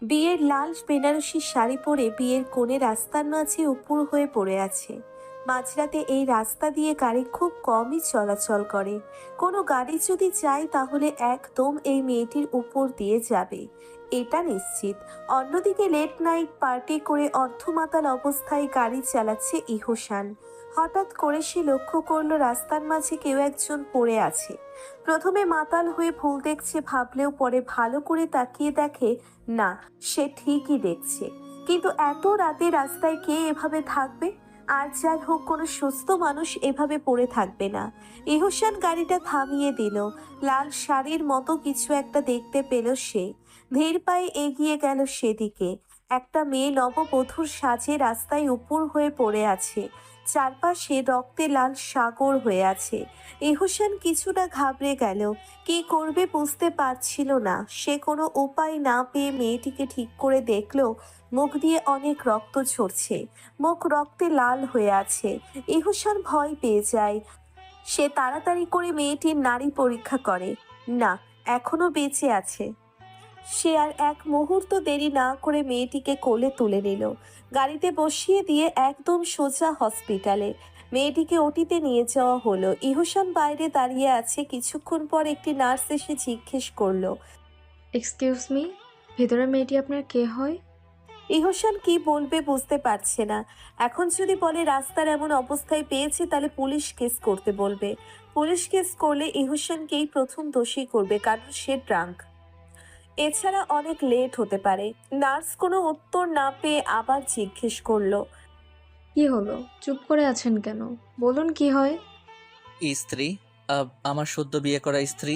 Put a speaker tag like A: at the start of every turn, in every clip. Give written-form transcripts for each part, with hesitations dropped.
A: বিয়ের লাল বেনারসি শাড়ি পরে বিয়ের কোণে রাস্তার মাঝে উপুড় হয়ে পড়ে আছে। মাঝরাতে এই রাস্তা দিয়ে গাড়ি খুব কমই চলাচল করে। কোনো গাড়ি যদি যায় তাহলে একদম এই মেয়েটির উপর দিয়ে যাবে, এটা নিশ্চিত। অন্যদিকে লেট নাইট পার্টি করে অর্ধমাতাল অবস্থায় গাড়ি চালাচ্ছে ইহসান। হঠাৎ করে সে লক্ষ্য করলো রাস্তার মাঝে কেউ একজন পড়ে আছে। প্রথমে মাতাল হয়ে ভুল দেখছে ভাবলেও পরে ভালো করে তাকিয়ে দেখে না, সে ঠিকই দেখছে। কিন্তু এত রাতে রাস্তায় কে এভাবে থাকবে? আর যার হোক, কোনো সুস্থ মানুষ এভাবে পড়ে থাকবে না। ইহসান গাড়িটা থামিয়ে দিল। লাল শাড়ির মতো কিছু একটা দেখতে পেল সে। ধীর পায়ে এগিয়ে গেল সেদিকে। একটা মেয়ে নববধূর সাজে রাস্তায় উপুড় হয়ে পড়ে আছে। চারপাশে রক্তে লাল সাগর হয়ে আছে। ইহসান কিছুটা ঘাবড়ে গেল। কি করবে বুঝতে পারছিল না সে। কোনো উপায় না পেয়ে মেয়েটিকে ঠিক করে দেখলো। মুখ দিয়ে অনেক রক্ত ঝরছে, মুখ রক্তে লাল হয়ে আছে। ইহসান ভয় পেয়ে যায়। সে তাড়াতাড়ি করে মেয়েটির নাড়ি পরীক্ষা করে। না, এখনো বেঁচে আছে। সে আর এক মুহূর্ত দেরি না করে মেয়েটিকে কোলে তুলে নিল। গাড়িতে বসিয়ে দিয়ে একদম সোজা হসপিটালে। মেয়েটিকে ওটিতে নিয়ে যাওয়া হলো। ইহসান বাইরে দাঁড়িয়ে আছে। কিছুক্ষণ পর একটি নার্স এসে জিজ্ঞেস করলো,
B: এক্সকিউজ মি, ভেতরের মেয়েটি আপনার কে হয়?
A: ইহসান কি বলবে বুঝতে পারছে না। এখন যদি বলে রাস্তার এমন অবস্থায় পেয়েছে তাহলে পুলিশ কেস করতে বলবে। পুলিশ কেস করলে ইহসানকেই প্রথম দোষী করবে, কারণ সে ড্রাঙ্ক। এছাড়া অনেক লেট হতে পারে। নার্স কোনো উত্তর না পেয়ে আবার জিজ্ঞেস করলো,
B: কি হলো, চুপ করে আছেন কেন? বলুন কি হয়।
C: স্ত্রী। আমার সদ্য বিয়ে করা স্ত্রী।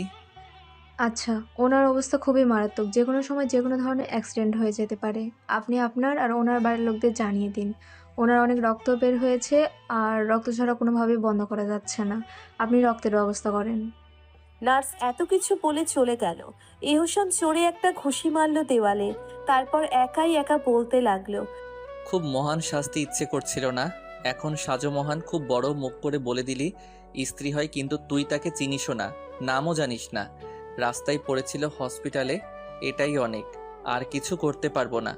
B: আচ্ছা, ওনার অবস্থা খুবই মারাত্মক, যে কোনো সময় যে কোনো ধরনের অ্যাক্সিডেন্ট হয়ে যেতে পারে। আপনি আপনার আর ওনার বাড়ির লোকদের জানিয়ে দিন। ওনার অনেক রক্ত বের হয়েছে, আর রক্ত ছাড়া কোনোভাবেই বন্ধ করা যাচ্ছে না। আপনি রক্তের ব্যবস্থা করেন।
A: নার্স এত কিছু বলে চলে গেল। ইহসান চড়ে একটা ঘুষি মারল দেওয়ালে। তারপর একাই একা বলতে লাগলো,
C: খুব মহান শাস্তি ইচ্ছে করছিল না। এখন সাজো মহান, খুব বড় মুখ করে বলে দিলি স্ত্রী হয়, কিন্তু তুই তাকে চিনিসও না, নামও জানিস না। রাস্তায় পড়েছিল হসপিটালে, এটাই অনেক। আর কিছু করতে পারবো না।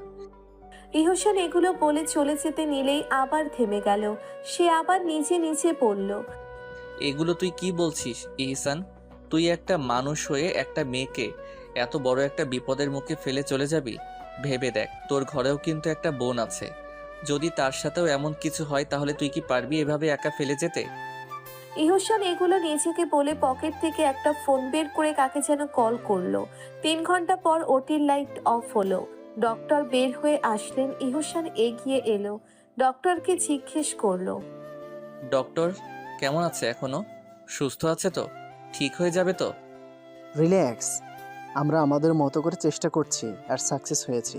A: ইহসান এগুলো বলে চলে যেতে নিলেই আবার থেমে গেল। সে আবার নিজে নিজে বলল,
C: এগুলো তুই কি বলছিস ইহসান? তুই একটা মানুষ হয়ে একটা মেয়েকে এত বড় একটা বিপদের মুখে ফেলে চলে যাবি? ভেবে দেখ, তোর ঘরেও কিন্তু একটা বোন আছে। যদি তার সাথেও এমন কিছু হয় তাহলে তুই কি পারবি এভাবে একা ফেলে যেতে?
A: ইহসান এগুলো নিজেকে বলে পকেট থেকে একটা ফোন বের করে কাকে যেন কল করলো। 3 ঘন্টা পর ওটির লাইট অফ হলো। ডক্টর বের হয়ে আসলেন। ইহসান এগিয়ে এলো। ডক্টরকে জিজ্ঞেস করলো,
C: ডক্টর কেমন আছে? এখনো সুস্থ আছে তো? ঠিক হয়ে যাবে তো?
D: রিল্যাক্স। আমরা আমাদের মতো করে চেষ্টা করছি আর সাকসেস হয়েছি।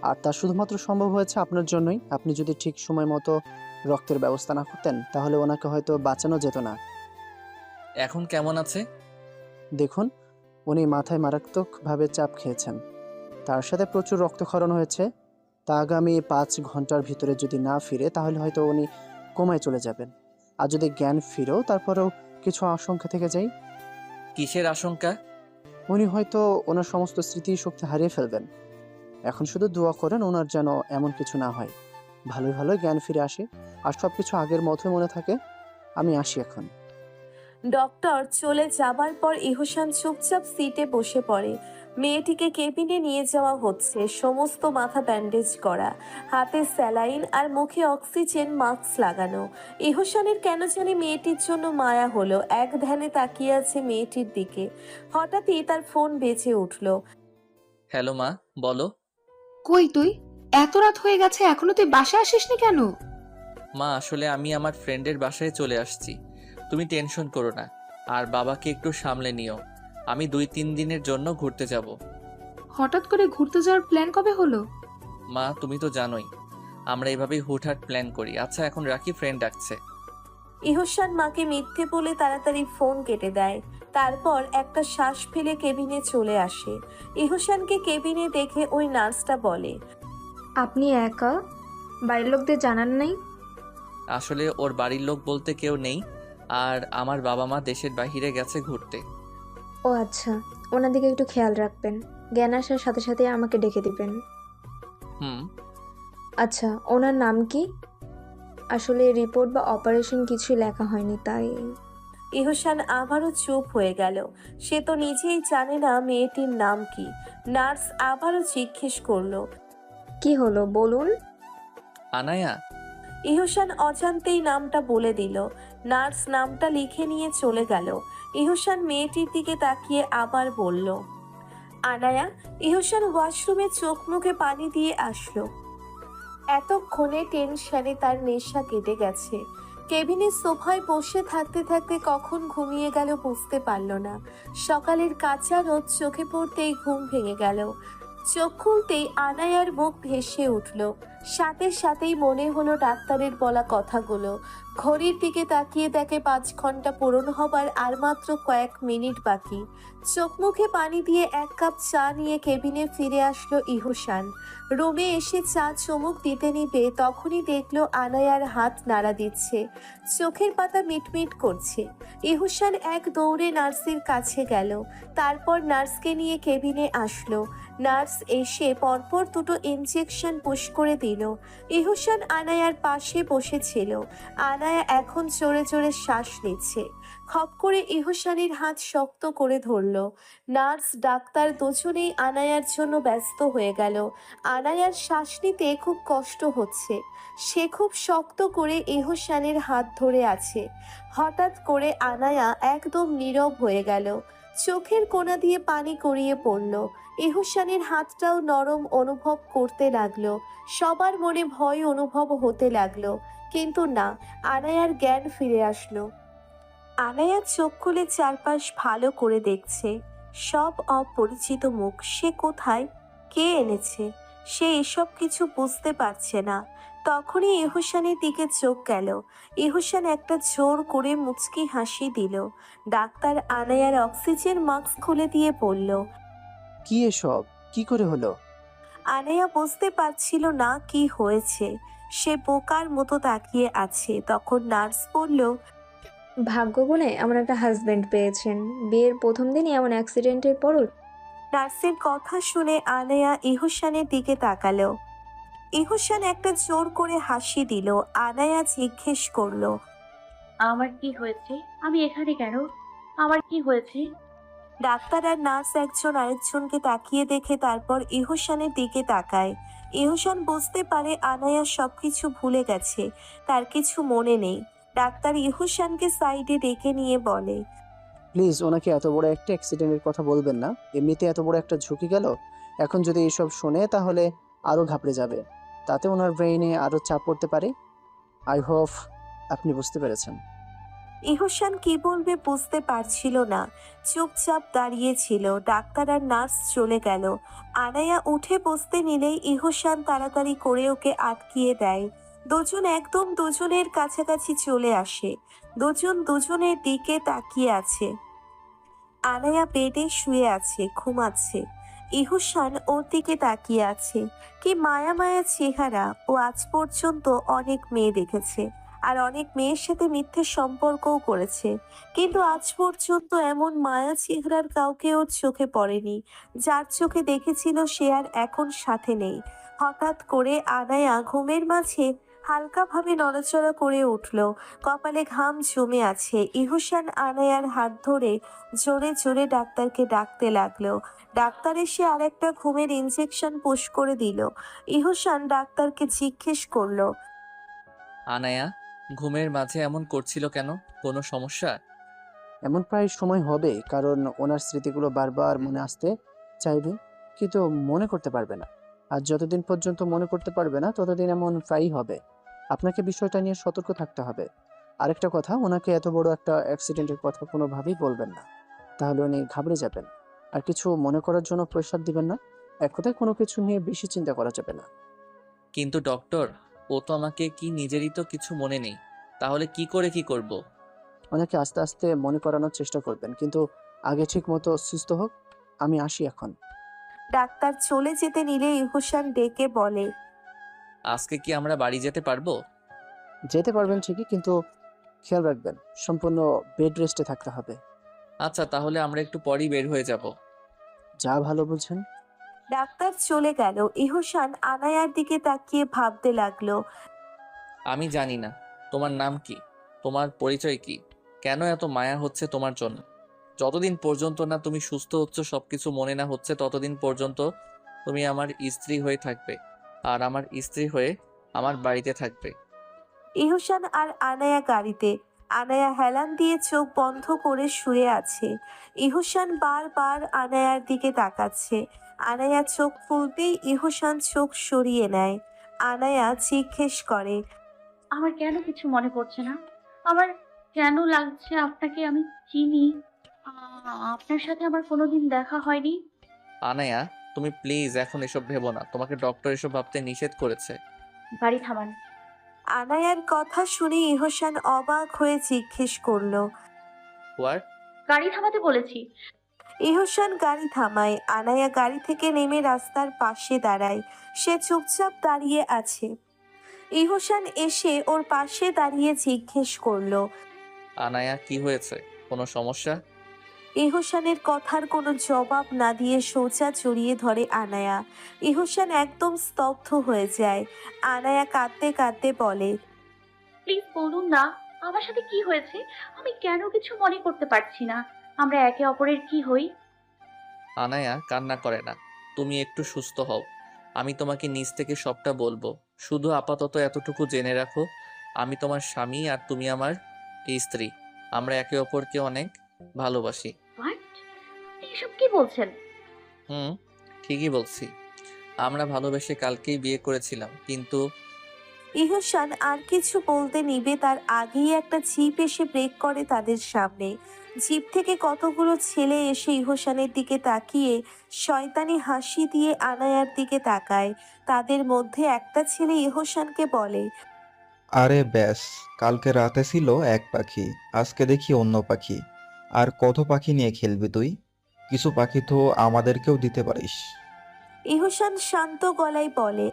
D: আর তা শুধুমাত্র সম্ভব হয়েছে আপনার জন্যই। আপনি যদি ঠিক সময় মতো রক্তের ব্যবস্থা না করতেন তাহলে ওনাকে হয়তো বাঁচানো যেত না।
C: এখন কেমন আছে?
D: দেখুন, উনি মাথায় মারাত্মকভাবে চাপ খেয়েছেন। তার সাথে প্রচুর রক্তক্ষরণ হয়েছে। তা আগামী 5 ঘন্টার ভিতরে যদি না ফিরে তাহলে হয়তো উনি কোমায় চলে যাবেন। আর যদি জ্ঞান ফিরেও তারপরেও কিছু আশঙ্কা থেকে যায়।
C: কিসের আশঙ্কা?
D: উনি হয়তো ওনার সমস্ত স্মৃতি শক্তি হারিয়ে ফেলবেন। এখন শুধু দোয়া করেন ওনার যেন এমন কিছু না হয়, ভালোই ভালো জ্ঞান ফিরে আসে আর সবকিছু আগের মতোই মনে থাকে। আমি আসি এখন।
A: ডক্টর চলে যাবার পর ইহসান চুপচাপ সিটে বসে পড়ে। মেয়েটিকে কেবিনে নিয়ে যাওয়া হচ্ছে। সমস্ত মাথা ব্যান্ডেজ করা, হাতে স্যালাইন আর মুখে অক্সিজেন মাস্ক লাগানো। ইহসানের কেন জানি মেয়েটির জন্য মায়া হলো। এক ধ্যানে তাকিয়ে আছে মেয়েটির দিকে। হঠাৎই তার ফোন বেজে উঠল।
C: হ্যালো মা, বলো।
E: কই তুই? এত রাত হয়ে গেছে, এখনো তুই বাসায় আসিসনি কেন?
C: মা, আসলে আমি আমার ফ্রেন্ডের বাসায় চলে আসছি। তুমি টেনশন করো না। আর বাবাকে একটু সামলে নিও। আমি 2-3 দিনের জন্য ঘুরতে যাব।
E: হঠাৎ করে ঘুরতে যাওয়ার প্ল্যান কবে হলো?
C: মা, তুমি তো জানোই আমরা এভাবেই হুটহাট প্ল্যান করি। আচ্ছা এখন রাখি, ফ্রেন্ড ডাকছে।
A: ইহসান মাকে মিথ্যে বলে তাড়াতাড়ি ফোন কেটে দেয়। তারপর একটা শ্বাস ফেলে কেবিনে চলে আসে। ইহসানকে কেবিনে দেখে ওই নার্সটা বলে,
B: আপনি একা? বাড়ির লোকদের জানান নাই?
C: আসলে ওর বাড়ির লোক বলতে কেউ নেই। আর আমার বাবা মা দেশের বাইরে গেছে ঘুরতে।
B: ও আচ্ছা, ওনার দিকে একটু খেয়াল রাখবেন। জ্ঞান আসার সাথে সাথে আমাকে ডেকে দিবেন।
C: হুম।
B: আচ্ছা, ওনার নাম কি? আসলে রিপোর্ট বা অপারেশন কিছুই লেখা হয়নি তাই।
A: ইহসান আবারও চুপ হয়ে গেল। সে তো নিজেই জানে না মেয়েটির নাম কি। নার্স আবারও জিজ্ঞেস করলো।
B: কি হলো বলুন?
C: আনায়া।
A: ইহসান অজান্তেই নামটা বলে দিল। নার্স নামটা লিখে নিয়ে চলে গেল। ইহসান মেয়েটির দিকে তাকিয়ে আবার বলল, আনায়া। ইহসান ওয়াশরুমে চোখ মুখে পানি দিয়ে আসলো। এতক্ষণে টেনশনে তার নেশা কেটে গেছে। কেবিনের সোফায় বসে থাকতে থাকতে কখন ঘুমিয়ে গেল বুঝতে পারল না। সকালের কাঁচা রোদ চোখে পড়তেই ঘুম ভেঙে গেল। চোখ খুলতেই আনায়ার মুখ ভেসে উঠল। সাথে সাথেই মনে হলো ডাক্তারের বলা কথাগুলো। ঘড়ির দিকে তাকিয়ে দেখে 5 ঘন্টা পূরণ হবার আর মাত্র কয়েক মিনিট বাকি। চোখ মুখে পানি দিয়ে 1 কাপ চা নিয়ে কেবিনে ফিরে আসলো ইহসান। রুমে এসে চা চুমুক দিতে নিবে তখনই দেখলো আনায়ার হাত নাড়া দিচ্ছে, চোখের পাতা মিটমিট করছে। ইহসান এক দৌড়ে নার্সের কাছে গেল। তারপর নার্সকে নিয়ে কেবিনে আসলো। নার্স এসে পরপর 2টো ইনজেকশন পুশ করে দিল। ইহসান আনায়ার পাশে বসেছিল। আনায়া এখন জোরে জোরে শ্বাস নিচ্ছে। খপ করে ইহসানের হাত শক্ত করে ধরল। নার্স ডাক্তার দুজনেই আনায়ার জন্য ব্যস্ত হয়ে গেল। আনায়ার শ্বাস নিতে খুব কষ্ট হচ্ছে। সে খুব শক্ত করে ইহসানের হাত ধরে আছে। হঠাৎ করে আনায়া একদম নীরব হয়ে গেল। চোখের কোণা দিয়ে পানি গড়িয়ে পড়ল। ইহসানের হাতটাও নরম অনুভব করতে লাগলো। সবার মনে ভয় অনুভব হতে লাগলো। কিন্তু না, আনায়ার জ্ঞান ফিরে আসলো। আনায়া চোখ খুলে চারপাশ ভালো করে দেখছে। সব অপরিচিত মুখ। সে কোথায়? কে এনেছে? সে এসব কিছু বুঝতে পারছে না। তখনই ইহসানের দিকে চোখ গেল। ইহসান একটা জোর করে মুচকি হাসি দিল। ডাক্তার আনায়ার অক্সিজেন মাস্ক খুলে দিয়ে বলল।
D: কি এসব? কি করে হলো?
A: আনায়া বুঝতে পারছিল না কি হয়েছে। সে বোকার মতো তাকিয়ে আছে। তখন নার্স বলল,
B: ভাগ্য গুণে এমন একটা হাজবেন্ড পেয়েছেন। বিয়ের প্রথম দিনই এমন অ্যাক্সিডেন্টের পরও।
A: নার্সের কথা শুনে আনায়া ইহসানের দিকে তাকালো। ইহসান একটা জোর করে হাসি দিল। আনায়া জিজ্ঞেস করলো,
F: আমার কি হয়েছে? আমি এখানে কেন? আমার কি হয়েছে?
A: ডাক্তার আর নার্স একজন আরেকজনকে তাকিয়ে দেখে তারপর ইহসানের দিকে তাকায়। ইহসান বুঝতে পারে আনায়া সবকিছু ভুলে গেছে, তার কিছু মনে নেই। ডাক্তার ইহসানকে সাইডে ডেকে নিয়ে বলে,
D: প্লিজ ওনাকে এত বড় একটা অ্যাক্সিডেন্টের কথা বলবেন না। এমনিতে এত বড় একটা ঝুঁকি গেল, এখন যদি এইসব শোনে তাহলে আরও ঘাবড়ে যাবে। তাতে ওনার ব্রেইনে আরও চাপ পড়তে পারে। আই হোপ আপনি বুঝতে পেরেছেন।
A: ইহসান কি বলবে বুঝতে পারছিল না। চুপচাপ দাঁড়িয়েছিল। ডাক্তার আর নার্স চলে গেল। আনায়া উঠে বসতে নিলেই ইহসান তাড়াতাড়ি করে ওকে আটকিয়ে দেয়। দুজন একদম দুজনের কাছাকাছি চলে আসে। দুজন দুজনের দিকে তাকিয়ে আছে। আনায়া বেডে শুয়ে আছে, ঘুমাচ্ছে। ইহসান ওর দিকে তাকিয়ে আছে। কি মায়া মায়া চেহারা! ও আজ পর্যন্ত অনেক মেয়ে দেখেছে, আর অনেক মেয়ের সাথে মিথ্যে সম্পর্কও করেছে, কিন্তু আজ পর্যন্ত এমন মায়া চেহারার কাউকে ওর চোখে পড়েনি। যার চোখে দেখেছিল সে আর এখন সাথে নেই। হঠাৎ করে আনায়া ঘুমের মাঝে হালকাভাবে নড়াচড়া করে উঠল। কপালে ঘাম জমে আছে। ইহসান আনায়ার হাত ধরে জোরে জোরে ডাক্তারকে ডাকতে লাগলো। ডাক্তার এসে আরেকটা ঘুমের ইনজেকশন পুশ করে দিল। ইহসান ডাক্তারকে জিজ্ঞেস করলো,
C: আনায়া ঘুমের মাঝে এমন করছিল কেন? কোনো সমস্যা?
D: এমন প্রায় সময় হবে, কারণ ওনার স্মৃতিগুলো বারবার মনে আসতে চাইবে, কিন্তু মনে করতে পারবে না। আর যতদিন পর্যন্ত মনে করতে পারবে না ততদিন এমন প্রায়ই হবে। আপনাকে বিষয়টা নিয়ে সতর্ক থাকতে হবে। আরেকটা কথা, ওনাকে এত বড় একটা অ্যাক্সিডেন্টের কথা কোনোভাবেই বলবেন না, তাহলে উনি ঘাবড়ে যাবেন। আর কিছু মনে করার জন্য প্রেশার দিবেন না। এক কথায় কোনো কিছু নিয়ে বেশি চিন্তা করা যাবে না।
C: কিন্তু ডক্টর, ও তো আমাকে কি নিজেরই তো কিছু মনে নেই, তাহলে কি করে কি করব?
D: ওনাকে আস্তে আস্তে মনে করানোর চেষ্টা করবেন, কিন্তু আগে ঠিক মতো সুস্থ হোক। আমি আসি এখন।
A: ডাক্তার চলে যেতে নিলে ইহসান ডেকে বলে,
C: আজকে কি আমরা বাড়ি যেতে পারবো?
D: যেতে পারবেন ঠিকই, কিন্তু খেয়াল রাখবেন সম্পূর্ণ বেড রেস্টে থাকতে হবে।
C: আচ্ছা, তাহলে আমরা একটু পরেই বের হয়ে যাব।
D: যা ভালো বুঝেন।
A: ডাক্তার চলে গেল। ইহসান আনায়ার দিকে তাকিয়ে ভাবতে লাগলো।
C: আমি জানি না তোমার নাম কি, তোমার পরিচয় কি, কেন এত মায়া হচ্ছে তোমার জন্য। যতদিন পর্যন্ত না তুমি সুস্থ হচ্ছ, সবকিছু মনে না হচ্ছে, ততদিন পর্যন্ত তুমি আমার স্ত্রী হয়ে থাকবে, আর আমার স্ত্রী হয়ে আমার বাড়িতে থাকবে।
A: ইহসান আর আনায়া গাড়িতে। আনায়া হেলান দিয়ে চোখ বন্ধ করে শুয়ে আছে। ইহসান বারবার আনায়ার দিকে তাকাচ্ছে। আনায়া চোখ খুলতেই ইহসান চোখ সরিয়ে নেয়। আনায়া জিজ্ঞেস করে,
F: আমার কেন কিছু মনে পড়ছে না? আমার কেন লাগছে আপনাকে আমি চিনি? আপনার সাথে আমার কোনোদিন দেখা হয়নি।
C: আনায়া, তুমি প্লিজ এখন এসব ভেবো না, তোমাকে ডক্টর এসব ভাবতে নিষেধ করেছে।
F: গাড়ি থামান।
A: আনায়ার কথা শুনে ইহসান অবাক হয়ে জিজ্ঞেস করলো।
C: হোয়াট?
F: গাড়ি থামাতে বলেছি।
A: ইহসান গাড়ি থামায়। আনায়া গাড়ি থেকে নেমে রাস্তার পাশে দাঁড়ায়। সে চুপচাপ দাঁড়িয়ে আছে। ইহসান এসে ওর পাশে দাঁড়িয়ে জিজ্ঞেস করলো।
C: আনায়া, কি হয়েছে? কোনো সমস্যা?
A: ইহসানের কথার কোনো জবাব না দিয়ে সোজা জড়িয়ে ধরে আনায়া। ইহসান একদম স্তব্ধ হয়ে যায়। আনায়া কাঁদতে কাঁদতে বলে,
F: প্লিজ বলুন না, আমার সাথে কি হয়েছে? আমি কেন কিছু মনে করতে পারছি না। আমরা একে অপরের কি হই?
C: আনায়া, কান্না করে না, তুমি একটু সুস্থ হও, আমি তোমাকে নিজ থেকে সবটা বলবো। শুধু আপাতত এতটুকু জেনে রাখো, আমি তোমার স্বামী আর তুমি আমার স্ত্রী। আমরা একে অপরকে অনেক ভালোবাসি।
F: হোয়াট? এসব কি বলছেন?
C: হুম, ঠিকই বলছি। আমরা ভালোবেসে কালকেই বিয়ে করেছিলাম, কিন্তু
A: ইহসান আর কিছু বলতে নিবে তার আগেই একটা জিপ এসে ব্রেক করে তাদের সামনে। জিপ থেকে কতগুলো ছেলে এসে ইহসানের দিকে তাকিয়ে শয়তানি হাসি দিয়ে আনায়ার দিকে তাকায়। তাদের মধ্যে একটা ছেলে ইহসানকে বলে,
G: আরে ব্যাস, কালকে রাতে ছিল এক পাখি, আজকে দেখি অন্য পাখি। আর কত পাখি নিয়ে খেলবি তুই? কিছু পাখি তো আমাদেরকেও দিতে পারিস।
A: ইহসান শান্ত গলায় বলে।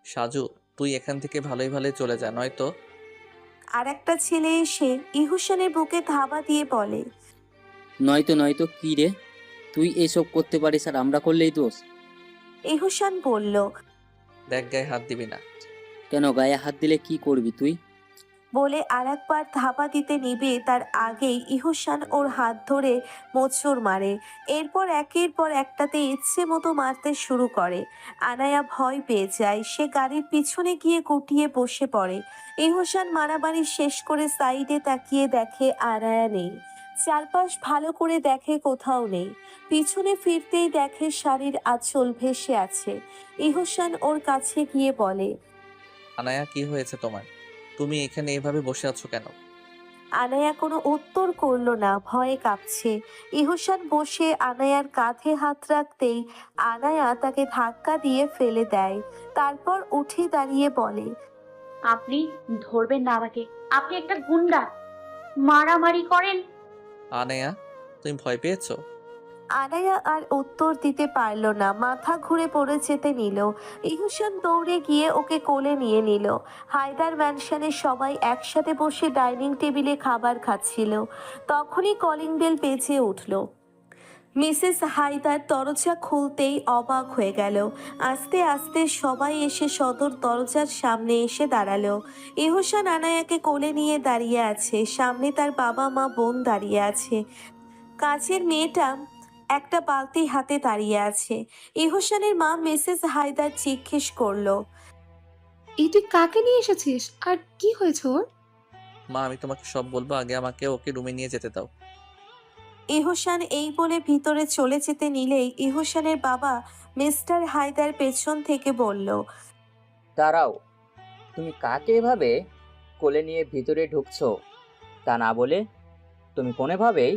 C: সাজু, তুই এখান থেকে ভালোই ভালোই চলে যা, নয়তো।
A: আর একটা ছেলে এসে ইহসানের বুকে ধাবা দিয়ে বলে,
H: নয়তো নয়তো কি রে? তুই এসব করতে পারিস আর আমরা করলেই দোষ?
A: ইহসান বলল।
C: দেখ, গায়ে হাত দিবি না।
H: কেন, গায়ে হাত দিলে কি করবি তুই?
A: বলে আর একবার ধাপা দিতে নিবে তার আগেই ইহসান ওর হাত ধরে মোচড় মারে। এরপর একের পর একটাতে ইচ্ছে মতো মারতে শুরু করে। আনায়া ভয় পেয়ে যায়। সে গাড়ির পিছনে গিয়ে গুটিয়ে বসে পড়ে। ইহসান মারামারি শেষ করে সাইডে তাকিয়ে দেখে আনায়া নেই। চারপাশ ভালো করে দেখে, কোথাও নেই। পিছনে ফিরতেই দেখে শাড়ির আঁচল ভেসে আছে। ইহসান ওর কাছে গিয়ে বলে,
C: আনায়া, কি হয়েছে তোমার? তুমি এখানে এভাবে বসে আছো কেন?
A: আনায়া কোনো উত্তর করলো না, ভয়ে কাঁপছে। ইহসান বসে আনায়ার কাঁধে হাত রাখতেই আনায়া তাকে ধাক্কা দিয়ে ফেলে দেয়। তারপর উঠে দাঁড়িয়ে বলে,
F: আপনি ধরবেন না আমাকে? আপনি একটা গুন্ডা, মারামারি করেন।
C: আনায়া, তুমি ভয় পেয়েছো?
A: আনায়া আর উত্তর দিতে পারল না, মাথা ঘুরে পড়ে যেতে নিল। ইহসান দৌড়ে গিয়ে ওকে কোলে নিয়ে নিল। হায়দার ম্যানশনে সবাই একসাথে বসে ডাইনিং টেবিলে খাবার খাচ্ছিল। তখনই কলিং বেল বেজে উঠল। মিসেস হায়দার দরজা খুলতেই অবাক হয়ে গেল। আস্তে আস্তে সবাই এসে সদর দরজার সামনে এসে দাঁড়ালো। ইহসান আনায়াকে কোলে নিয়ে দাঁড়িয়ে আছে। সামনে তার বাবা মা বোন দাঁড়িয়ে আছে। কাজের মেয়েটা একটা বালতি হাতে দাঁড়িয়ে আছে। ইহসানের মা মিসেস হায়দার জিজ্ঞেস করলো,
E: এই তুই কাকে নিয়ে এসেছিস আর কি হয়েছে ওর?
C: মা, আমি তোমাকে সব বলবো, আগে আমাকে ওকে রুমে নিয়ে যেতে দাও।
A: ইহসান এই বলে ভিতরে চলে যেতে নিলেই ইহসানের বাবা মিস্টার হায়দার পেছন থেকে বলল,
I: দাঁড়াও, তুমি কাকে এভাবে কোলে নিয়ে ভিতরে ঢুকছো? তা না বলে তুমি কোনোভাবেই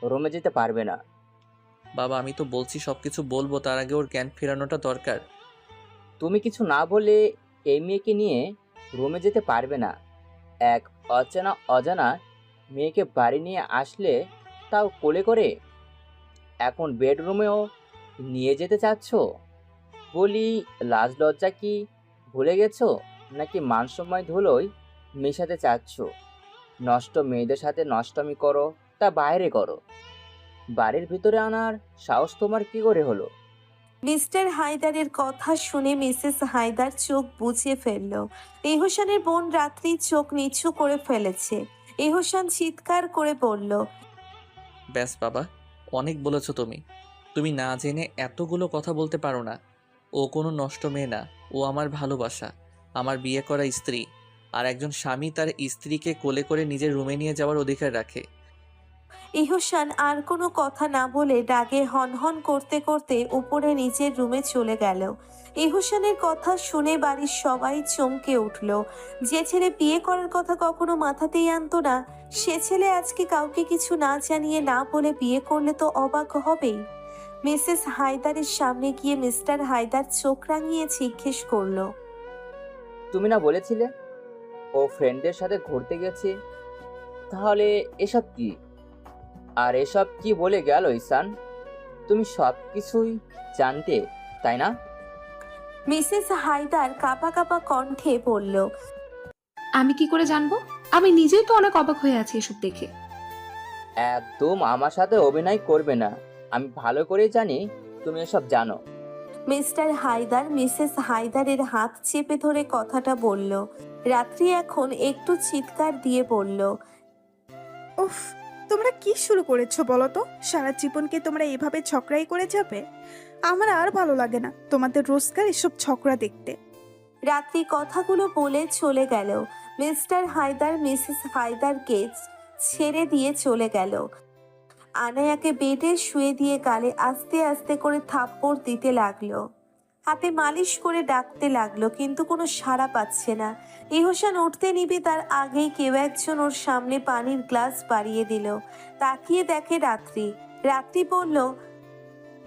I: রুমে যেতে পারবে না।
C: বাবা, আমি তো বলছি সবকিছু বলবো, তার আগে ওর জ্ঞান ফেরানোটা দরকার।
I: তুমি কিছু না বলে এই মেয়েকে নিয়ে রুমে যেতে পারবে না। এক অজানা মেয়েকে বাড়ি নিয়ে আসলে, তাও কোলে করে, এখন বেডরুমেও নিয়ে যেতে চাচ্ছ? বলি, লাজ লজ্জা কি ভুলে গেছো, নাকি মানসম্মান ধুলোয় মেশাতে চাচ্ছ? নষ্ট মেয়েদের সাথে নষ্টমি করো তা বাইরে করো। বাড়ির ভিতরে আনার সাহস তোমার কি করে হলো?
A: মিস্টার হায়দারের কথা শুনে মিসেস হায়দার চোখ বুজে ফেলল। এহসানের বোন রাত্রি চোখ নিচু করে ফেলেছে। এহসান চিৎকার করে বলল,
C: ব্যাস বাবা, অনেক বলেছো তুমি। তুমি না জেনে এতগুলো কথা বলতে পারো না। ও কোনো নষ্ট মেয়ে না, ও আমার ভালোবাসা, আমার বিয়ে করা স্ত্রী। আর একজন স্বামী তার স্ত্রীকে কোলে করে নিজের রুমে নিয়ে যাওয়ার অধিকার রাখে।
A: এহসান আর কোনো কথা না বলে রাগে হনহন করতে করতে উপরে নিজের রুমে চলে গেল। এহসানের কথা শুনে বাড়ির সবাই চমকে উঠল। যে ছেলে বিয়ে করার কথা কখনো মাথাতেই আনতো না, সে ছেলে আজকে কাউকে কিছু না জানিয়ে না বলে বিয়ে করলে তো অবাক হবেই। মিসেস হায়দারের সামনে গিয়ে মিস্টার হায়দার চোখ রাঙিয়ে জিজ্ঞেস করলো,
I: তুমি না বলেছিলে ও ফ্রেন্ডদের সাথে ঘুরতে গেছে? তাহলে এসব কি? আর এসব কি বলে গেল ঈশান? তুমি সব কিছুই জানতে, তাই না?
A: মিসেস হায়দার কাঁপা কাঁপা কণ্ঠে বলল,
E: আমি কি করে জানবো? আমি নিজেই তো অনেক অবাক হয়ে আছি এসব দেখে।
I: একদম আমার সাথে অভিনয় করবে না। আমি ভালো করেই জানি তুমি এসব জানো।
A: মিস্টার হায়দার মিসেস হায়দারের হাত চেপে ধরে কথাটা বলল। রাত্রি এখন একটু চিৎকার দিয়ে বলল,
J: উফ, তোমরা কি শুরু করেছো বলো তো? সারা জীবনকে তোমরা এভাবে ঝগড়াই করে যাবে? আমার আর ভালো লাগে না তোমাদের রোজকার এসব ঝগড়া দেখতে।
A: রাত্রি কথাগুলো বলে চলে গেল। মিস্টার হায়দার মিসেস হায়দারকে ছেড়ে দিয়ে চলে গেল। আনায়াকে বেডে শুয়ে দিয়ে গালে আস্তে আস্তে করে থাপ্পড় দিতে লাগলো। হাতে মালিশ করে ডাকতে লাগলো, কিন্তু কোনো সাড়া পাচ্ছে না। ইহসান উঠতে নিবে তার আগেই কেউ একজন ওর সামনে পানির গ্লাস বাড়িয়ে দিল। তাকিয়ে দেখে রাত্রি। রাত্রি বলল,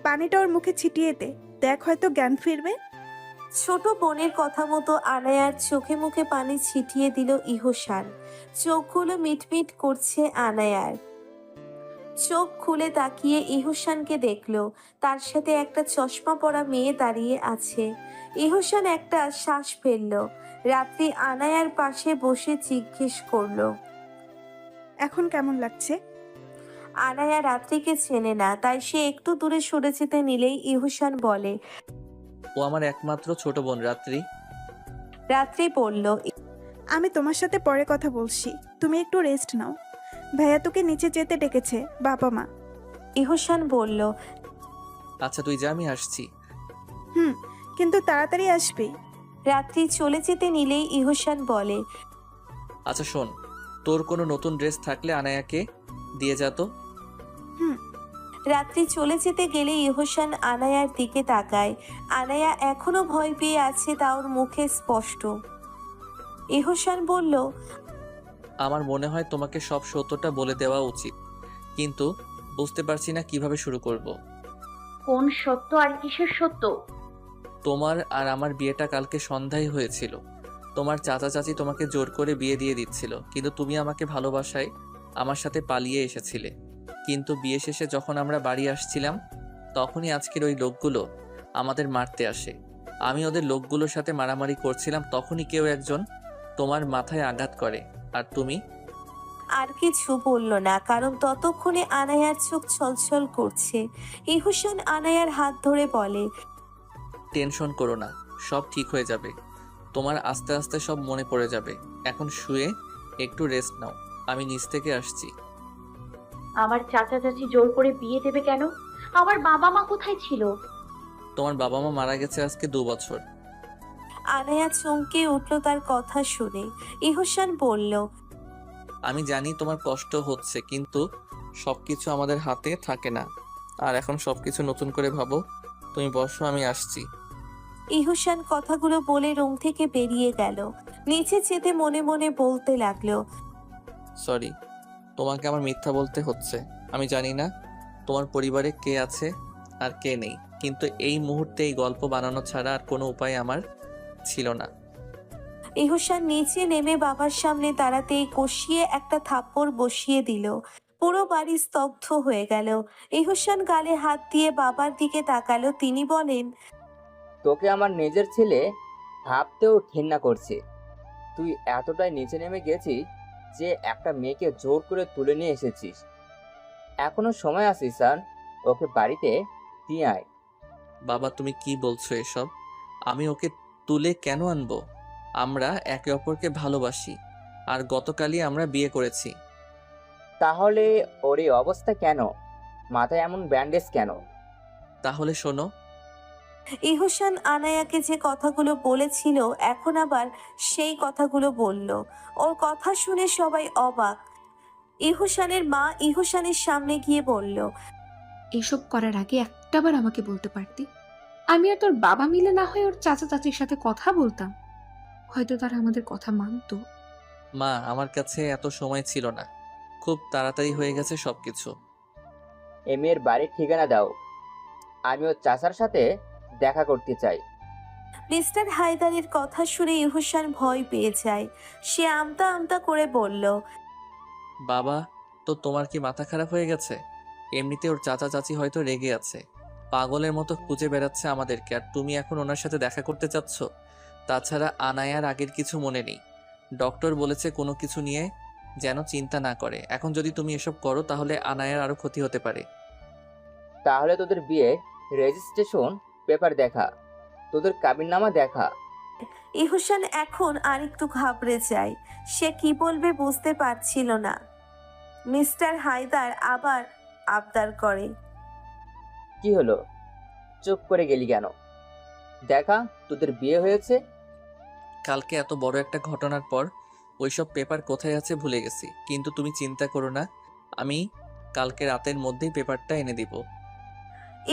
J: পানিটা ওর মুখে ছিটিয়ে দে, দেখ হয়তো জ্ঞান ফিরবে।
A: ছোট বোনের কথা মতো আনায়ার চোখে মুখে পানি ছিটিয়ে দিল ইহসান। চোখগুলো মিটমিট করছে আনায়ার। চোখ খুলে তাকিয়ে ইহসানকে দেখলো। তার সাথে একটা চশমা পরা মেয়ে দাঁড়িয়ে আছে। ইহসান একটা শ্বাস ফেলল। রাত্রি আনায়ার পাশে বসে জিজ্ঞেস করলো,
J: এখন কেমন লাগছে?
A: আনায়া রাত্রিকে চেনে না, তাই সে একটু দূরে সরে যেতে নিলেই ইহসান বলে,
C: ও আমার একমাত্র ছোট বোন রাত্রি।
A: রাত্রি বলল,
J: আমি তোমার সাথে পরে কথা বলছি, তুমি একটু রেস্ট নাও। ভাইয়া তোকে নিচে যেতে ডেকেছে, বাবা মা।
A: ইহসান বলল,
C: আচ্ছা তুই যা, আমি আসছি।
J: হুম, কিন্তু তাড়াতাড়ি আসবি।
A: রাত্রি চলে যেতে নিলেই ইহসান বলে,
C: আচ্ছা শোন, তোর কোনো নতুন ড্রেস থাকলে আনায়াকে দিয়ে যা তো।
J: হুম।
A: রাত্রি চলে যেতে গেলে ইহসান আনায়ার দিকে তাকায়। আনায়া এখনো ভয় পেয়ে আছে, তা ওর মুখে স্পষ্ট। ইহসান বলল,
C: আমার মনে হয় তোমাকে সব সত্যটা বলে দেওয়া উচিত, কিন্তু বুঝতে পারছি না কিভাবে শুরু করব।
F: কোন সত্য আর কিসের সত্য?
C: তোমার আর আমার বিয়েটা কালকে সন্ধ্যায় হয়েছিল। তোমার চাচা চাচি তোমাকে জোর করে বিয়ে দিয়ে দিচ্ছিল, কিন্তু তুমি আমাকে ভালোবাসায় আমার সাথে পালিয়ে এসেছিলে। কিন্তু বিয়ে শেষে যখন আমরা বাড়ি আসছিলাম, তখনই আজকের ওই লোকগুলো আমাদের মারতে আসে। আমি ওদের লোকগুলোর সাথে মারামারি করছিলাম, তখনই কেউ একজন তোমার মাথায় আঘাত করে, আর তুমি।
A: আর কিছু বলল না, কারণ ততক্ষণে আনায়ার চোখ ছলছল করছে। ইহসান আনায়ার হাত ধরে বলে,
C: টেনশন করো না, সব ঠিক হয়ে যাবে। তোমার আস্তে আস্তে সব মনে পড়ে যাবে। এখন শুয়ে একটু রেস্ট নাও, আমি নিচ থেকে আসছি।
F: আমার চাচা চাচি জোর করে বিয়ে দেবে কেন? আমার বাবা মা কোথায় ছিল?
C: তোমার বাবা মা মারা গেছে আজকে 2 বছর।
A: আনায়া চমকে উঠল তার কথা শুনে। ইহসান বলল,
C: আমি জানি তোমার কষ্ট হচ্ছে, কিন্তু সবকিছু আমাদের হাতে থাকে না। আর এখন সবকিছু নতুন করে ভাবো। তুমি বসো, আমি আসছি।
A: ইহসান কথাগুলো বলে রুম থেকে বেরিয়ে গেল। নিচে যেতে মনে মনে বলতে লাগলো,
C: সরি, তোমাকে আমার মিথ্যা বলতে হচ্ছে। আমি জানি না তোমার পরিবারে কে আছে আর কে নেই, কিন্তু এই মুহূর্তে এই গল্প বানানো ছাড়া আর কোনো উপায় আমার ছিল না।
A: ইহসান নিচে নেমে বাবার সামনে দাঁড়াতেই কষিয়ে একটা থাপ্পড় বসিয়ে দিল। পুরো বাড়ি স্তব্ধ হয়ে গেল। ইহসান গালে হাত দিয়ে বাবার দিকে তাকালো। তিনি বলেন,
I: তোকে আমার নিজের ছেলে ভাবতেও ঘৃণা করছে। তুই এতটাই নিচে নেমে গেছিস যে একটা মেয়েকে জোর করে তুলে নিয়ে এসেছিস। এখনো সময় আছে ঈশান, ওকে বাড়িতে দিয়ে আয়।
C: বাবা তুমি কি বলছো এসব? আমি ওকে তুলে কেন আনবো? আমরা একে অপরকে ভালোবাসি, আর গতকালই আমরা বিয়ে করেছি।
I: তাহলে ওর এই অবস্থা কেন? মাথায় এমন ব্যান্ডেজ কেন?
C: তাহলে শোনো,
A: ইহসান আনায়াকে যে কথাগুলো বলেছিল এখন আবার সেই কথাগুলো বলল। ওর কথা শুনে সবাই অবাক। ইহসানের মা ইহসানের সামনে গিয়ে বলল,
E: এসব করার আগে একটাবার আমাকে বলতে পারতি। আমি আর তোর বাবা মিলে না হয়ে ওর চাচা চাচির সাথে কথা বলতাম, হয়তো তারা আমাদের কথা মানতো।
C: মা আমার কাছে এত সময় ছিল না, খুব তাড়াতাড়ি হয়ে গেছে সবকিছু।
I: এ মেয়ের বাড়ির ঠিকানা দাও, আমি ওর চাচার সাথে দেখা করতে চাই।
A: মিস্টার হায়দারের কথা শুনে ইহসান ভয় পেয়ে যায়। সে আমতা আমতা করে বলল,
C: বাবা, তো তোমার কি মাথা খারাপ হয়ে গেছে? এমনিতে ওর চাচা চাচি হয়তো রেগে আছে, পাগলের মতো খুঁজে বেড়াচ্ছে আমাদেরকে, আর তুমি এখন ওনার সাথে দেখা করতে চাচ্ছ? তাছাড়া আনায়ার আগের কিছু মনে নেই। ডক্টর বলেছে কোনো কিছু নিয়ে যেন চিন্তা না করে। এখন যদি তুমি এসব করো তাহলে আনায়ার আরো ক্ষতি হতে পারে।
I: তাহলে তোদের বিয়ে রেজিস্ট্রেশন পেপার দেখা, তোদের কাবিননামা দেখা।
A: ইহসান এখন আরেকটু ঘাবড়ে যায়। সে কি বলবে বুঝতে পারছিল না। মিস্টার হায়দার আবার আবদার করে,
I: কি হলো, চুপ করে গেলি কেন? দেখা, তোদের বিয়ে হয়েছে।
C: কালকে এত বড় একটা ঘটনার পর ওইসব পেপার কোথায় আছে ভুলে গেছি, কিন্তু তুমি চিন্তা করো না, আমি কালকে রাতের মধ্যেই পেপারটা এনে দিব।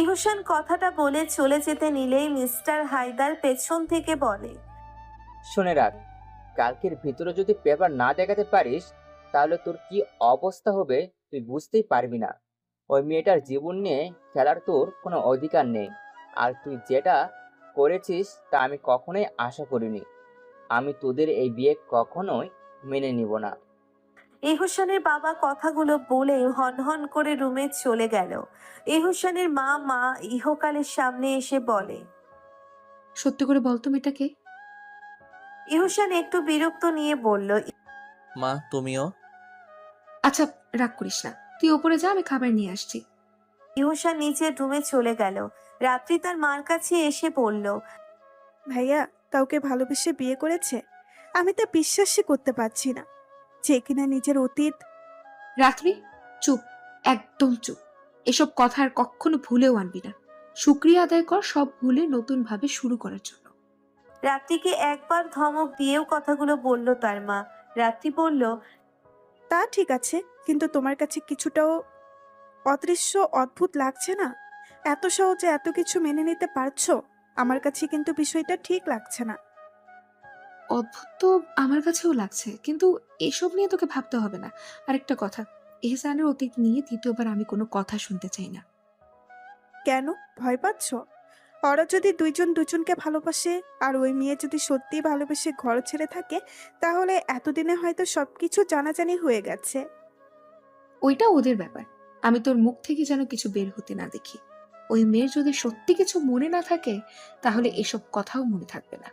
A: ইহসান কথাটা বলে চলে যেতে নিলেই মিস্টার হায়দার পেছন থেকে বলে,
I: শুনে রাখ, কালকের ভিতরে যদি পেপার না দেখাতে পারিস তাহলে তোর কি অবস্থা হবে তুই বুঝতেই পারবি না। ওই মেয়েটার জীবন নিয়ে খেলার তোর কোনো অধিকার নেই। আর তুই যেটা করেছিস তা আমি কখনোই আশা করিনি। আমি তোদের এই বিয়ে কখনোই মেনে নিব না।
A: ইহসানের বাবা কথাগুলো বলে হনহন করে রুমে চলে গেল। ইহসানের মা ইহকালের সামনে এসে বলে,
E: সত্যি করে বলতো মেয়েটাকে।
A: ইহসান একটু বিরক্ত নিয়ে বলল,
C: মা তুমিও।
E: আচ্ছা, রাগ করিস না, তুই ওপরে যা, আমি খাবার নিয়ে আসছি।
A: ইহসান নিচের রুমে চলে গেল। রাত্রি তার মার কাছে এসে বলল,
J: ভাইয়া কাউকে ভালোবেসে বিয়ে করেছে? আমি তা বিশ্বাসই করতে পারছি না, যে কিনা নিজের অতীত।
E: রাত্রি, চুপ, একদম চুপ। এসব কথা আর কখনো ভুলেও আনবি না। শুক্রিয়া আদায় কর সব ভুলে নতুন ভাবে শুরু করার জন্য।
A: রাত্রিকে একবার ধমক দিয়েও কথাগুলো বলল তার মা। রাত্রি বলল,
J: তা ঠিক আছে, কিন্তু তোমার কাছে কিছুটাও অদৃশ্য অদ্ভুত লাগছে না? এত সহজে এত কিছু মেনে নিতে পারছো? আমার কাছে কিন্তু বিষয়টা ঠিক লাগছে না।
E: অদ্ভুত তো আমার কাছেও লাগছে, কিন্তু এসব নিয়ে তোকে ভাবতে হবে না। আরেকটা কথা, এহসানের অতীত নিয়ে দ্বিতীয়বার আমি কোনো কথা শুনতে চাই না।
J: কেন ভয় পাচ্ছ? ওরা যদি দুইজন দুজনকে ভালোবাসে, আর ওই মেয়ে যদি সত্যিই ভালোবেসে ঘর ছেড়ে থাকে, তাহলে এতদিনে হয়তো সবকিছু জানাজানি হয়ে গেছে।
E: ওইটা ওদের ব্যাপার। আমি তোর মুখ থেকে যেন কিছু বের হতে না দেখি। ওই মেয়ের যদি সত্যি কিছু মনে না থাকে, তাহলে এসব কথাও মনে থাকবে না।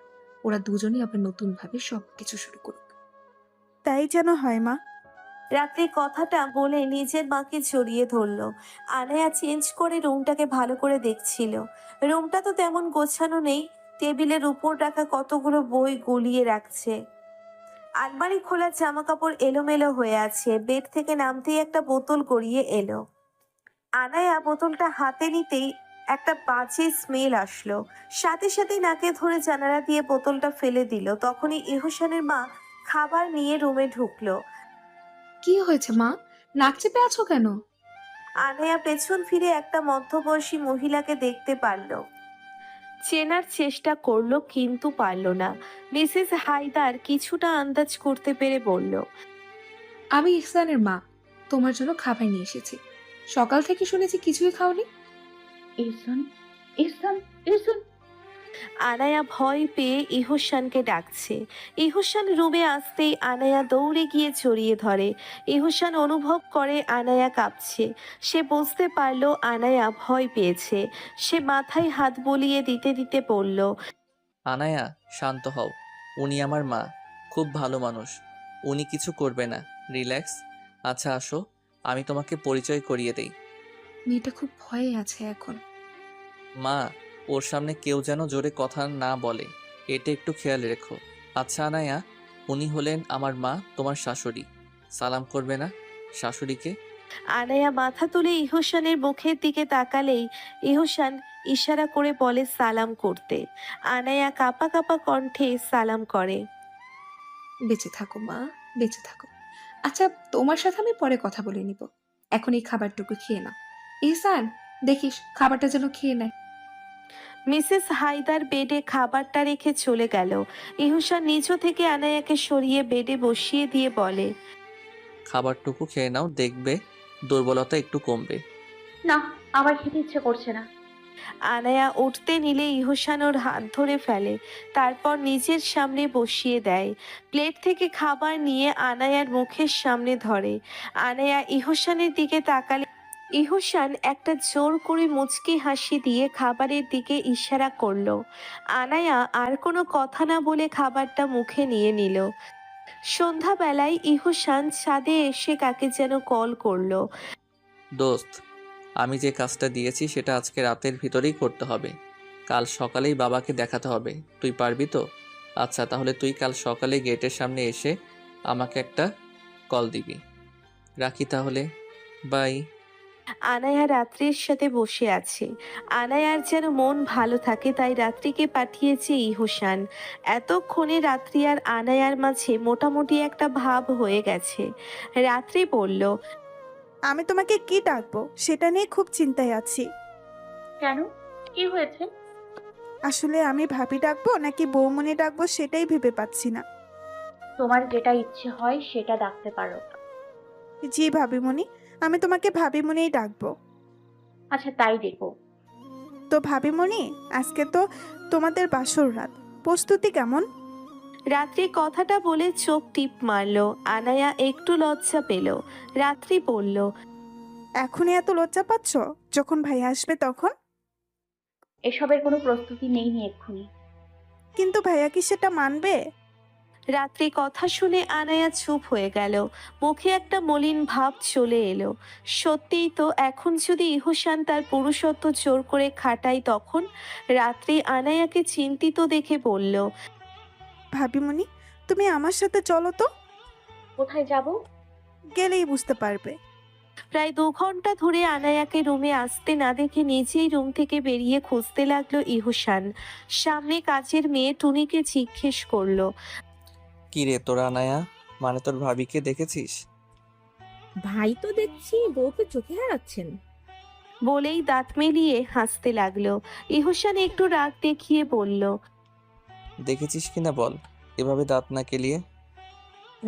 E: ওরা দুজনেই আবার নতুন ভাবে সবকিছু শুরু করুক।
J: তাই যেন হয় মা।
A: রাত্রি কথাটা বলে নিজের মাকে জড়িয়ে ধরল। আনায়া চেঞ্জ করে রুমটাকে ভালো করে দেখছিল। রুমটা তো তেমন গোছানো নেই। টেবিলের উপর রাখা কতগুলো বই গলিয়ে রাখছে। আলমারি খোলা, জামা কাপড় এলোমেলো হয়ে আছে। বেড থেকে নামতেই একটা বোতল গড়িয়ে এলো। আনায়া বোতলটা হাতে নিতেই একটা বাজে স্মেল আসলো। সাথে সাথে নাকে ধরে জানালা দিয়ে বোতলটা ফেলে দিল। তখনই ইহসানের মা খাবার নিয়ে রুমে ঢুকলো।
E: কি হয়েছে মা, নাক চেপে আছো কেন?
A: আনায়া পেছন ফিরে একটা মধ্যবয়সী মহিলাকে দেখতে পারল। চেনার চেষ্টা করলো কিন্তু পারল না। মিসেস হায়দার কিছুটা আন্দাজ করতে পেরে বলল,
E: আমি ইহসানের মা, তোমার জন্য খাবার নিয়ে এসেছি। সকাল থেকে শুনেছি কিছুই খাওনি।
F: ইরসান, ইরসান, ইরসান।
A: আনায়া ভয় পেয়ে ইহসানকে ডাকছে। ইহসান রুমে আসতেই আনায়া দৌড়ে গিয়ে জড়িয়ে ধরে। ইহসান অনুভব করে আনায়া কাঁপছে। সে বুঝতে পারল আনায়া ভয় পেয়েছে। সে মাথায় হাত বলিয়ে দিতে দিতে বলল,
C: আনায়া শান্ত হও, উনি আমার মা, খুব ভালো মানুষ, উনি কিছু করবে না, রিল্যাক্স। আচ্ছা আসো, আমি তোমাকে পরিচয় করিয়ে দেই।
E: মেয়েটা খুব ভয়ে আছে এখন।
C: মা, ওর সামনে কেউ যেন জোরে কথা না বলে, এটা একটু খেয়াল রেখো। আচ্ছা আনায়া, উনি হলেন আমার মা, তোমার শাশুড়ি। সালাম করবে না শাশুড়িকে?
A: আনায়া মাথা তুলে ইহসানের মুখের দিকে তাকালেই ইহসান ইশারা করে বলে সালাম করতে। আনায়া কাঁপা কাঁপা কণ্ঠে সালাম করে।
E: বেঁচে থাকো মা, বেঁচে থাকো। আচ্ছা, তোমার সাথে আমি পরে কথা বলে নিব। এখন এই খাবারটুকু খেয়ে নাও। ইহসান, দেখিস খাবারটা যেন খেয়ে নেয়।
A: মিসেস হায়দার বেডে খাবারটা রেখে চলে গেল। ইহসান নিজ থেকে আনায়াকে সরিয়ে বেডে বসিয়ে দিয়ে বলে,
C: খাবারটুকু খেয়ে নাও, দেখবে দুর্বলতা একটু কমবে।
F: না, আমার খেতে ইচ্ছে করছে না।
A: আনায়া উঠতে নিলে ইহসান ওর হাত ধরে ফেলে, তারপর নিজের সামনে বসিয়ে দেয়। প্লেট থেকে খাবার নিয়ে আনায়ার মুখের সামনে ধরে। আনায়া ইহসানের দিকে তাকালে ইহসান একটা জোর করে মুচকি হাসি দিয়ে খাবারের দিকে ইশারা করলো। আনায়া আর কোনো কথা না বলে খাবারটা মুখে নিয়ে নিল। সন্ধ্যাবেলায় ইহসান ছাদে এসে কাকে যেন কল করলো।
C: দোস্ত, আমি যে কাজটা দিয়েছি সেটা আজকে রাতের ভিতরেই করতে হবে। কাল সকালেই বাবাকে দেখাতে হবে। তুই পারবি তো? আচ্ছা, তাহলে তুই কাল সকালে গেটের সামনে এসে আমাকে একটা কল দিবি। রাখি তাহলে, বাই।
A: আনায়া রাত্রির সাথে বসে আছে। আনায়ার যেন মন ভালো থাকে তাই রাত্রিকে পাঠিয়েছে ইহসান। এতক্ষণে রাত্রি আর আনায়ার মাঝে মোটামুটি একটা ভাব হয়ে গেছে। রাত্রি বলল,
J: আমি তোমাকে কি ডাকবো সেটা নিয়ে খুব চিন্তায় আছি।
F: কেন, কি হয়েছে?
J: আসলে আমি ভাবি ডাকবো নাকি বৌমনি ডাকবো সেটাই ভেবে পাচ্ছি না।
F: তোমার যেটা ইচ্ছে হয় সেটা ডাকতে পারো।
J: জি ভাবিমণি, আমি তোমাকে ভাবিমণিই ডাকবো।
F: আচ্ছা, তাই দেখো।
J: তো ভাবিমণি, আজকে তো তোমাদের বাসর রাত, প্রস্তুতি কেমন?
A: রাত্রি কথাটা বলে চোখ টিপ মারল। আনায়া একটু লজ্জা পেল। রাত্রি বলল,
J: এখনই এত লজ্জা পাচ্ছ? যখন ভাই আসবে তখন?
F: এসবের কোনো প্রস্তুতি নেই নি এক্ষুনি।
J: কিন্তু ভাইয়া কি সেটা মানবে?
A: রাত্রি কথা শুনে আনায়া চুপ হয়ে গেল। মুখে একটা মলিন ভাব চলে এলো। সত্যিই তো, এখন যদি ইহসান তার পুরুষত্ব জোর করে খাটায় তখন? রাত্রি আনায়াকে চিন্তিত দেখে বলল,
J: ভাবিমণি, তুমি আমার সাথে চলো তো।
F: কোথায় যাব?
J: গেলেই বুঝতে পারবে।
A: প্রায় 2 ঘন্টা ধরে আনায়াকে রুমে আসতে না দেখে নিজেই রুম থেকে বেরিয়ে খুঁজতে লাগলো ইহসান। সামনে কাজের মেয়ে টুনিকে জিজ্ঞেস করলো,
C: কি রে তোরা আনায়া, মানে তোর ভাবিকে দেখেছিস?
K: ভাই তো দেখছি বউকে চোখে হারাচ্ছেন।
A: বলেই দাঁত মেলিয়ে হাসতে লাগলো। ইহসান একটু রাগ দেখিয়ে বলল,
C: দেখেছিস কিনা বল, এভাবে দাঁত না কেলিয়ে।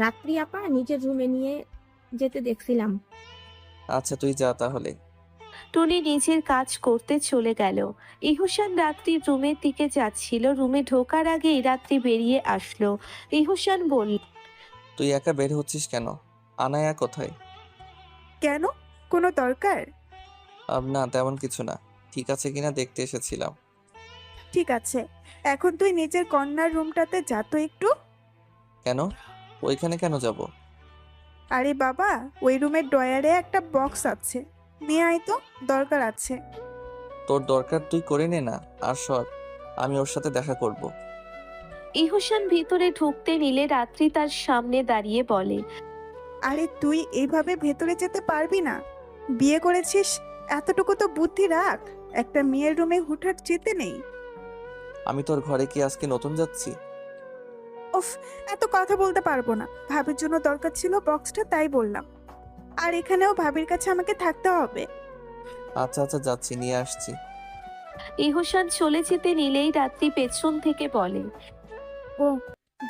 K: রাত্রি আপা নিজের রুমে নিয়ে যেতে দেখছিলাম।
C: আচ্ছা, তুই যা তাহলে।
A: টুনি নিজের কাজ করতে চলে গেল। ইহসান রাত্রির রুমের দিকে যাচ্ছিল। রুমে ঢোকার আগেই রাত্রি বেরিয়ে আসলো। ইহসান বলল,
C: তুই একা বের হচ্ছিস কেন? আনায়া কোথায়?
J: কেন, কোনো দরকার?
C: না, তেমন কিছু না। ঠিক আছে কিনা দেখতে এসেছিলাম।
J: ঠিক আছে, এখন তুই নিজের কন্যার রুমটাতে যা তো একটু।
C: কেন? ওইখানে কেন যাব?
J: আরে বাবা, ওই রুমের ড্রয়ারে একটা বক্স আছে, নিয়ে আয় তো, দরকার আছে।
C: তোর দরকার তুই করে নে না, আর সর, আমি ওর সাথে দেখা করব।
A: ইহসান ভিতরে ঢুকতে নিলে রাত্রি তার সামনে দাঁড়িয়ে বলে,
J: আরে তুই এইভাবে ভেতরে যেতে পারবি না। বিয়ে করেছিস, এতটুকু তো বুদ্ধি রাখ। একটা মেয়ের রুমে হুটহাট যেতে নেই।
C: আমি তোর ঘরে কি আজকে নতুন যাচ্ছি?
J: উফ, এত কথা বলতে পারবো না। ভাবির জন্য দরকার ছিল বক্সটা, তাই বললাম। আর এখানেও ভাবির কাছে আমাকে থাকতে হবে।
C: আচ্ছা আচ্ছা, যাচ্ছি, নিয়ে আসছি।
A: ইহসান চলে যেতে নিলেই রাত্রি পেছন থেকে বলে,
J: ও,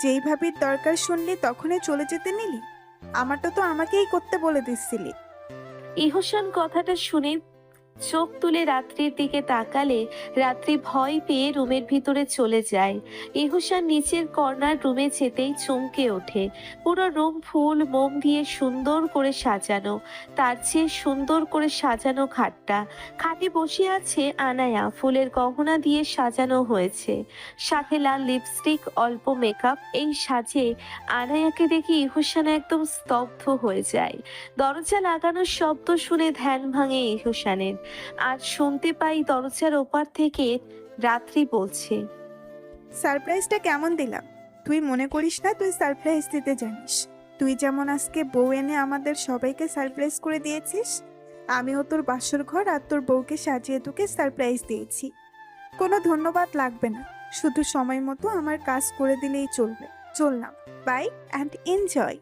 J: যেই ভাবির দরকার শুনলি তখনই চলে যেতে নিলি? আমারটা তো আমাকেই করতে বলে দিচ্ছিলি।
A: ইহসান কথাটা শুনে চোখ তুলে রাত্রির দিকে তাকালে রাত্রি ভয় পেয়ে রুমের ভিতরে চলে যায়। ইহুসান নিচের কর্নার রুমে যেতেই চমকে ওঠে। পুরো রুম ফুল মোম দিয়ে সুন্দর করে সাজানো, তার চেয়ে সুন্দর করে সাজানো খাটটা। খাটে বসে আছে আনায়া, ফুলের গহনা দিয়ে সাজানো হয়েছে, সাথে লাল লিপস্টিক, অল্প মেকআপ। এই সাজে আনায়াকে দেখে ইহুসান একদম স্তব্ধ হয়ে যায়। দরজা লাগানোর শব্দ শুনে ধ্যান ভাঙে ইহুসানের, আর শুনতে পাই দরজার ওপার থেকে রাত্রি বলছে,
J: সারপ্রাইজটা কেমন দিলাম? তুই মনে করিস না তুই সারপ্রাইজ দিতে জানিস? তুই যেমন আজকে বউ এনে আমাদের সবাইকে সারপ্রাইজ করে দিয়েছিস, আমিও তোর বাসর ঘর আর তোর বউকে সাজিয়ে তোকে সারপ্রাইজ দিয়েছি। কোনো ধন্যবাদ লাগবে না, শুধু সময় মতো আমার কাজ করে দিলেই চলবে। চললাম, বাই অ্যান্ড এনজয়।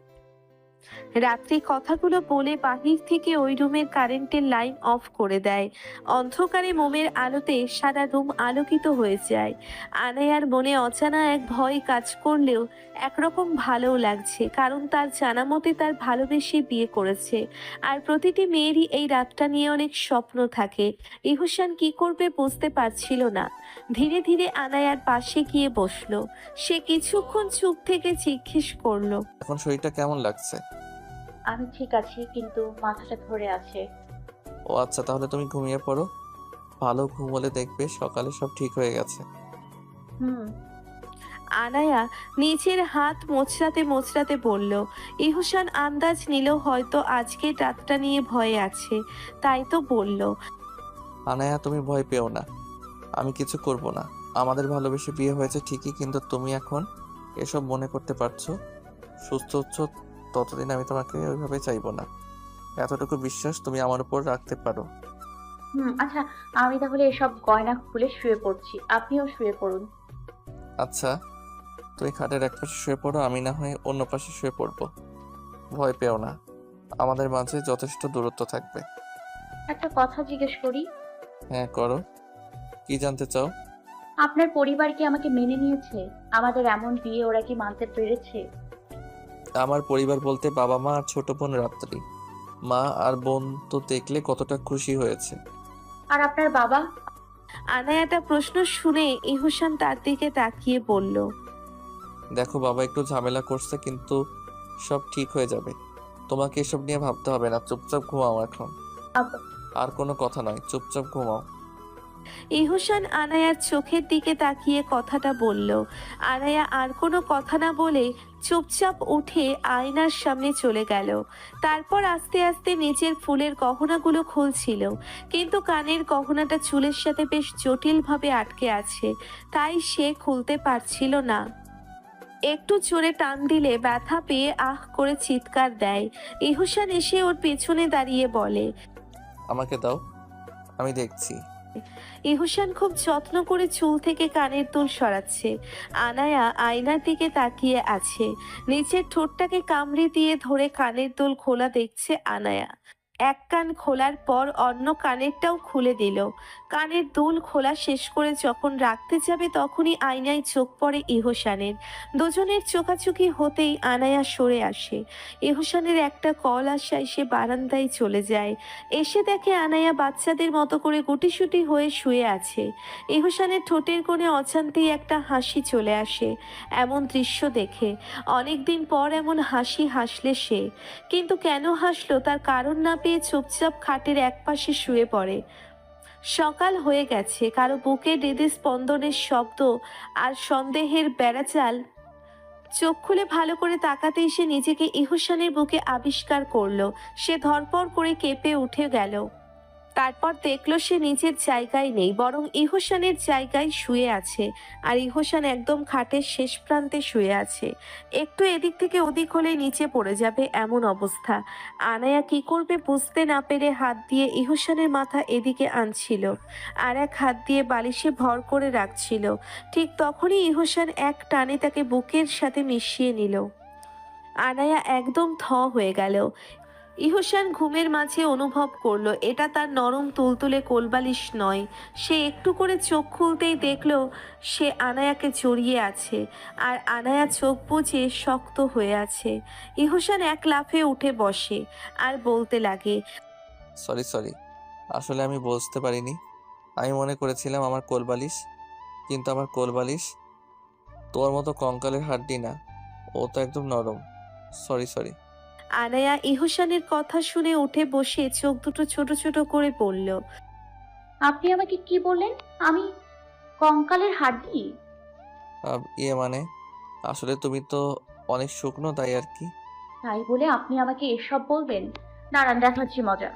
A: রাত্রি কথাগুলো বলে বাহির থেকে ওই রুমের কারেন্টের লাইন অফ করে দেয়। অন্ধকারে মোমের আলোতে সারা রুম আলোকিত হয়ে যায়। আনায়ার মনে অজানা এক ভয় কাজ করলেও একরকম ভালোও লাগছে, কারণ তার জানা মতে তার ভালোবেসে বিয়ে করেছে। আর প্রতিটি মেয়েরই এই রাতটা নিয়ে অনেক স্বপ্ন থাকে। ইহুসান কি করবে বুঝতে পারছিল না। ধীরে ধীরে আনায়ার পাশে গিয়ে বসলো। সে কিছুক্ষণ চুপ থেকে জিজ্ঞেস করলো,
C: এখন শরীরটা কেমন লাগছে?
F: আমি ঠিক আছি, কিন্তু মাথাটা ধরে আছে।
C: ও আচ্ছা, তাহলে তুমি ঘুমিয়ে পড়ো। ভালো ঘুম হলে দেখবে সকালে সব ঠিক হয়ে গেছে।
F: হুম।
A: আনায়া নিজের হাত মোচড়াতে মোচড়াতে বলল। ইহুসান আন্দাজ নিল হয়তো আজকে রাতটা নিয়ে ভয়ে আছে, তাই তো বলল,
C: আনায়া, তুমি ভয় পেও না, আমি কিছু করব না। আমাদের ভালোবেসে বিয়ে হয়েছে ঠিকই, কিন্তু তুমি এখন এসব মনে করতে পারছো। সুস্থ হচ্ছ ততদিন আমি তোমাকে ওইভাবে চাইবো না। এতটুকু বিশ্বাস তুমি আমার উপর রাখতে পারো।
F: আচ্ছা, আমি তাহলে এসব গয়না খুলে শুয়ে পড়ছি, আপনিও শুয়ে পড়ুন।
C: আচ্ছা, তুমি খাটের এক পাশে শুয়ে পড়ো, আমি না হয় অন্য পাশে শুয়ে পড়বো। ভয় পেও না, আমাদের মাঝে যথেষ্ট দূরত্ব থাকবে।
F: একটা কথা জিজ্ঞেস করি?
C: হ্যাঁ, করো। কি জানতে চাও?
F: আপনার পরিবার কি আমাকে মেনে নিয়েছে? আমাদের এমন বিয়ে ওরা কি মানতে পেরেছে?
C: আমার পরিবার বলতে বাবা মা আর ছোট বোন রাত্রি। মা আর বোন তো দেখলে কতটা খুশি হয়েছে।
F: আর আপনার বাবা?
A: আনায়াটা প্রশ্ন শুনে ইহুসান তার দিকে তাকিয়ে বলল,
C: দেখো, বাবা একটু ঝামেলা করছে, কিন্তু সব ঠিক হয়ে যাবে। তোমাকে এসব নিয়ে ভাবতে হবে না, চুপচাপ ঘুমাও এখন।
F: আব-
C: আর কোনো কথা নয়, চুপচাপ ঘুমাও।
A: ইহুসান আনায়ার চোখের দিকে তাকিয়ে কথাটা বলল। আনায়া আর কোনো কথা না বলে চুপচাপ উঠে আয়নার সামনে চলে গেল। তারপর আস্তে আস্তে নিচের ফুলের গহনাগুলো খুলছিল, কিন্তু কানের গহনাটা চুলের সাথে বেশ জটিলভাবে আটকে আছে, তাই সে খুলতে পারছিল না। একটু জোরে টান দিলে ব্যথা পেয়ে আহ করে চিৎকার দেয়। ইহুসান এসে ওর পেছনে দাঁড়িয়ে বলে,
C: আমাকে দাও, আমি দেখছি।
A: ইহুসান খুব যত্ন করে চুল থেকে কানের দুল সরাচ্ছে। আনায়া আয়নার দিকে তাকিয়ে আছে, নিচের ঠোঁটটাকে কামড়ে দিয়ে ধরে কানের দুল খোলা দেখছে আনায়া। এক কান খোলার পর অন্য কানেরটাও খুলে দিল। কানের দুল খোলা শেষ করে যখন রাখতে যাবে তখনই আয়নায় চোখ পড়ে ইহুসানের। দুজনের চোখাচোখি হতেই আনায়া সরে আসে। ইহুসানের একটা কল আসায় সে বারান্দায় চলে যায়। এসে দেখে আনায়া বাচ্চাদের মতো করে গুটিসুটি হয়ে শুয়ে আছে। ইহুসানের ঠোঁটের কোণে অজান্তেই একটা হাসি চলে আসে এমন দৃশ্য দেখে। অনেকদিন পর এমন হাসি হাসলে সে, কিন্তু কেন হাসলো তার কারণ না পেয়ে চুপচাপ খাটের একপাশে শুয়ে পড়ে। সকাল হয়ে গেছে, কারো বুকে হৃদয় স্পন্দনের শব্দ আর সন্দেহের বেড়াচাল। চোখ খুলে ভালো করে তাকাতেই সে নিজেকে ইহুসানের বুকে আবিষ্কার করলো। সে ধরপড় করে কেঁপে উঠে গেল। তারপর দেখলো সে নিজের জায়গায় নেই, বরং ইহুসানের জায়গায় শুয়ে আছে। আর ইহুসান একদম খাটের শেষ প্রান্তে শুয়ে আছে, একটু এদিক থেকে ওদিক হলে নিচে পড়ে যাবে এমন অবস্থা। আনায়া কি করবে বুঝতে না পেরে হাত দিয়ে ইহুসানের মাথা এদিকে আনছিল, আর এক হাত দিয়ে বালিশে ভর করে রাখছিল। ঠিক তখনই ইহুসান এক টানে তাকে বুকের সাথে মিশিয়ে নিল। আনায়া একদম থ হয়ে গেল। ইহুসান ঘুমের মাঝে অনুভব করলো এটা তার নরম তুলতুলে কোলবালিশ নয়। সে একটু করে চোখ খুলতেই দেখলো সে আনায়াকে জড়িয়ে আছে, আর আনায়া চোখ বুজে শক্ত হয়ে আছে। ইহুসান এক লাফে উঠে বসে আর বলতে লাগে,
C: সরি সরি, আসলে আমি বুঝতে পারিনি। আমি মনে করেছিলাম আমার কোলবালিশ, কিন্তু আমার কোলবালিশ তোর মতো কঙ্কালের হাড্ডি না, ও তো একদম নরম। Sorry sorry.
A: আনায়া ইহসানের কথা শুনে উঠে বসে চোখ দুটো ছোট ছোট করে পড়ল।
F: আপনি আমাকে কি বললেন? আমি কঙ্কালের হাড্ডি?
C: ইয়ে মানে, আসলে তুমি তো অনেক শুকনো, তাই আর কি।
F: তাই বলে আপনি আমাকে এসব বলবেন? দাঁড়ান, দেখাচ্ছি মজা।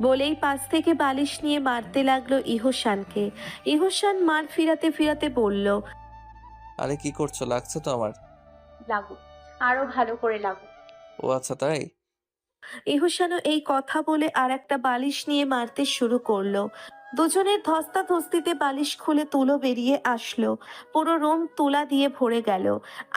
A: বলেই পাশ থেকে বালিশ নিয়ে মারতে লাগলো ইহসানকে। ইহসান মার ফিরাতে ফিরাতে বলল,
C: আরে কি করছো, লাগছে তো আমার।
F: লাগুক, আরো ভালো করে লাগুক।
C: ও আচ্ছা তাই।
A: ইহসানও এই কথা বলে আর একটা বালিশ নিয়ে মারতে শুরু করলো। দুজনের ধস্তাধস্তিতে বালিশ খুলে তুলো বেরিয়ে আসলো। পুরো রুম তুলা দিয়ে ভরে গেল।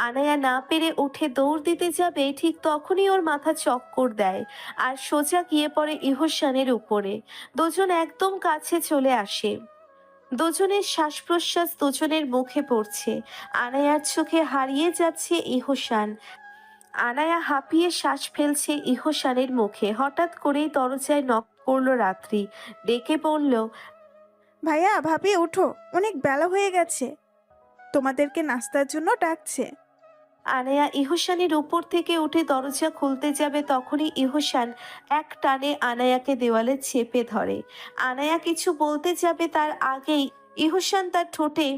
A: আনায়া না পেরে উঠে দৌড় দিতে যাবে, ঠিক তখনই ওর মাথা চক্কর দেয় আর সোজা গিয়ে পড়ে ইহসানের উপরে। দুজন একদম কাছে চলে আসে। দুজনের শ্বাস প্রশ্বাস দুজনের মুখে পড়ছে। আনায়ার চোখে হারিয়ে যাচ্ছে ইহসান। আনায়া হাঁপিয়ে শ্বাস ফেলছে ইহসানের মুখে। হঠাৎ করেই দরজায় নক করলো রাত্রি। ডেকে বলল,
J: ভাইয়া ভাবি ওঠো, অনেক বেলা হয়ে গেছে, তোমাদেরকে নাস্তার জন্য ডাকছে।
A: আনায়া ইহসানের উপর থেকে উঠে দরজা খুলতে যাবে, তখনই ইহসান এক টানে আনায়াকে দেওয়ালে চেপে ধরে। আনায়া কিছু বলতে যাবে তার আগেই ইহসান তার ঠোঁটে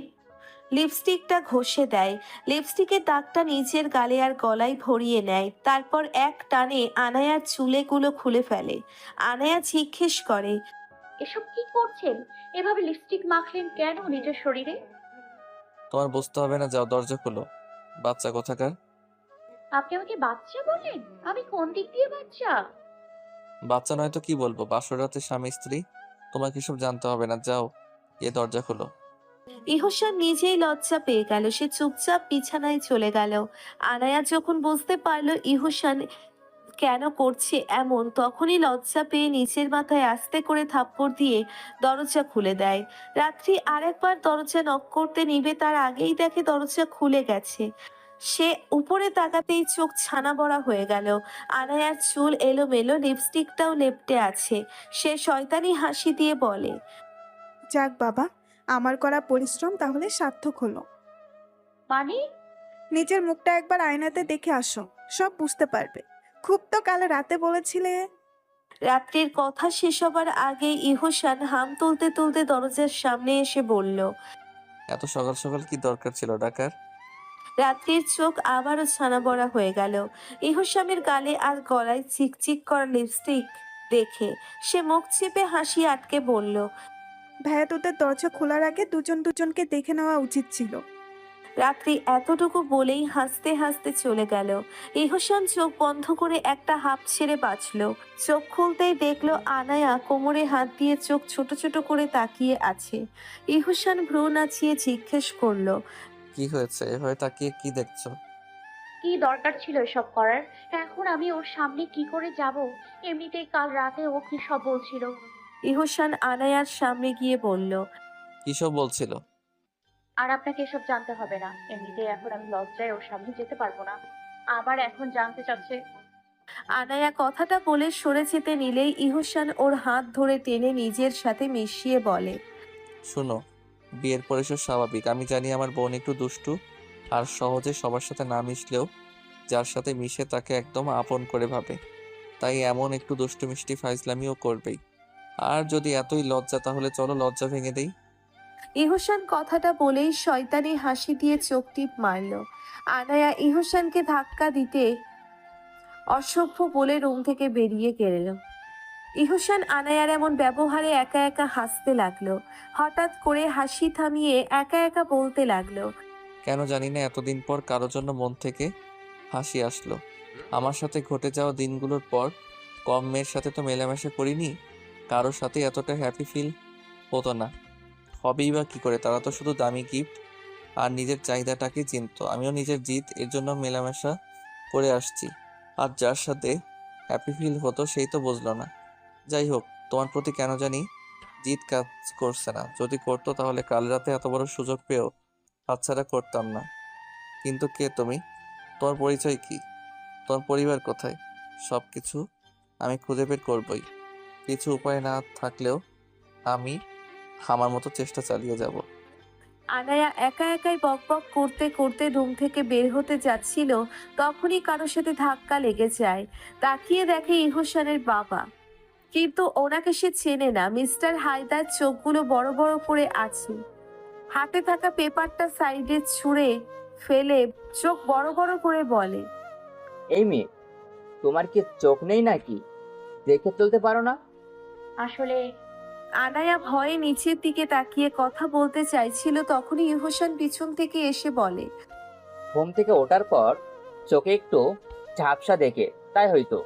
A: লিপস্টিকটা ঘষে দেয়। লিপস্টিকের দাগটা নিজের গালে আর গলায় ভরিয়ে নেয়। তারপর এক টানে আনায়ার চুলেগুলো খুলে ফেলে। আনায়া জিজ্ঞেস করে,
F: এসব কি করছেন? এভাবে লিপস্টিক মাখলেন কেন নিজের শরীরে?
C: তোমার বুঝতে হবে না, যাও দরজা খোলো, বাচ্চা কোথাকার।
F: আপনি আমাকে বাচ্চা বললেন? আমি কোন দিক দিয়ে বাচ্চা?
C: বাচ্চা নয় তো কি বলবো, বাসর রাতে স্বামী স্ত্রী। তোমাকে সব জানতে হবে না, যাও এ দরজা খোলো।
A: ইহসান নিজেই লজ্জা পেয়ে গেল। সে চুপচাপ বিছানায় চলে গেল। আনায়া যখন বুঝতে পারলো ইহসান কেন করছে এমন, তখনই লজ্জা পেয়ে নিচের মাথায় আস্তে করে থাপ্পড় দিয়ে দরজা খুলে দেয়। রাত্রি আরেকবার দরজা নক করতে নিবে, তার আগেই দেখে দরজা খুলে গেছে। সে উপরে তাকাতেই চোখ ছানা বড়া হয়ে গেল। আনায়ার চুল এলোমেলো, লিপস্টিকটাও লেপ্টে আছে। সে শয়তানি হাসি দিয়ে বলে,
J: যাক বাবা, আমার করা পরিশ্রম তাহলে সার্থক হলো।
F: মানে?
J: নিজের মুখটা একবার আয়নাতে দেখে আসো, সব বুঝতে পারবে। খুব তো কাল রাতে বলেছিলে।
A: রাত্রির কথা শেষ হবার আগে ইহসান হাম তুলতে তুলতে দরজার সামনে এসে বলল।
C: এত সকাল সকাল কি দরকার ছিল ডাকার?
A: রাত্রির চোখ আবারও ছানা বড়া হয়ে গেল। ইহসামের গালে আর গলায় চিকচিক করা লিপস্টিক দেখে সে মুখ চেপে হাসি আটকে বলল,
J: ভাইয়া তোদের দরজা খোলার আগে দুজন দুজনকে দেখে নেওয়া উচিত ছিল।
A: রাত্রি এতটুকু বলেই হাসতে হাসতে চলে গেল। ইহসান চোখ বন্ধ করে একটা হাঁপ ছেড়ে বাঁচল। চোখ খুলতেই দেখলো আনায়া কোমরে হাত দিয়ে চোখ ছোট ছোট করে তাকিয়ে আছে। ইহসান ভ্রু নাচিয়ে জিজ্ঞেস করলো,
C: কি হয়েছে, এভাবে তাকিয়ে কি দেখছো?
F: কি দরকার ছিল এসব করার? এখন আমি ওর সামনে কি করে যাব? এমনিতেই কাল রাতে ও কি সব বলছিল।
A: ইহসান আনায়ার সামনে গিয়ে বলল,
C: কি সব বলছিল?
F: আর আপনাকে এসব জানতে হবে না। এমনিতেই এখন আমি লজ্জায় ওর সামনে যেতে পারবো না, আবার এখন জানতে চাচ্ছে।
A: আনায়া কথাটা বলে সরে যেতে নিলেই ইহসান ওর হাত ধরে টেনে নিজের সাথে মিশিয়ে বলে,
C: শোনো, বিয়ের পরে সব স্বাভাবিক। আমি জানি আমার বোন একটু দুষ্টু আর সহজে সবার সাথে না মিশলেও যার সাথে মিশে তাকে একদম আপন করে ভাবে, তাই এমন একটু দুষ্টু মিষ্টি ফাইজলামিও করবেই। আর যদি এতই লজ্জা, তাহলে চলো লজ্জা ভেঙে দেই।
A: ইহসান কথাটা বলেই শয়তানি হাসি দিয়ে চোখ টিপ মারল। আনায়া ইহসানকে ধাক্কা দিতে অসভ্য বলে রুম থেকে বেরিয়ে গেল। ইহসান আনায়ার এমন ব্যবহারে একা একা হাসতে লাগলো। হঠাৎ করে হাসি থামিয়ে একা একা বলতে লাগলো,
C: কেন জানি না এতদিন পর কারোর জন্য মন থেকে হাসি আসলো। আমার সাথে ঘটে যাওয়া দিনগুলোর পর কম মেয়ের সাথে তো মেলামেশা করিনি, কারোর সাথে এতটা হ্যাপি ফিল হতো না। হবেই বা কি করে, তারা তো শুধু দামি গিফট আর নিজের চাহিদাটাকে চিনতো। আমিও নিজের জিদ এর জন্য মেলামেশা করে আসছি, আর যার সাথে হ্যাপি ফিল হতো সেই তো বুঝলো না। যাই হোক, তোমার প্রতি কেন জানি জিদ কাজ করছে না। যদি করতো তাহলে কাল রাতে এত বড় সুযোগ পেয়েও হাতছাড়া করতাম না। কিন্তু কে তুমি? তোমার পরিচয় কি? তোমার পরিবার কোথায়? সবকিছু আমি খুঁজে বের করবই। কিছু উপায় না থাকলেও আমি আমার মতো চেষ্টা চালিয়ে যাব।
A: আনায়া একা একাই বকবক করতে করতে রুম থেকে বের হতে যাচ্ছিল, তখনই কারোর সাথে ধাক্কা লেগে যায়। তাকিয়ে দেখে ইহসানের বাবা, কিন্তু ওনাকে সে চেনে না। মিস্টার হায়দার চোখগুলো বড় বড় করে আছে, হাতে থাকা পেপারটা সাইডে ছুঁড়ে ফেলে চোখ বড় বড় করে বলে,
I: এই মেয়ে, তোমার কি চোখ নেই নাকি? দেখে চলতে পারো না?
F: আসলে
A: আনায়া ভয়ে নিচের দিকে তাকিয়ে কথা বলতে চাইছিল, তখনই ইহসান পিছন থেকে এসে বলে,
I: ঘুম থেকে ওঠার পর চোখে একটু ঝাপসা দেখে, তাই হয়তো।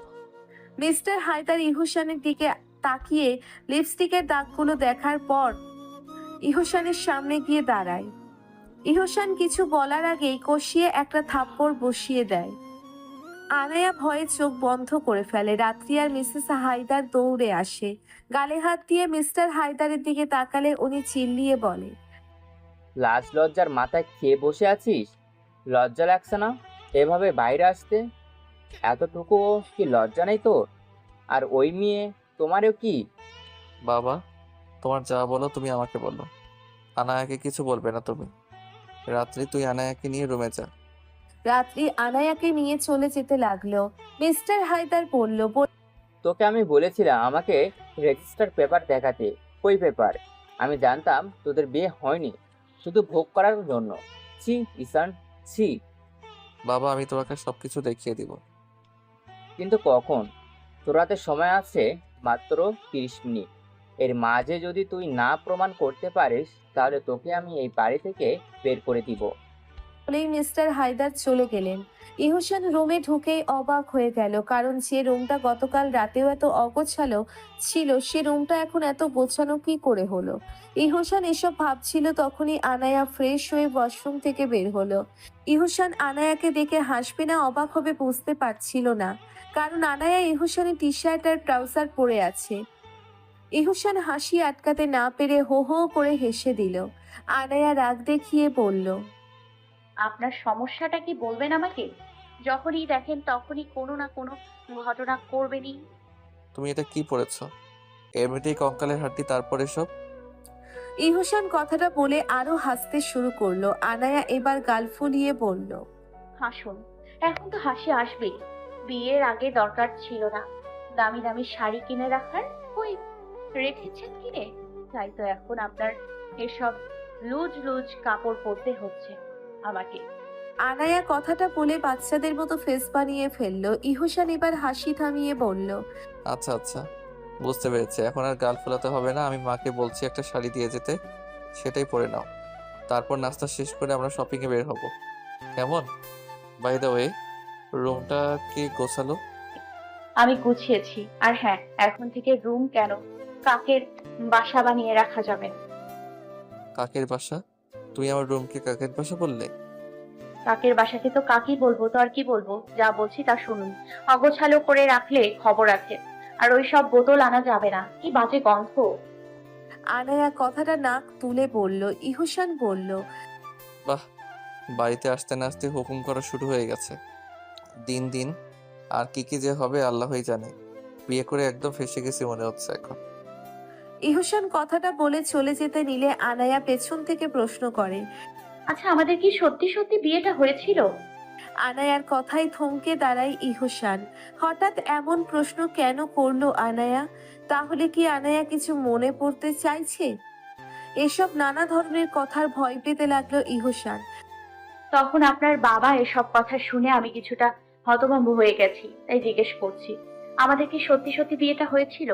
A: মিস্টার হায়দার ইহসানের দিকে তাকিয়ে লিপস্টিকের দাগগুলো দেখার পর ইহসানের সামনে গিয়ে দাঁড়ায়। ইহসান কিছু বলার আগেই কষিয়ে একটা থাপ্পড় বসিয়ে দেয়। আনায়া ভয়ে চোখ বন্ধ করে ফেলে। রাত্রি আর মিসেস হায়দার দৌড়ে আসে। গালে হাত দিয়ে মিস্টার হায়দারের দিকে তাকালে উনি চিল্লিয়ে বলে,
I: লাজ লজ্জার মাথায় খেয়ে বসে আছিস? লজ্জা লাগছে না এভাবে বাইরে আসতে? এতটুকু কি লজ্জা নেই তোর? আর ওই মেয়ে তোমারও কি?
C: বাবা, তোমার যা বলো তুমি আমাকে বলো, আনায়াকে কিছু বলবে না তুমি। রাত্রি তুই আনায়াকে নিয়ে রুমে যা।
A: রাত্রি আনায়াকে নিয়ে চলে যেতে লাগলো। মিস্টার হায়দার বলল,
I: তোকে আমি বলেছিলাম আমাকে রেজিস্টার পেপার দেখাতে। কই পেপার? আমি জানতাম তোদের বিয়ে হয়নি শুধু ভোগ করার জন্য। ছি ঈশান, ছি।
C: বাবা, আমি তোমাকে সবকিছু দেখিয়ে দিব।
I: কিন্তু কখন? তোর হাতে সময় আছে মাত্র 30 মিনিট। এর মাঝে যদি তুই না প্রমাণ করতে পারিস তাহলে তোকে আমি এই বাড়ি থেকে বের করে দিব।
A: বলেই মিস্টার হায়দার চলে গেলেন। ইহসান রুমে ঢুকেই অবাক হয়ে গেল, কারণ যে রুমটা গতকাল রাতেও এত অগোছালো ছিল সে রুমটা এখন এত গোছানো কি করে হলো। ইহসান এসব ভাবছিল, তখনই আনায়া ফ্রেশ হয়ে ওয়াশরুম থেকে বের হলো। ইহসান আনায়াকে দেখে হাসবে না অবাক হবে বুঝতে পারছিল না, কারণ আনায়া ইহসানের টি শার্ট আর ট্রাউজার পরে আছে। ইহসান হাসি আটকাতে না পেরে হো হো করে হেসে দিল। আনায়া রাগ দেখিয়ে বলল,
F: আপনার সমস্যাটা কি বলবেন আমাকে? যখনই দেখেন তখনই কোনো না কোনো ঘটনা করবেনই।
C: তুমি এটা কি পড়েছো? এমনিতেই কঙ্কালের হাড্ডি, তারপরে সব।
A: ইহসান কথাটা বলে আরো হাসতে শুরু করলো। আনায়া এবার গাল ফুলিয়ে বলল,
F: হাসুন, এখন তো হাসি আসবেই। বিয়ের আগে দরকার ছিল না দামি দামি শাড়ি কিনে রাখার, কই রেখেছেন কিনে? তাই তো এখন আপনার এসব লুজ লুজ কাপড় পরতে হচ্ছে আমাকে।
A: আনায়া কথাটা বলে বাচ্চাদের মতো ফেস বানিয়ে ফেললো। ইহসান এবার হাসি থামিয়ে বলল,
C: আচ্ছা আচ্ছা, বুঝতে পেরেছি। এখন আর গাল ফোলাতে হবে না। আমি মাকে বলছি একটা শাড়ি দিয়ে যেতে, সেটাই পরে নাও। তারপর নাস্তা শেষ করে আমরা শপিংয়ে বের হব, কেমন? বাই দ্য ওয়ে, রুমটা কি গোছালো?
F: আমি গুছিয়েছি। আর হ্যাঁ, এখন থেকে রুম কেন, কাকের বাসা বানিয়ে রাখা যাবে না।
C: কাকের বাসা? তুমি আমার রুমকে কাকের বাসা বললে?
F: কাকের বাসাকে তো কাকই বলবো, তো আর কি বলবো? যা বলছি তা শুনুন। অগোছালো করে রাখলে খবর আছে। আর ওই সব বোতল আনা যাবে না, কি বাজে গন্ধ।
A: আনায়া কথাটা নাক তুলে বলল। ইহসান বলল,
C: বাহ, বাড়িতে আসতে না আসতে হুকুম করা শুরু হয়ে গেছে। দিন দিন আর কি কি যে হবে আল্লাহই জানে। বিয়ে করে একদম ফেসে গেছি মনে হচ্ছে এখন।
A: ইহসান কথাটা বলে চলে যেতে নিলে আনায়া পেছন থেকে প্রশ্ন করে,
F: আচ্ছা, আমাদের কি সত্যি সত্যি বিয়েটা হয়েছিল?
A: আনায়ার কথায় থমকে দাঁড়ায় ইহসান। হঠাৎ এমন প্রশ্ন কেন করলো আনায়া? তাহলে কি আনায়া কিছু মনে পড়তে চাইছে? এসব নানা ধরনের কথার ভয় পেতে লাগলো ইহসান।
F: তখন আপনার বাবা এসব কথা শুনে আমি কিছুটা হতভম্ব হয়ে গেছি, তাই জিজ্ঞেস করছি, আমাদের কি সত্যি সত্যি বিয়েটা হয়েছিল?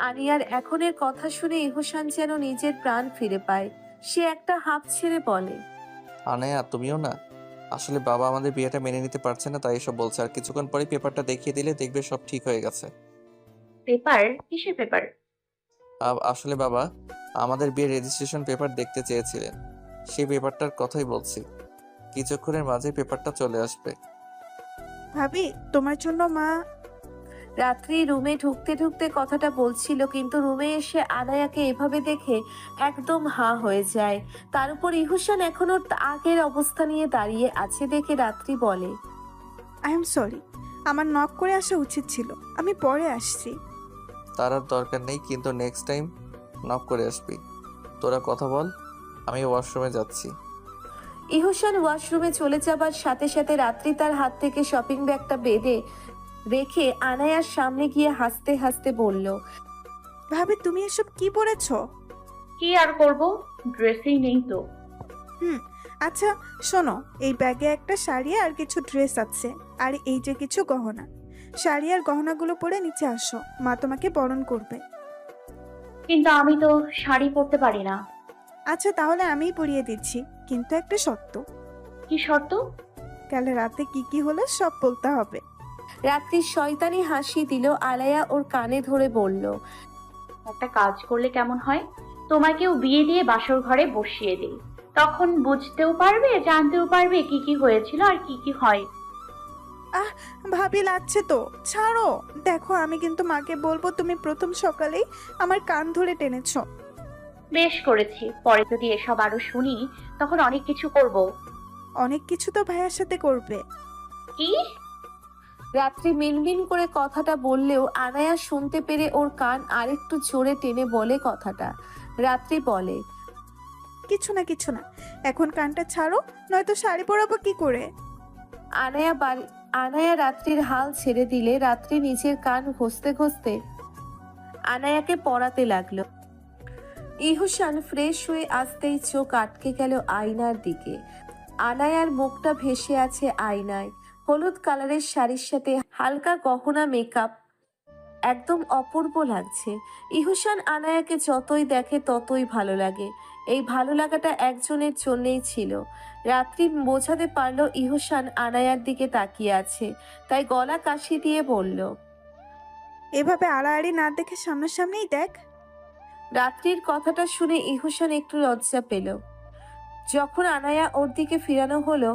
A: আনিয়ার এখনের কথা শুনে ইহসান যেন নিজের প্রাণ ফিরে পায়। সে একটা হাঁপ ছেড়ে বলে,
C: আনায়া, তুমিও না? আসলে বাবা আমাদের বিয়েটা মেনে নিতে পারছে না, তাই এসব বলছে। আর কিছুক্ষণ পরে পেপারটা দেখিয়ে দিলে দেখবে সব ঠিক হয়ে গেছে।
F: পেপার? কিসের পেপার?
C: আসলে বাবা আমাদের বিয়ের রেজিস্ট্রেশন পেপার দেখতে চেয়েছিলেন, সেই পেপারটার কথাই বলছি। কিছুক্ষণের মাঝে পেপারটা চলে আসবে।
J: ভাবি, তোমার জন্য মা।
A: রাত্রি রুমে ঢুকতে ঢুকতে কথাটা বলছিল, কিন্তু রুমে এসে আনায়াকে এভাবে দেখে একদম হাঁ হয়ে যায়। তার উপর ইহসান এখনো আগের অবস্থা নিয়ে দাঁড়িয়ে আছে দেখে রাত্রি বলে,
J: আই এম সরি, আমার নক করে আসা উচিত ছিল, আমি পরে আসছি।
C: তার আর দরকার নেই, কিন্তু নেক্সট টাইম নক করে আসবি। তোরা কথা বল, আমি ওয়াশরুমে যাচ্ছি।
A: ইহসান ওয়াশরুমে চলে যাবার সাথে সাথে রাত্রি তার হাত থেকে শপিং ব্যাগটা বেঁধে রেখে আনায়ার সামনে গিয়ে হাসতে হাসতে বলল,
J: ভাবি তুমি এসব কি পরেছো?
F: কি আর করব, ড্রেসই নেই তো।
J: আচ্ছা শোনো, এই ব্যাগে একটা শাড়ি আর কিছু ড্রেস আছে, আর এই যে কিছু গহনা। শাড়ি আর গহনাগুলো পরে নিচে আসো, মা তোমাকে বরণ করবে।
F: কিন্তু আমি তো শাড়ি পরতে পারি না।
J: আচ্ছা তাহলে আমিই পরিয়ে দিচ্ছি, কিন্তু একটা শর্ত।
F: কি শর্ত?
J: কাল রাতে কি কি হলো সব বলতে হবে।
A: রাত্রি শয়তানি হাসি দিল। আলায়া ওর কানে ধরে বলল,
F: একটা কাজ করলে কেমন হয়, তোমাকেও বিয়ে দিয়ে বাসর ঘরে বসিয়ে দিই, তখন বুঝতেও পারবে, জানতেও পারবে কি কি হয়েছিল আর কি কি হয়।
J: ভাবি লাগছে তো, ছাড়ো। দেখো আমি কিন্তু মাকে বলবো তুমি প্রথম সকালেই আমার কান ধরে টেনেছো।
F: বেশ করেছি, পরে যদি এসব আরো শুনি তখন অনেক কিছু করব।
J: অনেক কিছু তো ভাইয়ার সাথে করবে।
F: কি?
A: রাত্রি মিনমিন করে কথাটা বললেও আনায়া শুনতে পেরে ওর কান আরেকটু জোরে টেনে বলে কথাটা। রাত্রি বলে,
J: কিছু না কিছু না, এখন কানটা ছাড়ো, নয়তো শাড়ি পরাবো কি করে।
A: আনায়া রাত্রির হাল ছেড়ে দিলে রাত্রি নিজের কান ঘষতে ঘষতে আনায়াকে পড়াতে লাগলো। ইহসান ফ্রেশ হয়ে আসতেই চোখ আটকে গেল আয়নার দিকে। আনায়ার মুখটা ভেসে আছে আয়নায়। হলুদ কালারের শাড়ির সাথে হালকা গহনা মেকআপ, একদম অপূর্ব লাগছে। ইহসান আনায়াকে যতই দেখে ততই ভালো লাগে। এই ভালো লাগাটা একজনের জন্যই ছিল। রাত্রি বোঝাতে পারলো ইহসান আনায়ার দিকে তাকিয়ে আছে, তাই গলা কাশি দিয়ে বলল,
J: এভাবে আড়াআড়ি না দেখে সামনাসামনিই দেখ।
A: রাত্রির কথাটা শুনে ইহসান একটু লজ্জা পেল। যখন আনায়া ওর দিকে ফিরানো হলো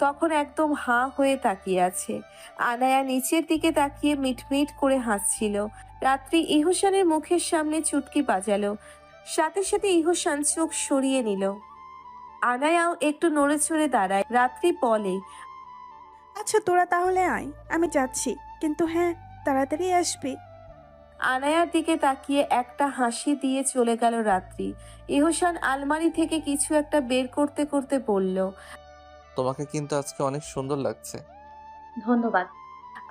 A: তখন একদম হাঁ হয়ে তাকিয়ে আছে। আনায়া নিচের দিকে তাকিয়ে মিটমিট করে হাসছিল। রাত্রি ইহসানের মুখের সামনে চুটকি বাজালো, সাথে সাথে ইহসান চোখ সরিয়ে নিল। আনায়াও একটু নড়ে চড়ে দাঁড়ায়। রাত্রি বলে,
J: আচ্ছা তোরা তাহলে আয়, আমি যাচ্ছি, কিন্তু হ্যাঁ তাড়াতাড়ি আসবি।
A: আনায়ার দিকে তাকিয়ে একটা হাসি দিয়ে চলে গেল রাত্রি। ইহসান আলমারি থেকে কিছু একটা বের করতে করতে বলল,
C: তোমাকে কিন্তু আজকে অনেক সুন্দর লাগছে।
F: ধন্যবাদ।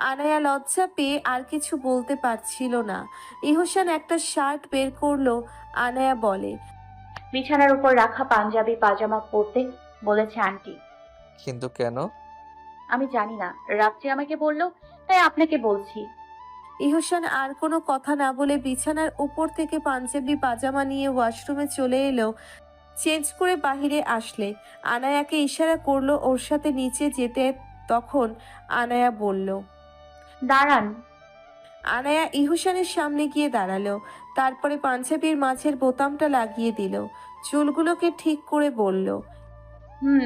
A: আনায়া লজ্জা পেয়ে আর কিছু বলতে পারছিল না। ইহসান একটা শার্ট বের করলো। আনায়া বলে,
F: বিছানার উপর রাখা পাঞ্জাবি পাজামা পরতে বলেছে আন্টি।
C: কিন্তু কেন?
F: আমি জানি না, রাত্রি আমাকে বললো, তাই আপনাকে বলছি।
A: ইহসান আর কোনো কথা না বলে বিছানার উপর থেকে পাঞ্জাবি পাজামা নিয়ে ওয়াশরুমে চলে এলো। চেঞ্জ করে বাহিরে আসলে আনায়াকে ইশারা করলো ওর সাথে নিচে যেতে। তখন আনায়া বলল,
F: দাঁড়ান।
A: আনায়া ইহসানের সামনে গিয়ে দাঁড়ালো। তারপরে পাঞ্জাবির মাঝের বোতামটা লাগিয়ে দিল, চুলগুলোকে ঠিক করে বলল,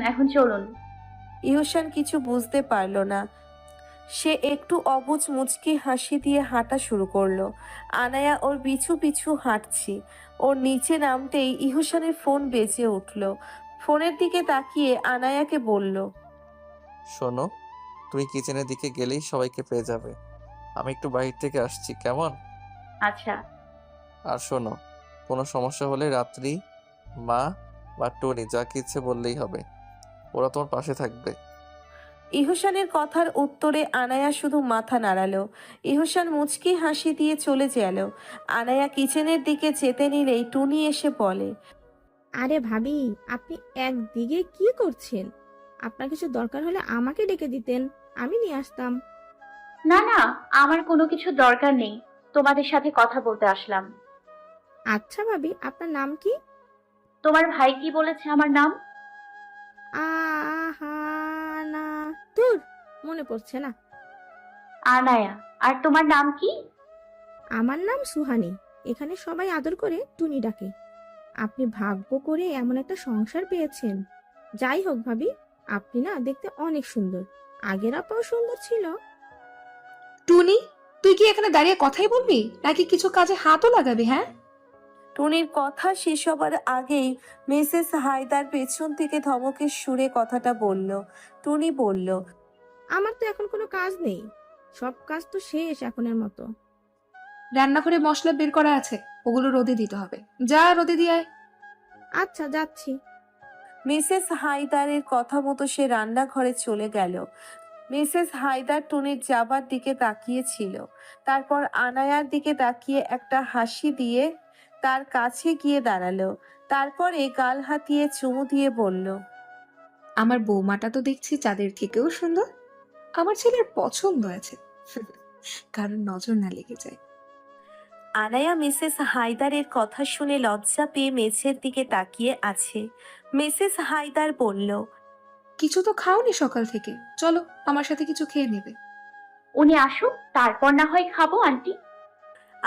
F: এখন চলুন।
A: ইহসান কিছু বুঝতে পারল না। সে একটু অবুঝ মুচকি হাসি দিয়ে হাঁটা শুরু করলো। আনায়া ওর পিছু পিছু হাঁটছি। ওর নিচে নামতেই ইহসানের ফোন বেজে উঠল। ফোনের দিকে তাকিয়ে আনায়াকে বলল,
C: শোনো, তুমি কিচেনের দিকে গেলেই সবাইকে পেয়ে যাবে। আমি একটু বাইরে থেকে আসছি, কেমন?
F: আচ্ছা।
C: আর শোনো, কোনো সমস্যা হলে রাত্রি, মা বা টনি যাকে ইচ্ছে বললেই হবে, ওরা তোমার পাশে থাকবে।
A: ইহসানের কথার উত্তরে আনায়া শুধু মাথা নাড়ালো। ইহসান মুচকি হাসি দিয়ে চলে গেল। আনায়া কিচেনের দিকে যেতে নিলেই টুনি এসে বলে,
K: আরে ভাবি, আপনি একদিকে কি করছেন? আপনার কিছু দরকার হলে আমাকে ডেকে দিতেন, আমি নিয়ে আসতাম।
F: না না, আমার কোনো কিছু দরকার নেই, তোমাদের সাথে কথা বলতে আসলাম।
K: আচ্ছা ভাবি, আপনার নাম কি?
F: তোমার ভাই কি বলেছে আমার নাম?
K: আহানা, দূর, মনে পড়ছে না।
F: আনায়া। আর তোমার নাম কি?
K: আমার নাম সুহানি, এখানে সবাই আদর করে টুনি ডাকে। আপনি ভাগ্য করে এমন একটা সংসার পেয়েছেন। যাই হোক ভাবি, আপনি না দেখতে অনেক সুন্দর, আগের আপাও সুন্দর ছিল।
E: টুনি, তুই কি এখানে দাঁড়িয়ে কথাই বলবি নাকি কিছু কাজে হাতও লাগাবি? হ্যাঁ,
A: টুনির কথা শেষ হবার আগেই মিসেস হায়দার পেছন থেকে ধমকের সুরে কথাটা বলল। টুনি বলল,
K: আমার তো এখন কোনো কাজ নেই, সব কাজ তো শেষ এখনের মতো।
E: রান্নাঘরে মশলা বের করা আছে, ওগুলো রোদে দিতে হবে। যা রোদে দিয়ে আয়।
K: আচ্ছা, যাচ্ছি।
A: মিসেস হায়দারের কথা মতো সে রান্নাঘরে চলে গেল। মিসেস হায়দার টুনির যাবার দিকে তাকিয়েছিল, তারপর আনায়ার দিকে তাকিয়ে একটা হাসি দিয়ে তার কাছে গিয়ে দাঁড়ালো। তারপরে গাল হাতিয়ে চুমু দিয়ে বলল,
E: আমার বৌমাটা তো দেখছি চাঁদের থেকেও সুন্দর। আমার ছেলের পছন্দ আছে। কারণ নজর না লেগে যায়।
A: আনায়া মিসেস হায়দারের কথা শুনে লজ্জা পেয়ে মেঝের দিকে তাকিয়ে আছে। মিসেস হায়দার বলল,
E: কিছু তো খাওনি সকাল থেকে, চলো আমার সাথে কিছু খেয়ে নেবে।
F: উনি আসুক, তারপর না হয় খাবো আন্টি।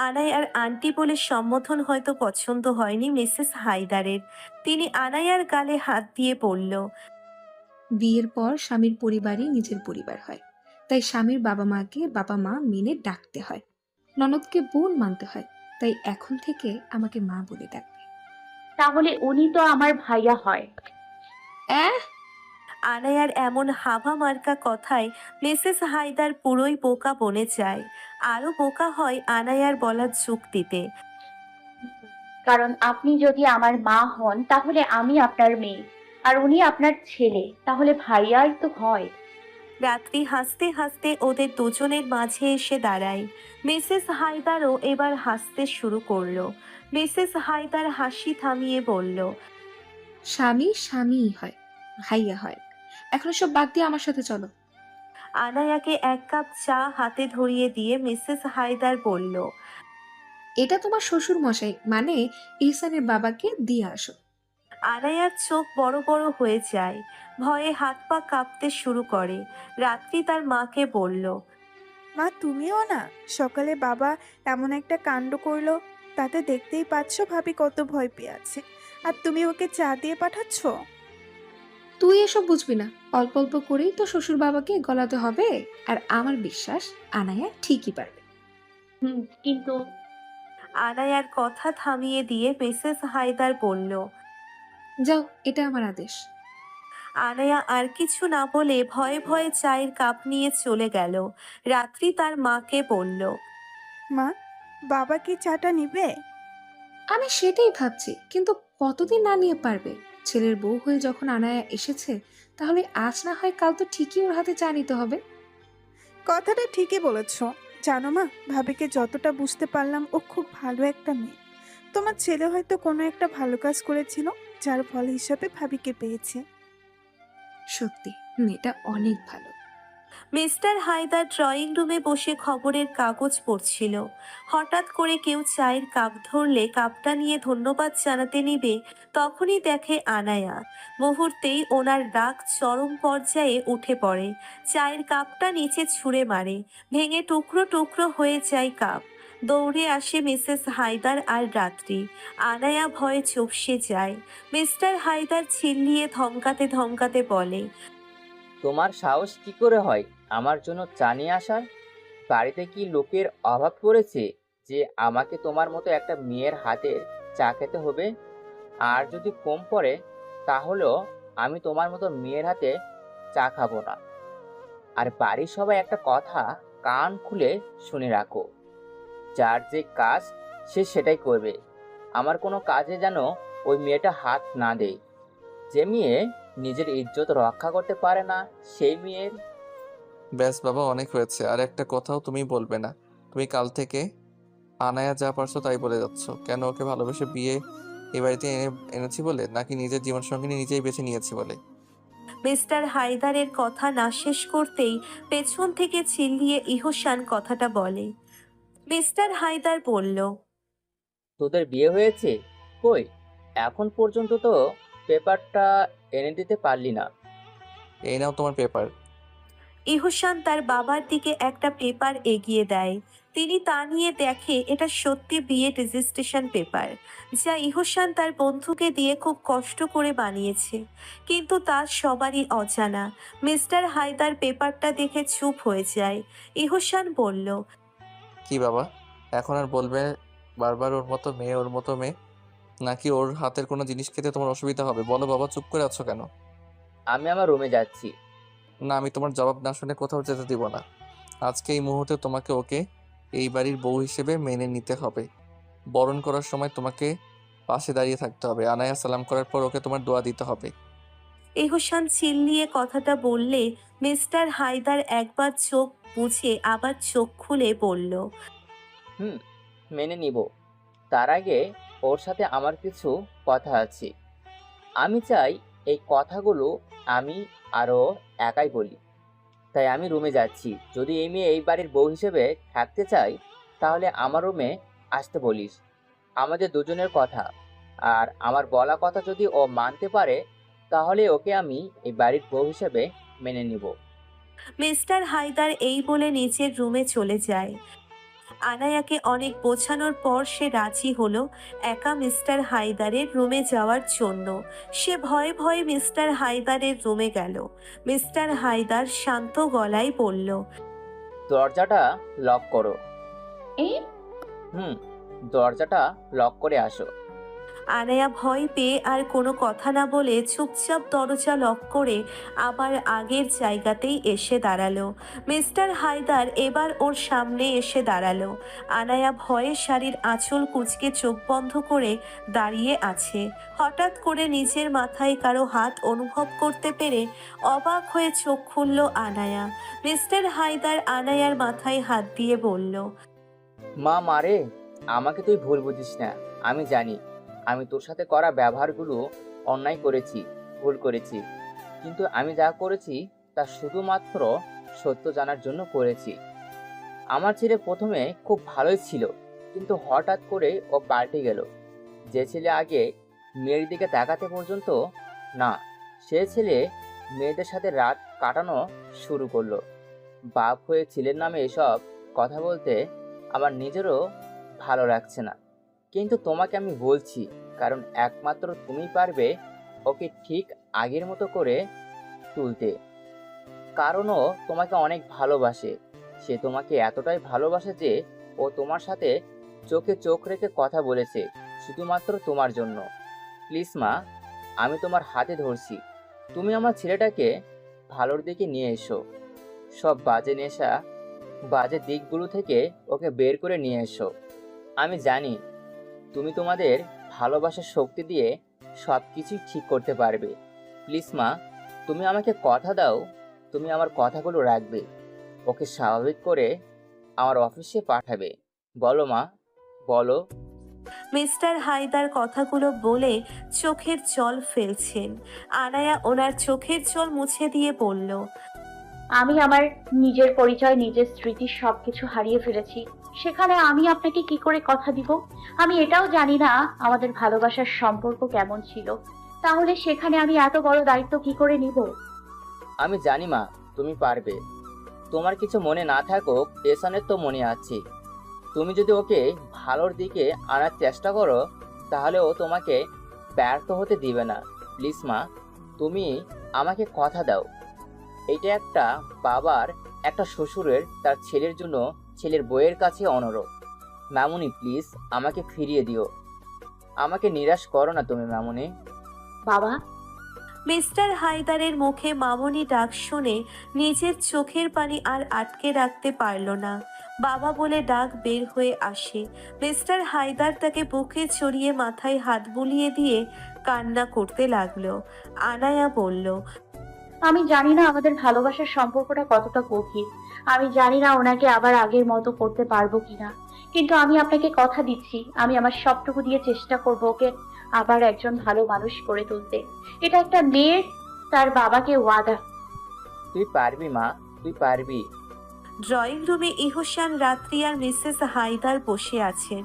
A: আনায়ার আন্টি বলে সম্বোধন হয়তো পছন্দ হয়নি মিসেস হায়দারের। তিনি আনায়ার গালে হাত দিয়ে বলল,
E: বিয়ের পর স্বামীর পরিবারই নিজের পরিবার হয়, তাই স্বামীর বাবা মাকে বাবা মা মেনে ডাকতে হয়, ননদকে বোন মানতে হয়, তাই এখন থেকে আমাকে মা বলে ডাকবে।
F: তাহলে উনি তো আমার ভাইয়া হয়।
A: আনায়ার এমন হাভা মার্কা কথায় মিসেস হায়দার পুরোই বোকা বনে যায়। আরো বোকা হয় আনায়ার বলার যুক্তিতে।
F: কারণ আপনি যদি আমার মা হন তাহলে আমি আপনার মেয়ে, আর উনি আপনার ছেলে, তাহলে ভাইয়াই তো হয়।
A: রাত্রি হাসতে হাসতে ওদের দুজনের মাঝে এসে দাঁড়ায়। মিসেস হায়দারও এবার হাসতে শুরু করলো। মিসেস হায়দার হাসি থামিয়ে বলল,
E: স্বামী স্বামীই হয়, ভাইয়া হয়। এখন সব বাদ দিয়ে আমার সাথে চলো।
A: আনায়াকে এক কাপ চা হাতে ধরিয়ে দিয়ে মিসেস হায়দার বলল,
E: এটা তোমার শ্বশুর মশাই, মানে ইহসানের বাবাকে দিয়ে আসো।
A: আনায়ার চোখ বড় বড় হয়ে যায়, ভয়ে হাত পা কাঁপতে শুরু করে। রাত্রি তার মাকে বলল,
J: মা, তুমিও না? সকালে বাবা এমন একটা কাণ্ড করলো, তাতে দেখতেই পাচ্ছ ভাবি কত ভয় পেয়ে আছে, আর তুমি ওকে চা দিয়ে পাঠাচ্ছ।
E: তুই এসব বুঝবি না, অল্প অল্প করেই তো শ্বশুর বাবাকে গলাতে হবে। আর আমার বিশ্বাস আনায়া ঠিকই পারবে।
F: কিন্তু
A: আনায়ার কথা থামিয়ে দিয়ে মিসেস হায়দার বলল,
E: যাও, এটা আমার আদেশ।
A: আনায়া আর কিছু না বলে ভয়ে ভয়ে চায়ের কাপ নিয়ে চলে গেল। রাত্রি তার মাকে বলল,
J: মা, বাবা কি চাটা নিবে?
E: আমি সেটাই ভাবছি, কিন্তু কতদিন না নিয়ে পারবে? ছেলের বউ হয়ে যখন আনায়া এসেছে, তাহলে আজ না হয় কাল তো ঠিকই ওর হাতে চা নিতে হবে।
J: কথাটা ঠিকই বলেছ। জানো মা, ভাবিকে যতটা বুঝতে পারলাম ও খুব ভালো একটা মেয়ে। তোমার ছেলে হয়তো কোনো একটা ভালো কাজ করেছিল, যার ফল হিসাবে ভাবিকে পেয়েছে।
E: সত্যি মেয়েটা অনেক ভালো।
A: মিস্টার হায়দার ড্রয়িং রুমে বসে খবরের কাগজ পড়ছিল। হঠাৎ করে কেউ চায়ের কাপ ধরলে কাপটা নিয়ে ধন্যবাদ জানাতে নিবে, তখনই দেখে আনায়া। মুহূর্তেই ওনার রাগ চরম পর্যায়ে উঠে পড়ে। চায়ের কাপটা নিচে ছুঁড়ে মারে, ভেঙে টুকরো টুকরো হয়ে যায় কাপ। দৌড়ে আসে মিসেস হায়দার আর রাত্রি। আনায়া ভয়ে চুপসে যায়। মিস্টার হায়দার চিল্লিয়ে ধমকাতে ধমকাতে বলে,
I: তোমার সাহস কি করে হয় আমার জন্য চা নিয়ে আসার? বাড়িতে কি লোকের অভাব পড়েছে যে আমাকে তোমার মতো একটা মেয়ের হাতে চা খেতে হবে? আর যদি কম পড়ে তাহলেও আমি তোমার মতো মেয়ের হাতে চা খাবো না। আর বাড়ির সবাই একটা কথা কান খুলে শুনে রাখো, যার যে কাজ সে সেটাই করবে। আমার কোনো কাজে যেন ওই মেয়েটা হাত না দেয়। যে মেয়ে নিজের ইজ্জত রক্ষা করতে পারে না সেই মেয়ের।
C: ব্যাস বাবা, অনেক হয়েছে। আর একটা কথাও তুমি বলবে না। তুমি কাল থেকে আনায়া যা পারছো তাই বলে যাচ্ছ। কেন? ওকে ভালোবেসে বিয়ে এই বাড়িতে এনেছি বলে, নাকি নিজের জীবন সঙ্গিনী নিজেই বেছে নিয়েছি বলে?
A: মিস্টার হায়দারের কথা না শেষ করতেই পেছন থেকে চিল্লিয়ে ইহসান কথাটা বলে। মিস্টার হায়দার বলল,
I: তোদের বিয়ে হয়েছে? কই, এখন পর্যন্ত তো পেপারটা এনে দিতে পারলি না।
C: এই নাও তোমার পেপার।
A: ইহসান তার বাবার দিকে একটা পেপার এগিয়ে দেয়। তিনি তা নিয়ে দেখে এটা সত্যি বিয়ে রেজিস্ট্রেশন পেপার, যা ইহসান তার বন্ধুকে দিয়ে খুব কষ্ট করে বানিয়েছে। কিন্তু তার সবারই অজানা। মিস্টার হায়দার পেপারটা দেখে চুপ হয়ে যায়। ইহসান বলল,
C: কি বাবা, এখন আর বলবে বারবার ওর মতো মেয়ে ওর মতো মেয়ে? নাকি ওর হাতের কোনো জিনিস খেতে তোমার অসুবিধা হবে? বলো বাবা, চুপ করে আছো কেন?
I: আমি আমার রুমে যাচ্ছি।
C: না, আমি তোমার জবাব না শুনে কোথাও যেতে দিব না। আজকে এই মুহূর্তে তোমাকে ওকে এই বাড়ির বউ হিসেবে মেনে নিতে হবে। বরণ করার সময় তোমাকে পাশে দাঁড়িয়ে থাকতে হবে। আনায়া সালাম করার পর ওকে তোমার দোয়া দিতে হবে।
A: এহসান চিল্লিয়ে কথাটা বললে মিস্টার হায়দার একবার চোখ বুজে আবার চোখ খুলে বলল,
I: হুম, মেনে নিব। তার আগে ওর সাথে আমার কিছু কথা আছে। আমি চাই এই কথাগুলো আমি আরও একাই বলি। তাই আমি রুমে যাচ্ছি। যদি এই মেয়ে এই বাড়ির বউ হিসেবে থাকতে চাই, তাহলে আমার রুমে আসতে বলিস। আমাদের দুজনের কথা, আর আমার বলা কথা যদি ও মানতে পারে, তাহলে ওকে আমি এই বাড়ির বউ হিসেবে মেনে নিব।
A: মিস্টার হায়দার এই বলে নিচের রুমে চলে যায়। আনায়াকে অনেক বোঝানোর পর সে রাজি হলো একা মিস্টার হায়দারের রুমে যাওয়ার জন্য। সে ভয়ে ভয়ে মিস্টার হায়দারের রুমে গেল। মিস্টার হায়দার শান্ত গলায় বলল,
I: দরজাটা লক করো।
F: এই
I: হুম, দরজাটা লক করে আসো।
A: আনায়া ভয় পেয়ে আর কোনো কথা না বলে চুপচাপ দরজা লক করে আবার আগের জায়গাতেই এসে দাঁড়ালো। মিস্টার হায়দার এবার ওর সামনে এসে দাঁড়ালো। আনায়া ভয়ে শাড়ির আঁচল কুঁচকে চোখ বন্ধ করে দাঁড়িয়ে আছে। হঠাৎ করে নিজের মাথায় কারো হাত অনুভব করতে পেরে অবাক হয়ে চোখ খুলল আনায়া। মিস্টার হায়দার আনায়ার মাথায় হাত দিয়ে বলল,
I: মা মারে, আমাকে তুই ভুল বুঝিস না। আমি জানি আমি তোর সাথে করা ব্যবহারগুলো অন্যায় করেছি, ভুল করেছি। কিন্তু আমি যা করেছি তা শুধুমাত্র সত্য জানার জন্য করেছি। আমার ছেলে প্রথমে খুব ভালোই ছিল, কিন্তু হঠাৎ করে ও পাল্টে গেল। যে ছেলে আগে মেয়ের দিকে তাকাতে পর্যন্ত না, সে ছেলে মেয়েদের সাথে রাত কাটানো শুরু করলো। বাপ হয়ে ছেলের নামে এসব কথা বলতে আমার নিজেরও ভালো লাগছে না। কিন্তু তোমাকে আমি বলছি, কারণ একমাত্র তুমিই পারবে ওকে ঠিক আগের মতো করে তুলতে। কারণ ও তোমাকে অনেক ভালোবাসে। সে তোমাকে এতটাই ভালোবাসে যে ও তোমার সাথে চোখে চোখ রেখে কথা বলেছে শুধুমাত্র তোমার জন্য। প্লিজ মা, আমি তোমার হাতে ধরছি। তুমি আমার ছেলেটাকে ভালোর দিকে নিয়ে এসো। সব বাজে নেশা, বাজে দিকগুলো থেকে ওকে বের করে নিয়ে এসো। আমি জানি তুমি তোমাদের ভালোবাসার শক্তি দিয়ে সব কিছুই ঠিক করতে পারবে। প্লিজ মা, তুমি আমাকে কথা দাও, তুমি আমার কথাগুলো রাখবে, ওকে স্বাভাবিক করে আমার অফিসে পাঠাবে। বলো মা, বলো।
A: মিস্টার হায়দার কথাগুলো বলে চোখের জল ফেলছেন। আনায়া ওনার চোখের জল মুছে দিয়ে বলল,
F: আমি আমার নিজের পরিচয়, নিজের স্মৃতি সবকিছু হারিয়ে ফেলেছি। সেখানে আমি আপনাকে কি করে কথা দিব? আমি এটাও জানি না আমাদের ভালোবাসার সম্পর্ক কেমন ছিল। তাহলে সেখানে আমি এত বড় দায়িত্ব কি করে নিব?
I: আমি জানি মা, তুমি পারবে। তোমার কিছু মনে না থাকুক, এসানের তো মনে আছে। তুমি যদি ওকে ভালোর দিকে আনার চেষ্টা করো, তাহলে ও তোমাকে ব্যর্থ হতে দিবে না। প্লিজ মা, তুমি আমাকে কথা দাও। এটা একটা বাবার, একটা শ্বশুরের তার ছেলের জন্য ছেলের বউয়ের কাছে অনুরোধ। মামুনি প্লিজ আমাকে ফিরিয়ে দিও। আমাকে নিরাশ করো না তুমি মামুনি।
F: বাবা,
A: মিস্টার হায়দারের মুখে মামনি ডাক শুনে নিজের চোখের পানি আর আটকে রাখতে পারল না। বাবা বলে ডাক বের হয়ে আসে। মিস্টার হায়দার তাকে বুকে চড়িয়ে মাথায় হাত বুলিয়ে দিয়ে কান্না করতে লাগলো। আনায়া বলল,
F: আমি জানি না আমাদের ভালোবাসার সম্পর্কটা কতটা গভীর। আমি জানি না ওনাকে আবার আগের মতো করতে পারবো কিনা। কিন্তু আমি আপনাকে কথা দিচ্ছি, আমি আমার সবটুকু দিয়ে চেষ্টা করবো ওকে আবার একজন ভালো মানুষ করে তুলতে। এটা একটা মেয়ের তার বাবাকে ওয়াদা।
I: তুই পারবি মা, তুই পারবি।
A: ড্রয়িং রুমে ইহসান, রাত্রি আর মিসেস হায়দার বসে আছেন।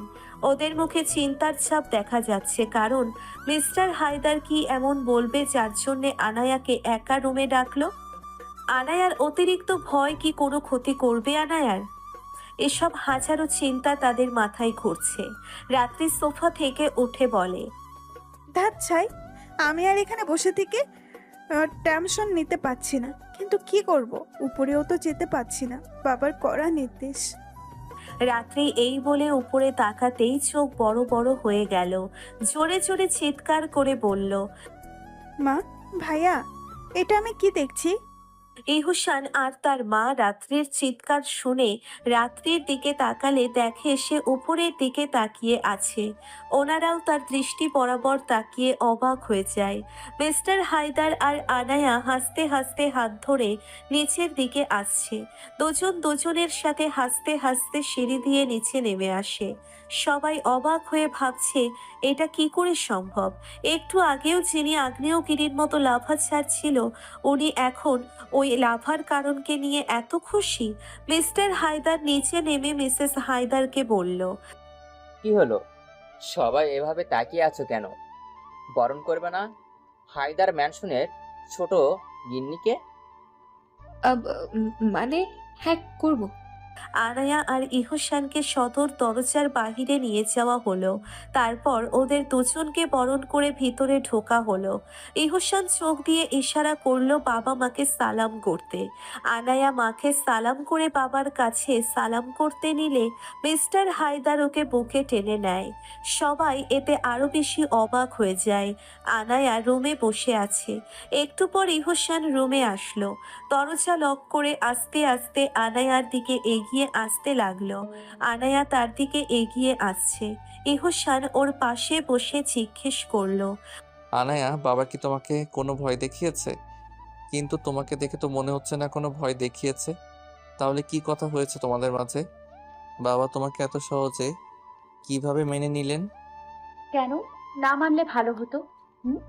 A: ওদের মুখে চিন্তার ছাপ দেখা যাচ্ছে, কারণ মিস্টার হায়দার কি এমন বলবে যার জন্যে আনায়াকে একা রুমে ডাকলো। আনায়ার অতিরিক্ত ভয় কি কোনো ক্ষতি করবে আনায়ার? এসব হাজারো চিন্তা তাদের মাথায় ঘুরছে। রাত্রি সোফা থেকে উঠে বলে,
J: ধ্যাৎ ছাই, আমি আর এখানে বসে থেকে টেনশন নিতে পারছি না। কিন্তু কি করব, উপরেও তো যেতে পারছি না, বাবার কড়া নির্দেশ।
A: রাত্রি এই বলে উপরে তাকাতেই চোখ বড় বড় হয়ে গেল। জোরে জোরে চিৎকার করে বলল,
J: মা, ভাইয়া, এটা আমি কি দেখছি?
A: ইহুসান আর তার মা রাত্রির চিৎকার শুনে রাত্রির দিকে তাকালে দেখে সে উপরের দিকে তাকিয়ে আছে। ওনারাও তার দৃষ্টি বরাবর তাকিয়ে অবাক হয়ে যায়। মিস্টার হায়দার আর আনায়া হাসতে হাসতে হাত ধরে নিচের দিকে আসছে। দুজন দুজনের সাথে হাসতে হাসতে সিঁড়ি দিয়ে নিচে নেমে আসে। সবাই অবাক হয়ে ভাবছে এটা কি করে সম্ভব। একটু আগেও যিনি আগ্নেয়গিরির মতো লাভা ছাড়ছিল উনি এখন ওই লাভার কারণকে নিয়ে এত খুশি। মিস্টার হায়দার নিচে নেমে মিসেস হায়দারকে বলল,
I: কি হলো, সবাই এভাবে তাকিয়ে আছো কেন? বরণ করবে না হায়দার ম্যানশনের ছোট গিন্নিকে?
E: মানে হ্যাঁ, করব।
A: আনায়া আর ইহসানকে সদর দরজার বাহিরে নিয়ে যাওয়া হলো। তারপর ওদের দুজনকে বরণ করে ভিতরে ঢোকা হলো। ইহসান চোখ দিয়ে ইশারা করলো বাবা মাকে সালাম করতে। আনায়া মাকে সালাম করে বাবার কাছে সালাম করতে নিলে মিস্টার হায়দার ওকে বুকে টেনে নেয়। সবাই এতে আরো বেশি অবাক হয়ে যায়। আনায়া রুমে বসে আছে। একটু পর ইহসান রুমে আসলো। দরজা লক করে আস্তে আস্তে আনায়ার দিকে এগিয়ে আসতে লাগলো। আনায়া তার দিকে এগিয়ে আসছে। ইহসান ওর পাশে বসে জিজ্ঞেস করলো,
C: আনায়া, বাবা কি তোমাকে কোনো ভয় দেখিয়েছে? কিন্তু তোমাকে দেখে তো মনে হচ্ছে না কোনো ভয় দেখিয়েছে। তাহলে কি কথা হয়েছে তোমাদের মাঝে? বাবা তোমাকে এত সহজে কিভাবে মেনে নিলেন?
F: কেন না মানলে ভালো হতো? হুম?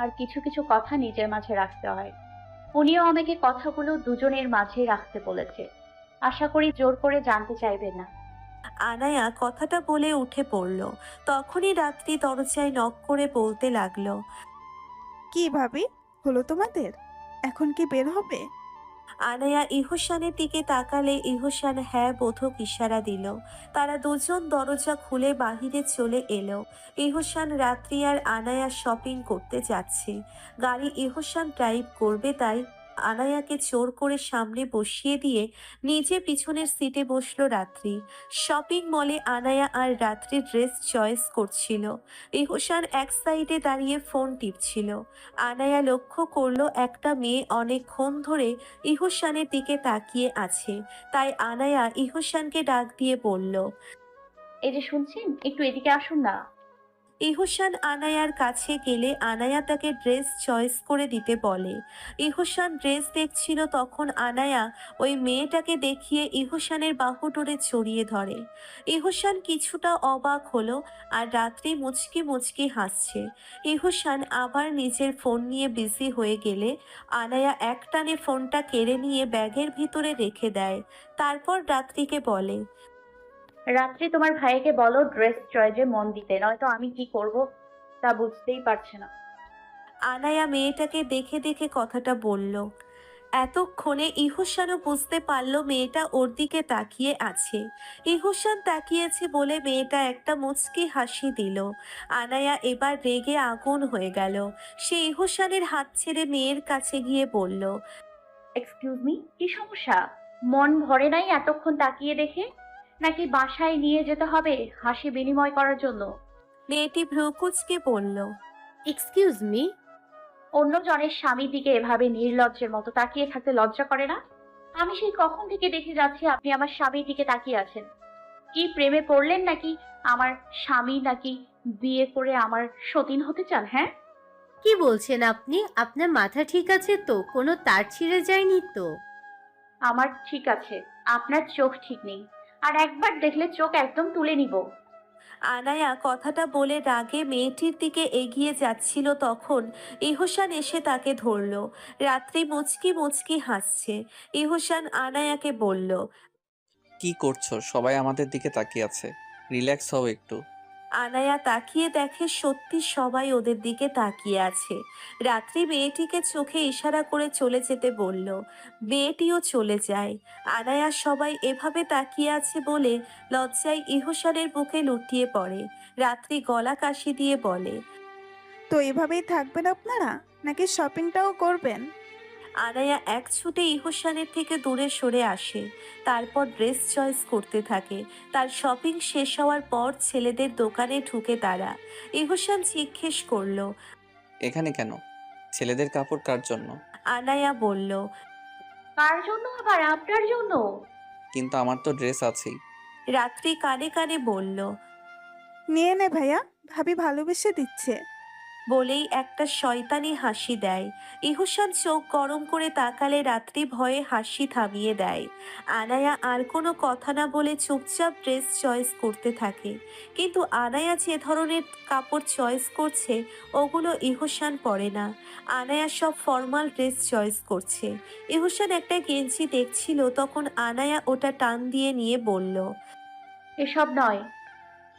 F: আর কিছু কিছু কথা নিজের মাঝে রাখতে হয়। উনিও আমাকে কথাগুলো দুজনের মাঝে রাখতে বলেছে। আশা করি জোর করে জানতে চাইবেন না।
A: আনায়া কথাটা বলে উঠে পড়ল। তখনই রাত্রি দরজায় নক করে বলতে লাগলো,
J: কি ভাবি, হলো তোমাদের? এখন কি বের হবে?
A: আনায়া ইহসানের দিকে তাকালে ইহসান হ্যাঁ বোধক ইশারা দিল। তারা দুজন দরজা খুলে বাহিরে চলে এলো। ইহসান রাত্রি আর আনায়া শপিং করতে যাচ্ছে। গাড়ি ইহসান ড্রাইভ করবে, তাই আনায়াকে জোর করে সামনে বসিয়ে দিয়ে নিজে পিছনের সিটে বসলো রাত্রি। শপিং মলে আনায়া আর রাত্রি ড্রেস চয়েস করছিল। ইহসান এক সাইডে দাঁড়িয়ে ফোন টিপছিল। আনায়া লক্ষ্য করলো একটা মেয়ে অনেকক্ষণ ধরে ইহসানের দিকে তাকিয়ে আছে। তাই আনায়া ইহসানকে ডাক দিয়ে বলল,
F: এই যে শুনছেন, একটু এদিকে আসুন না।
A: ইহসান আনায়ার কাছে গেলে আনায়া তাকে ড্রেস চয়েস করে দিতে বলে। ইহসান ড্রেস দেখছিল, তখন আনায়া ওই মেয়েটাকে দেখিয়ে ইহসানের বাহু ধরে জড়িয়ে ধরে। ইহসান কিছুটা অবাক হলো আর রাত্রি মুচকি মুচকি হাসছে। ইহসান আবার নিজের ফোন নিয়ে বিজি হয়ে গেলে আনায়া একটানে ফোনটা কেড়ে নিয়ে ব্যাগের ভিতরে রেখে দেয়। তারপর রাত্রিকে বলে,
F: রাত্রি তোমার ভাইকে বলো ড্রেস চয়েসে মন দিতে, নয়তো আমি কি করব তা বুঝতেই পারছে না।
A: আনায়া মেয়েটাকে দেখে দেখে কথাটা বলল। এতক্ষণে ইহসানও বুঝতে পারল মেয়েটা ওর দিকে তাকিয়ে আছে। ইহসান তাকিয়েছে বলে মেয়েটা একটা মুচকি হাসি দিল। আনায়া এবার রেগে আগুন হয়ে গেল। সে ইহসানের হাত ছেড়ে মেয়ের কাছে গিয়ে বলল,
F: এক্সকিউজ মি, কি সমস্যা? মন ভরে নাই এতক্ষণ তাকিয়ে দেখে? নাকি বাসায় নিয়ে যেতে হবে হাসি বিনিময় করার জন্য?
A: মেয়েটি ভ্রুকুচকে বলল,
K: এক্সকিউজ মি।
F: অন্য জনের স্বামীর দিকে এভাবে নির্লজ্জের মতো তাকিয়ে থাকতে লজ্জা করে না? আমি সেই কখন থেকে দেখে যাচ্ছি আপনি আমার স্বামীর দিকে তাকিয়ে আছেন। কি প্রেমে পড়লেন নাকি আমার স্বামী, নাকি বিয়ে করে আমার সতীন হতে চান? হ্যাঁ,
K: কি বলছেন আপনি? আপনার মাথা ঠিক আছে তো? কোনো তার ছিঁড়ে যায়নি তো?
F: আমার ঠিক আছে, আপনার চোখ ঠিক নেই। আর একবার দেখলে চোখ একদম তুলে নিব।
A: আনায়া কথাটা বলে রাগে মেয়েটির দিকে এগিয়ে যাচ্ছিল, তখন ইহসান এসে তাকে ধরল। রাত্রি মুচকি মুচকি হাসছে। ইহসান আনায়াকে বলল,
C: কি করছো? সবাই আমাদের দিকে তাকিয়ে আছে, রিল্যাক্স হও একটু।
A: আনায়া তাকিয়ে দেখে সত্যি সবাই ওদের দিকে তাকিয়ে আছে। রাত্রি মেয়েটিকে চোখে ইশারা করে চলে যেতে বলল। মেয়েটিও চলে যায়। আনায়া সবাই এভাবে তাকিয়ে আছে বলে লজ্জায় ইহসানের বুকে লুটিয়ে পড়ে। রাত্রি গলা কাশি দিয়ে বলে,
J: তো এভাবেই থাকবেন আপনারা, নাকি শপিংটাও করবেন?
A: আনায়া এক ছুটে ইহসানের থেকে দূরে সরে আসে। তারপর ড্রেস চয়েস করতে থাকে। তার শপিং শেষ হওয়ার পর ছেলেদের দোকানে ঢুকে তারা। ইহসান জিজ্ঞেস করলো,
C: এখানে কেন? ছেলেদের কাপড় কার জন্য?
A: আনায়া বলল,
F: কার জন্য আবার? আপনার জন্য।
C: কিন্তু আমার তো ড্রেস আছেই।
A: রাত্রি কানে কানে বলল।
J: নিয়ে নে ভাইয়া, ভাবি ভালোবেসে দিচ্ছে।
A: বলেই একটা শয়তানি হাসি দেয়। ইহুসান চোখ গরম করে তাকালে রাত্রি ভয়ে হাসি থামিয়ে দেয়। আনায়া আর কোনো কথা না বলে চুপচাপ ড্রেস চয়েস করতে থাকে। কিন্তু আনায়া যে ধরনের কাপড় চয়েস করছে ওগুলো ইহুসান পরে না। আনায়া সব ফর্মাল ড্রেস চয়েস করছে। ইহুসান একটা গেঞ্জি দেখছিল, তখন আনায়া ওটা টান দিয়ে নিয়ে বলল।
F: এসব নয়।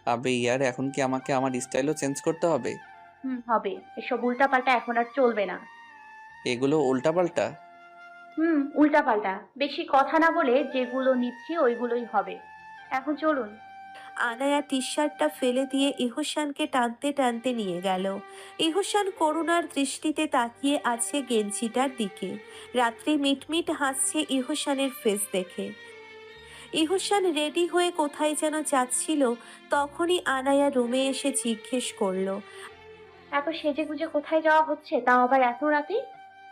C: আবে ইয়ার, এখন কি আমাকে আমার স্টাইলও চেঞ্জ করতে হবে?
F: হবে। এসব উল্টাপাল্টা এখন আর চলবে না।
C: এগুলো উল্টাপাল্টা?
F: উল্টাপাল্টা। বেশি কথা না বলে যেগুলো নিচ্ছি ওইগুলোই হবে। এখন চলুন।
A: আনায়া টি শার্টটা ফেলে দিয়ে ইহুসানকে টানতে টানতে নিয়ে গেল। ইহুসান করুণার দৃষ্টিতে তাকিয়ে আছে গেঞ্জিটার দিকে। রাত্রি মিটমিট হাসছে ইহুসানের ফেস দেখে। ইহুসান রেডি হয়ে কোথায় যেন যাচ্ছিল, তখনই আনায়া রুমে এসে জিজ্ঞেস করলো।
F: এত সেজেগুজে কোথায় যাওয়া হচ্ছে, তাও আবার এত রাতে?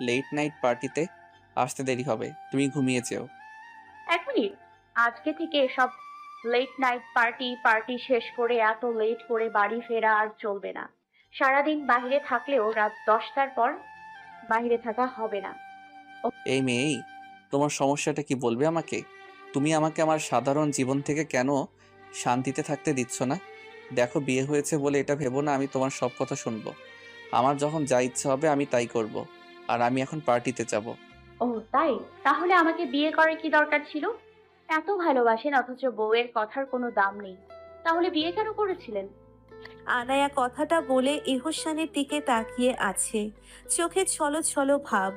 C: লেট নাইট পার্টিতে আসতে দেরি হবে, তুমি ঘুমিয়ে যেও।
F: 1 মিনিট। আজকে থেকে সব লেট নাইট পার্টি শেষ করে এত লেট করে বাড়ি ফেরা আর চলবে না। সারাদিন বাইরে থাকলেও রাত 10টার পর বাইরে থাকা হবে না।
C: এই মেয়ে, তোমার সমস্যাটা কি বলবে আমাকে? তুমি আমাকে আমার সাধারণ জীবন থেকে কেন শান্তিতে থাকতে দিচ্ছ না? দেখো, বিয়ে হয়েছে বলে এটা ভেবো না আমি তোমার সব কথা শুনবো। আমার যখন যা ইচ্ছা হবে আমি তাই করব। আর আমি এখন পার্টিতে যাব।
F: ও তাই? তাহলে আমাকে বিয়ে করার কি দরকার ছিল? এত ভালোবাসেন অথচ বউয়ের কথার কোনো দাম নেই। তাহলে বিয়ে কেন করেছিলেন?
A: আনায়া কথাটা বলে ইহুসানের দিকে তাকিয়ে আছে। চোখে ছলো ছলো ভাব,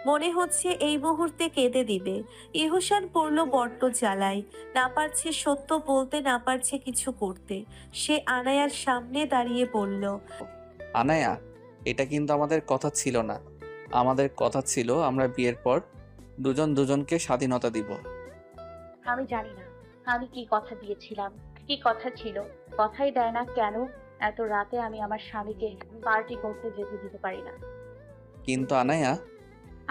A: মনে হচ্ছে এই মুহূর্তে কেঁদে দিবে। ইহুসান পড়ল বড্ড জ্বালায়। না পারছে সত্য বলতে, না পারছে কিছু করতে। সে আনায়ার সামনে দাঁড়িয়ে বলল।
C: আনায়া, এটা কিন্তু আমাদের কথা ছিল না। আমাদের কথা ছিল আমরা বিয়ের পর দুজন দুজনকে স্বাধীনতা দিব।
F: আমি জানি না আমি কি কথা দিয়েছিলাম, কি কথা ছিল। কথাই দেয় না কেন এত রাতে আমি আমার স্বামীকে পার্টি করতে যেতে দিতে পারি না?
C: কিন্তু আনায়া,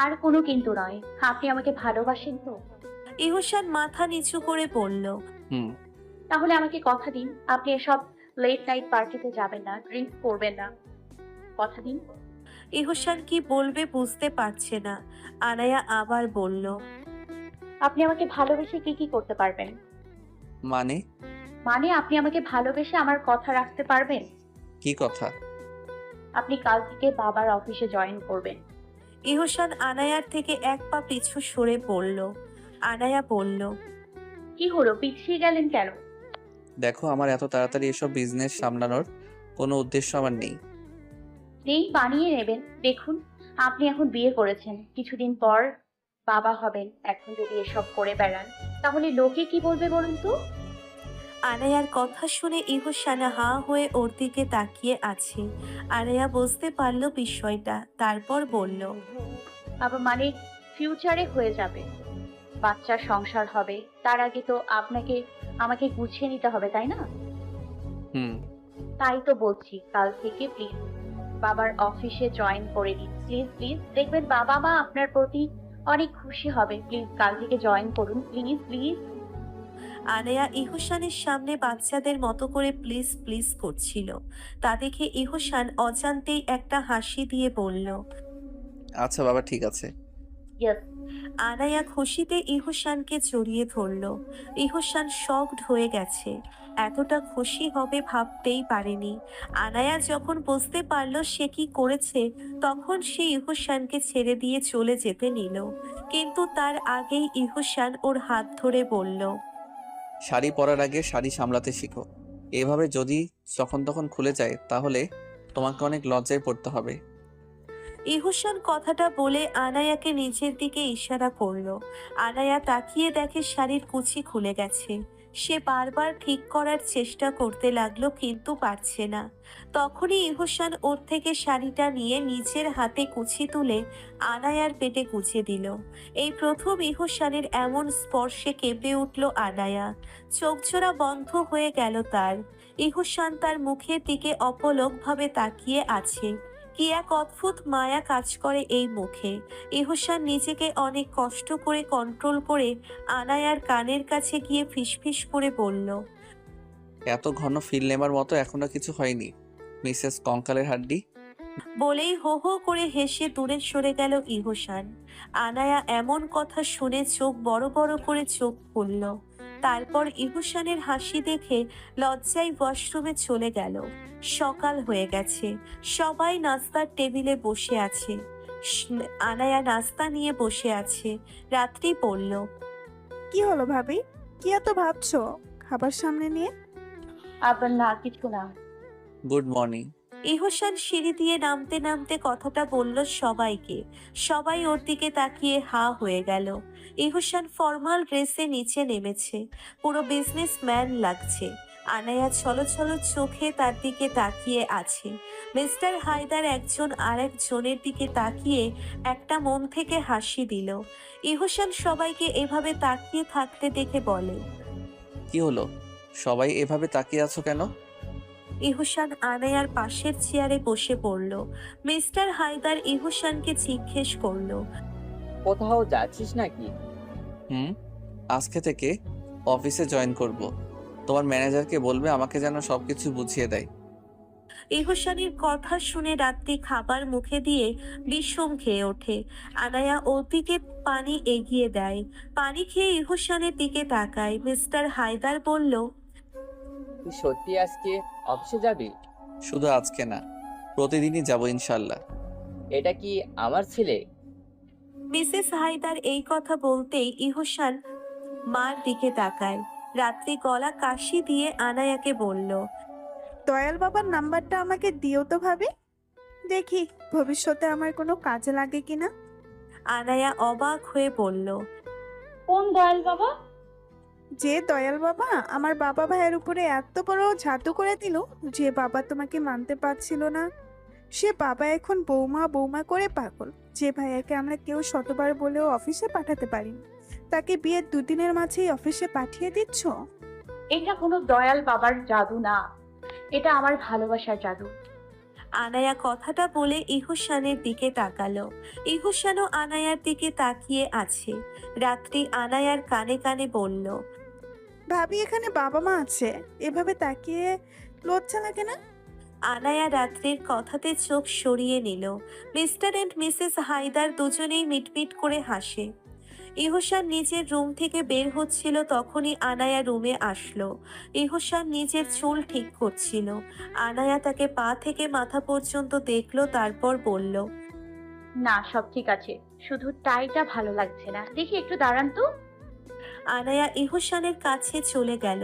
F: আর কোনো কিন্তু নয়। আপনি আমাকে ভালোবাসেন তো?
A: ইহুসান মাথা নিচু করে বলল।
C: হুম।
F: তাহলে আমাকে কথা দিন আপনি এসব লেট নাইট পার্টিতে যাবেন না, ড্রিঙ্ক করবেন না। কথা দিন।
A: ইহুসান কি বলবে বুঝতে পারছে না। আনায়া আবার বলল।
F: আপনি আমাকে ভালোবেসে কি কি করতে পারবেন?
C: মানে?
F: মানে আপনি আমাকে ভালোবেসে আমার কথা রাখতে পারবেন?
C: কি কথা?
F: আপনি কাল থেকে বাবার অফিসে জয়েন করবেন।
A: ইহুসান আনায়ার থেকে এক পা পিছু সরে পড়ল। আনায়া বলল।
F: কি হলো, পিছিয়ে গেলেন কেন?
C: দেখো, আমার এত তাড়াতাড়ি এসব বিজনেস সামলানোর কোনো উদ্দেশ্য আমার নেই।
F: নেই বানিয়ে নেবেন। দেখুন, আপনি এখন বিয়ে করেছেন, কিছুদিন পর বাবা হবেন। এখন যদি এসব করে বেড়ান তাহলে লোকে কি বলবে বলুন তো?
A: আনায়ার কথা শুনে ইহুসান হা হয়ে ওর দিকে তাকিয়ে আছে। আনায়া বুঝতে পারল বিষয়টা, তারপর বলল।
F: বাবা মানে ফিউচারে হয়ে যাবে, বাচ্চার সংসার হবে, তার আগে তো আমাকে গুছিয়ে নিতে হবে, তাই না?
C: হুম।
F: তাই তো বলছি, কাল থেকে প্লিজ বাবার অফিসে জয়েন করে দিন। প্লিজ প্লিজ, দেখবেন বাবা মা আপনার প্রতি অনেক খুশি হবে। প্লিজ কাল থেকে জয়েন করুন, প্লিজ প্লিজ।
A: আনায়া ইহুসানের সামনে বাচ্চাদের মতো করে প্লিজ প্লিজ করছিল। তা দেখে ইহুসান অজান্তেই একটা হাসি দিয়ে বলল।
C: আচ্ছা বাবা, ঠিক আছে।
F: ইয়েস।
A: আনায়া খুশিতে ইহুসানকে জড়িয়ে ধরল। ইহুসান শকড হয়ে গেছে, এতটা খুশি হবে ভাবতেই পারেনি। আনায়া যখন বুঝতে পারল সে কি করেছে, তখন সে ইহুসানকে ছেড়ে দিয়ে চলে যেতে নিল। কিন্তু তার আগেই ইহুসান ওর হাত ধরে বলল।
C: শাড়ি পরার আগে শাড়ি সামলাতে শিখো। এভাবে যদি যখন তখন খুলে যায় তাহলে তোমাকে অনেক লজ্জায় পড়তে হবে।
A: ইহুসান কথাটা বলে আনায়াকে নিচের দিকে ইশারা করলো। আনায়া তাকিয়ে দেখে শাড়ির কুচি খুলে গেছে। সে বারবার ঠিক করার চেষ্টা করতে লাগলো, কিন্তু পারছে না। তখনই ইহুসান ওর থেকে শাড়িটা নিয়ে নিজের হাতে কুচি তুলে আনায়ার পেটে গুজে দিল। এই প্রথম ইহুসানের এমন স্পর্শে কেঁপে উঠল আনায়া। চোখজোড়া বন্ধ হয়ে গেল তার। ইহুসান তার মুখের দিকে অপলকভাবে তাকিয়ে আছে। কি এক অদ্ভুত মায়া কাজ করে এই মুখে। ইহসান নিজেকে অনেক কষ্ট করে কন্ট্রোল করে আনায়ার কানের কাছে গিয়ে ফিসফিস করে বলল,
C: এত ঘন ফিল নেবার মতো এখনো কিছু হয়নি মিসেস কঙ্কালের হাড্ডি।
A: বলেই হো হো করে হেসে দূরে সরে গেল ইহসান। আনায়া এমন কথা শুনে চোখ বড় বড় করে চোখ খুলল। তারপর ইহসানের হাসি দেখে লজ্জায় ওয়াশরুমে চলে গেল। সকাল হয়ে গেছে, সবাই নাস্তার টেবিলে বসে আছে। আনায়া নাস্তা নিয়ে বসে আছে। রাত্রি পড়ল।
J: কি হলো ভাবি? কি এত ভাবছো খাবার সামনে নিয়ে?
F: আবার না, কিছু না।
C: Good morning.
A: ইহসান সিঁড়ি দিয়ে নামতে নামতে কথাটা বলল সবাইকে। সবাই ওর দিকে তাকিয়ে হা হয়ে গেল। ইহসান ফর্মাল ড্রেসে নিচে নেমেছে, পুরো বিজনেসম্যান লাগছে। আনায়া ছলো ছলো চোখে তার দিকে তাকিয়ে আছে। মিস্টার হায়দার একজন আরেকজনের দিকে তাকিয়ে একটা মন থেকে হাসি দিল। ইহসান সবাইকে এভাবে তাকিয়ে থাকতে দেখে বলে,
C: কি হলো, সবাই এভাবে তাকিয়ে আছো কেন?
A: ইহসান আনায়ার পাশের চেয়ারে বসে পড়ল। মিস্টার হায়দার ইহসানকে জিজ্ঞেস করলো,
I: কোথাও যাচ্ছিস নাকি?
C: হুম, আজকে থেকে অফিসে জয়েন করব। তোমার ম্যানেজারকে বলবে আমাকে যেন সবকিছু বুঝিয়ে দেয়।
A: ইহসানের কথা শুনে রাত্রি খাবার মুখে দিয়ে বিষম খেয়ে ওঠে। আনায়া ওর দিকে পানি এগিয়ে দেয়। পানি খেয়ে ইহসানের দিকে তাকায়। মিস্টার হায়দার বলল,
I: তুই সত্যি আজকে অফিসে যাবি?
C: শুধু আজকে না, প্রতিদিনই যাব ইনশাল্লাহ।
I: এটা কি আমার ছেলে?
A: মিসেস হায়দার এই কথা বলতেই ইহসান মার দিকে তাকায়। রাত্রি গলা কাশি দিয়ে আনায়াকে বলল,
J: দয়াল বাবার নাম্বারটা আমাকে দিও তো ভাবি, দেখি ভবিষ্যতে আমার কোনো কাজে লাগে কিনা।
A: আনায়া অবাক হয়ে বলল,
F: কোন দয়াল বাবা?
J: যে দয়াল বাবা আমার বাবা ভাইয়ের উপরে এত বড় জাদু করে দিল, যে বাবা তোমাকে মানতে পারছিল না, সে বাবা এখন বৌমা বৌমা করে পাগল। যে ভাইয়াকে আমরা কেউ শতবার বলেও অফিসে পাঠাতে পারিনি, তাকে বিয়ের দুদিনের মাঝেই অফিসে পাঠিয়ে দিচ্ছ।
F: এটা কোনো দয়াল বাবার জাদু না, এটা আমার ভালোবাসার জাদু।
A: আনায়া কথাটা বলে ইহসানের দিকে তাকালো। ইহসানও আনায়ার দিকে তাকিয়ে আছে। রাত্রি আনায়ার কানে কানে বলল,
J: ভাবি এখানে বাবা মা আছে, এভাবে তাকিয়ে লজ্জা লাগে না?
A: আনায়া রাত্রির কথাতে চোখ সরিয়ে নিল। মিস্টার অ্যান্ড মিসেস হায়দার দুজনেই মিটমিট করে হাসে। ইহসান নিজের রুম থেকে বের হচ্ছিল, তখনই আনায়া রুমে আসলো। ইহসান নিজের চুল ঠিক করছিল। আনায়া তাকে পা থেকে মাথা পর্যন্ত দেখলো, তারপর বলল,
F: না, সব ঠিক আছে, শুধু টাইটা ভালো লাগছে না। দেখি একটু দাঁড়ান তো।
A: আনায়া ইহসানের কাছে চলে গেল।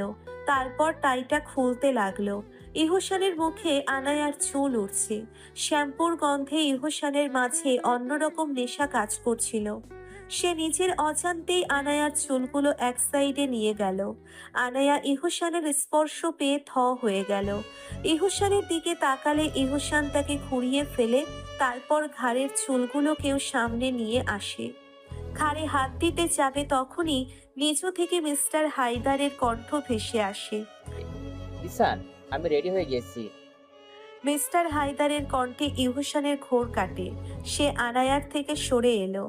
A: তারপর টাইটা খুলতে লাগলো। ইহসানের মুখে আনায়ার চুল উঠছে। শ্যাম্পুর গন্ধে ইহসানের মাঝে অন্যরকম নেশা কাজ করছিল। সে নিজের অজান্তেই আনায়ার চুলগুলো এক সাইডে নিয়ে গেল। আনায়া ইহসানের স্পর্শ পেয়ে থ হয়ে গেল। ইহসানের দিকে তাকালে ইহসান তাকে ঘুরিয়ে ফেলে, তারপর ঘাড়ের চুলগুলোকেও সামনে নিয়ে আসে। ঘাড়ে হাত দিতে যাবে, তখনই নিচু থেকে মিস্টার হায়দারের কণ্ঠ ভেসে আসে।
I: ঈশান, আমি রেডি হয়ে গেছি।
A: মিস্টার হায়দারের কণ্ঠে ইহসানের ঘোর কাটে। সে আনায়ার থেকে সরে এলো।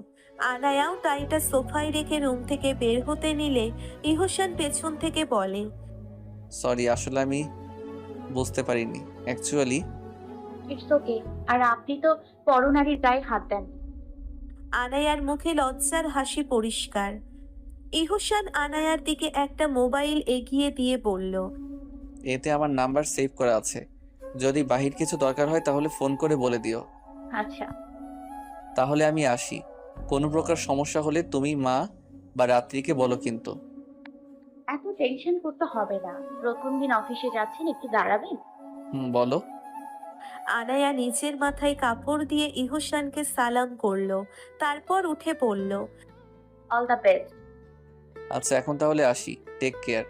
A: আনায়াও টাইটা সোফায় রেখে রুম থেকে বের হতে নিলে ইহসান পেছন থেকে বলে,
C: সরি, আসলে আমি বুঝতে পারিনি অ্যাকচুয়ালি।
F: It's okay. আর আপনি তো পরনারীর গায়ে হাত দেন।
A: আনায়ার মুখে লজ্জার হাসি পরিষ্কার। ইহসান আনায়ার দিকে একটা মোবাইল এগিয়ে দিয়ে বলল,
C: এতে আমার নাম্বার সেভ করা আছে, যদি বাহির কিছু দরকার হয় তাহলে ফোন করে বলে দিও।
F: আচ্ছা।
C: তাহলে আমি আসি। কোনো প্রকার সমস্যা হলে তুমি মা বা রাত্রিকে বলো কিন্তু।
F: এত টেনশন করতে হবে না, প্রথম দিন অফিসে যাচ্ছেন, একটু দাঁড়াবেন?
C: বলো।
A: আনায়া নিজের মাথায় কাপড় দিয়ে ইহসানকে সালাম করলো, তারপর উঠে পড়ল।
F: All the best.
C: আচ্ছা, এখন তাহলে আসি, টেক কেয়ার।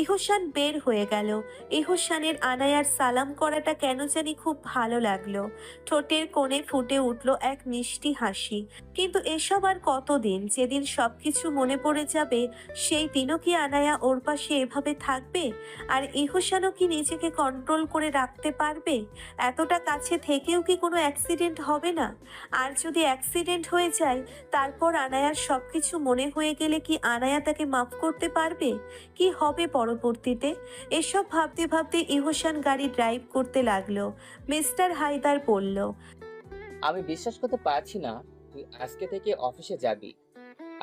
A: ইহসান বের হয়ে গেল। ইহসানের আনায়ার সালাম করাটা কেন জানি খুব ভালো লাগলো। ঠোঁটের কোণে ফুটে উঠল এক মিষ্টি হাসি। কিন্তু এসব আর কতদিন? যেদিন সবকিছু মনে পড়ে যাবে সেই দিনও কি আনায়া ওর পাশে এভাবে থাকবে? আর ইহসানও কি নিজেকে কন্ট্রোল করে রাখতে পারবে? এতটা কাছে থেকেও কি কোনো অ্যাক্সিডেন্ট হবে না? আর যদি অ্যাক্সিডেন্ট হয়ে যায়, তারপর আনায়ার সবকিছু মনে হয়ে গেলে কি আনায়া তাকে মাফ করতে পারবে? কি হবে পরবর্তীতে? এসব ভাবতে ভাবতে ইহসান গাড়ি ড্রাইভ করতে লাগলো। মিস্টার হায়দার বলল,
I: আমি বিশ্বাস করতে পারছি না তুই আজকে থেকে অফিসে যাবি।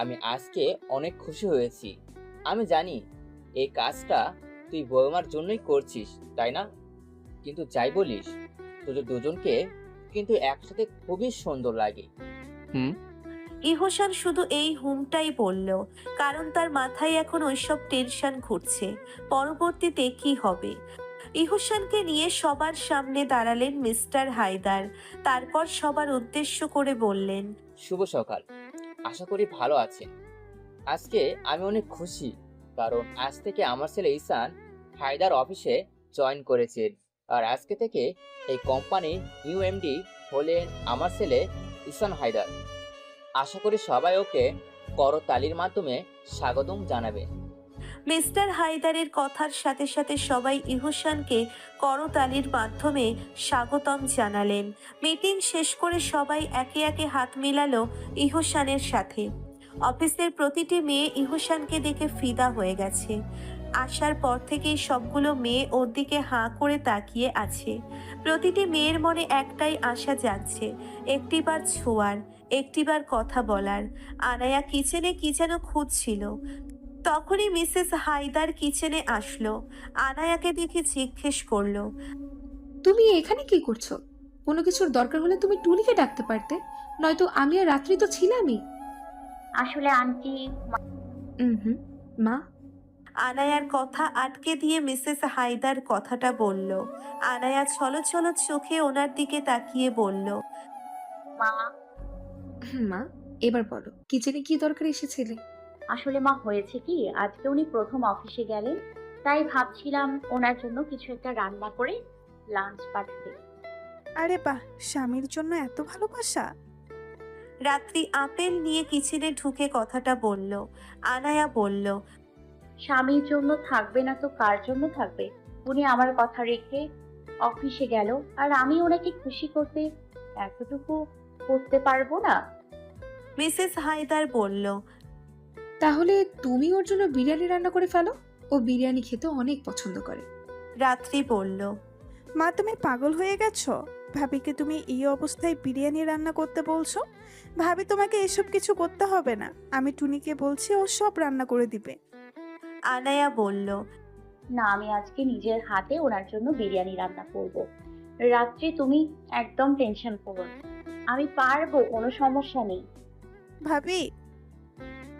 I: আমি আজকে অনেক খুশি হয়েছি। আমি জানি এই কাজটা তুই বৌমার জন্যই করছিস, তাই না? কিন্তু যাই বলিস, তোদের দুজনকে কিন্তু একসাথে খুবই সুন্দর লাগে।
C: হুম।
A: ইহসান শুধু এই হুমটাই বলল, কারণ তার মাথায় এখন ওইসব টেনশন ঘুরছে পরবর্তীতে কি হবে। ইহসানকে নিয়ে সবার সামনে দাঁড়ালেন মিস্টার হায়দার। তারপর সবার উদ্দেশ্য করে বললেন,
I: শুভ সকাল, আশা করি ভালো আছেন। আজকে আমি অনেক খুশি, কারণ আজ থেকে আমার ছেলে ইসান হায়দার অফিসে জয়েন করেছেন। আর আজকে থেকে এই কোম্পানির নিউ এমডি হলেন আমার ছেলে ইসান হায়দার। আশা করি সবাই ওকে করতালির মাধ্যমে স্বাগতম জানাবে।
A: মিস্টার হায়দারের কথার সাথে সাথে সবাই ইহসানকে করতালির মাধ্যমে স্বাগতম জানালেন। মিটিং শেষ করে সবাই একে একে হাত মেলালো ইহসানের সাথে। অফিসের প্রতিটি মেয়ে ইহসানকে দেখে ফিদা হয়ে গেছে। আসার পর থেকেই সবগুলো মেয়ে ওর দিকে হাঁ করে তাকিয়ে আছে। প্রতিটি মেয়ের মনে একটাই আশা জাগছে, একটিবার ছোঁয়ার, একটিবার কথা বলার। আনায়া কিচেনে কি যেন খুঁজছিল। তখনই মিসেস হায়দার কিচেনে আসলো। আনায়াকে দেখে জিজ্ঞেস করলো,
E: তুমি এখানে কি করছো? কোনো কিছুর দরকার হলে তুমি টুনিকে ডাকতে পারতে, নয়তো আমি আর রাত্রি তো ছিলামই।
F: আসলে আন্টি,
E: হুম, মা।
A: আনায়ার কথা আটকে দিয়ে মিসেস হায়দার কথাটা বলল। আনায়া ছলছল চোখে ওনার দিকে তাকিয়ে বলল,
F: মা,
E: মা, এবার বলো কিচেনে কি দরকার এসেছিলে?
F: আসলে মা হয়েছে কি, আজকে উনি প্রথম অফিসে গেলেন, তাই ভাবছিলাম ওনার জন্য কিছু একটা রান্না করে লাঞ্চ পাঠাতে।
J: আরে বাহ, স্বামীর জন্য এত ভালোবাসা।
A: রাত্রি আপেল নিয়ে কিচেনে ঢুকে কথাটা বলল। আনায়া বলল,
F: স্বামীর জন্য থাকবে না তো কার জন্য থাকবে? উনি আমার কথা রেখে অফিসে গেল, আর আমি ওনাকে খুশি করতে এতটুকু করতে পারবো না?
A: মিসেস হায়দার বলল,
E: তাহলে তুমি ওর জন্য বিরিয়ানি রান্না করে ফেলো, ও বিরিয়ানি খেতে অনেক পছন্দ করে।
A: রাত্রি বলল,
J: মা, তুমি পাগল হয়ে গেছো? ভাবিকে তুমি এই অবস্থায় বিরিয়ানি রান্না করতে বলছো? ভাবি তোমাকে এসব কিছু করতে হবে না, আমি টুনিকে বলছি ও সব রান্না করে দিবে।
A: আনায়া বলল,
F: না, আমি আজকে নিজের হাতে ওনার জন্য বিরিয়ানি রান্না করব। রাত্রি তুমি একদম টেনশন করো না, আমি পারবো, কোনো সমস্যা নেই।
J: ভাবি,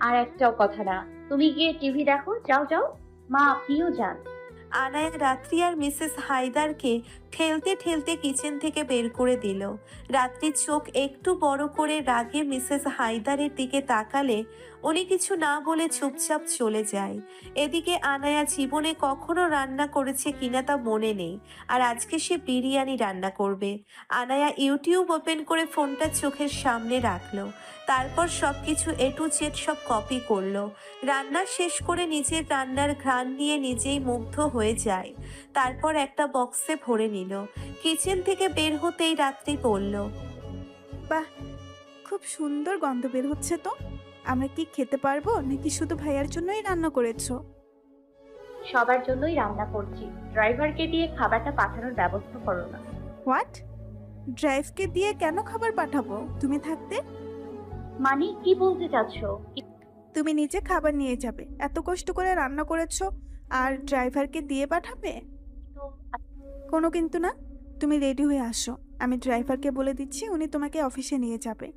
F: আর একটাও কথা না, তুমি গিয়ে টিভি দেখো, যাও যাও। মা, আপনিও যান।
A: আনায়া রাত্রি আর মিসেস হায়দারকে ঠেলতে ঠেলতে কিচেন থেকে বের করে দিল। রাত্রির চোখ একটু বড় করে রাগে মিসেস হায়দারের দিকে তাকালে উনি কিছু না বলে চুপচাপ চলে যায়। এদিকে আনায়া জীবনে কখনো রান্না করেছে কিনা তা মনে নেই, আর আজকে সে বিরিয়ানি রান্না করবে। আনায়া ইউটিউব ওপেন করে ফোনটা চোখের সামনে রাখলো। তারপর সবকিছু এ টু জেড সব কপি করলো। রান্না শেষ করে নিজের রান্নার ঘ্রাণ নিয়ে নিজেই মুগ্ধ হয়ে যায়। তারপর একটা বক্সে ভরে নিল। কিচেন থেকে বের হতেই রাত্রি বলল,
J: বাহ, খুব সুন্দর গন্ধ বের হচ্ছে তো। আমরা কি খেতে পারবো নাকি শুধু ভাইয়ার জন্যই রান্না করেছো?
F: সবার জন্যই রান্না করছি, ড্রাইভারকে দিয়ে খাবারটা পাঠানোর ব্যবস্থা করো না।
J: হোয়াট? ড্রাইভকে দিয়ে কেন খাবার পাঠাবো তুমি থাকতে?
F: মানে কি বলতে চাচ্ছ?
J: তুমি নিজে খাবার নিয়ে যাবে, এত কষ্ট করে রান্না করেছো, আর ড্রাইভারকে দিয়ে পাঠাবে? কোনো কিন্তু না, তুমি রেডি হয়ে আসো, আমি ড্রাইভারকে বলে দিচ্ছি উনি তোমাকে অফিসে নিয়ে যাবে।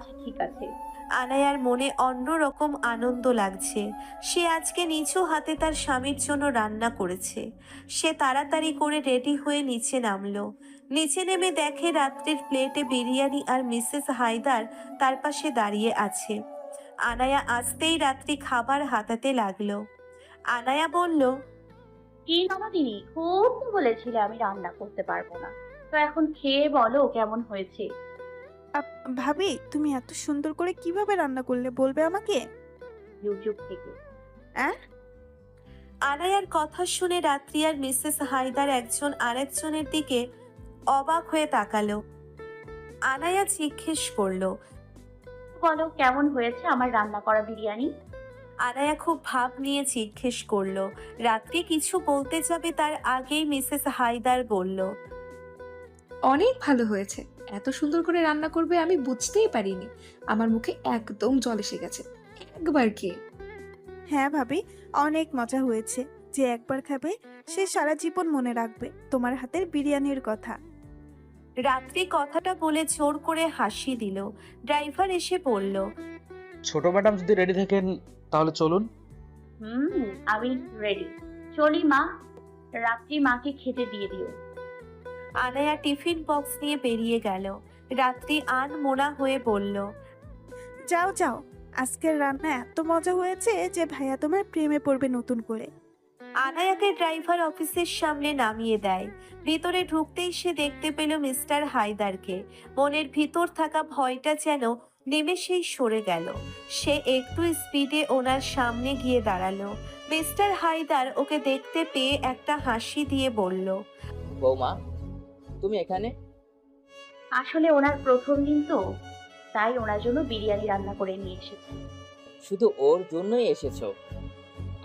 F: আচ্ছা, ঠিক আছে।
A: আনায়ার মনে অন্যরকম আনন্দ লাগছে। সে আজকে নিচু হাতে তার স্বামীর জন্য রান্না করেছে। সে তাড়াতাড়ি করে রেডি হয়ে নিচে নামলো। নিচে নেমে দেখে রাত্রির প্লেটে বিরিয়ানি আর মিসেস হায়দার তার পাশে দাঁড়িয়ে আছে। আনায়া আসতেই রাত্রি খাবার হাতাতে লাগলো। আনায়া বলল,
F: কি ননদিনী, খুব তো বলেছিলে আমি রান্না করতে পারবো না, তো এখন খেয়ে বলো কেমন হয়েছে।
J: ভাবি, তুমি এত সুন্দর করে কিভাবে রান্না করলে বলবে আমাকে?
F: ইউটিউব থেকে।
J: অ্যাঁ?
A: আনায়ার কথা শুনে রাত্রি আর মিসেস হায়দার একজন আরেকজনের দিকে অবাক হয়ে তাকালো। আনায়া জিজ্ঞেস করলো,
F: বলো কেমন হয়েছে আমার রান্না করা বিরিয়ানি।
A: আনায়া খুব ভাব নিয়ে জিজ্ঞেস করলো। রাত্রি কিছু বলতে যাবে তার আগেই মিসেস হায়দার বলল,
E: অনেক ভালো হয়েছে। এত সুন্দর করে রান্না করবে আমি বুঝতেই পারিনি। আমার মুখে একদম জল এসে গেছে। একবার কি?
J: হ্যাঁ ভাবি, অনেক মজা হয়েছে। যে একবার খাবে সে সারা জীবন মনে রাখবে তোমার হাতের বিরিয়ানির কথা।
A: রাত্রি কথাটা বলে জোর করে হাসি দিল। ড্রাইভার এসে বলল,
L: ছোট ম্যাডাম যদি রেডি থাকেন তাহলে চলুন।
F: আমি রেডি। চলি মা, রাত্রি মাকে খেতে দিয়ে দিও।
A: আনায়া টিফিন বক্স নিয়ে বেরিয়ে গেল। রাত্রি আনমোনা হয়ে বলল,
J: যাও যাও, আজকের রান্না এত মজা হয়েছে যে ভাইয়া তোমার প্রেমে পড়বে নতুন করে।
A: আনায়াকে ড্রাইভার অফিসের সামনে নামিয়ে দেয়। ভিতরে ঢুকতেই সে দেখতে পেল মিস্টার হায়দারকে। মনের ভিতর থাকা ভয়টা যেন নিমেষেই সরে গেল। সে একটু স্পিডে ওনার সামনে গিয়ে দাঁড়ালো। মিস্টার হায়দার ওকে দেখতে পেয়ে একটা হাসি দিয়ে বলল,
I: বৌমা, তুমি এখানে?
F: আসলে ওনার প্রথম দিন তো, তাই ওনার জন্য বিরিয়ানি রান্না করে নিয়ে এসেছি।
I: শুধু ওর জন্যই এসেছো,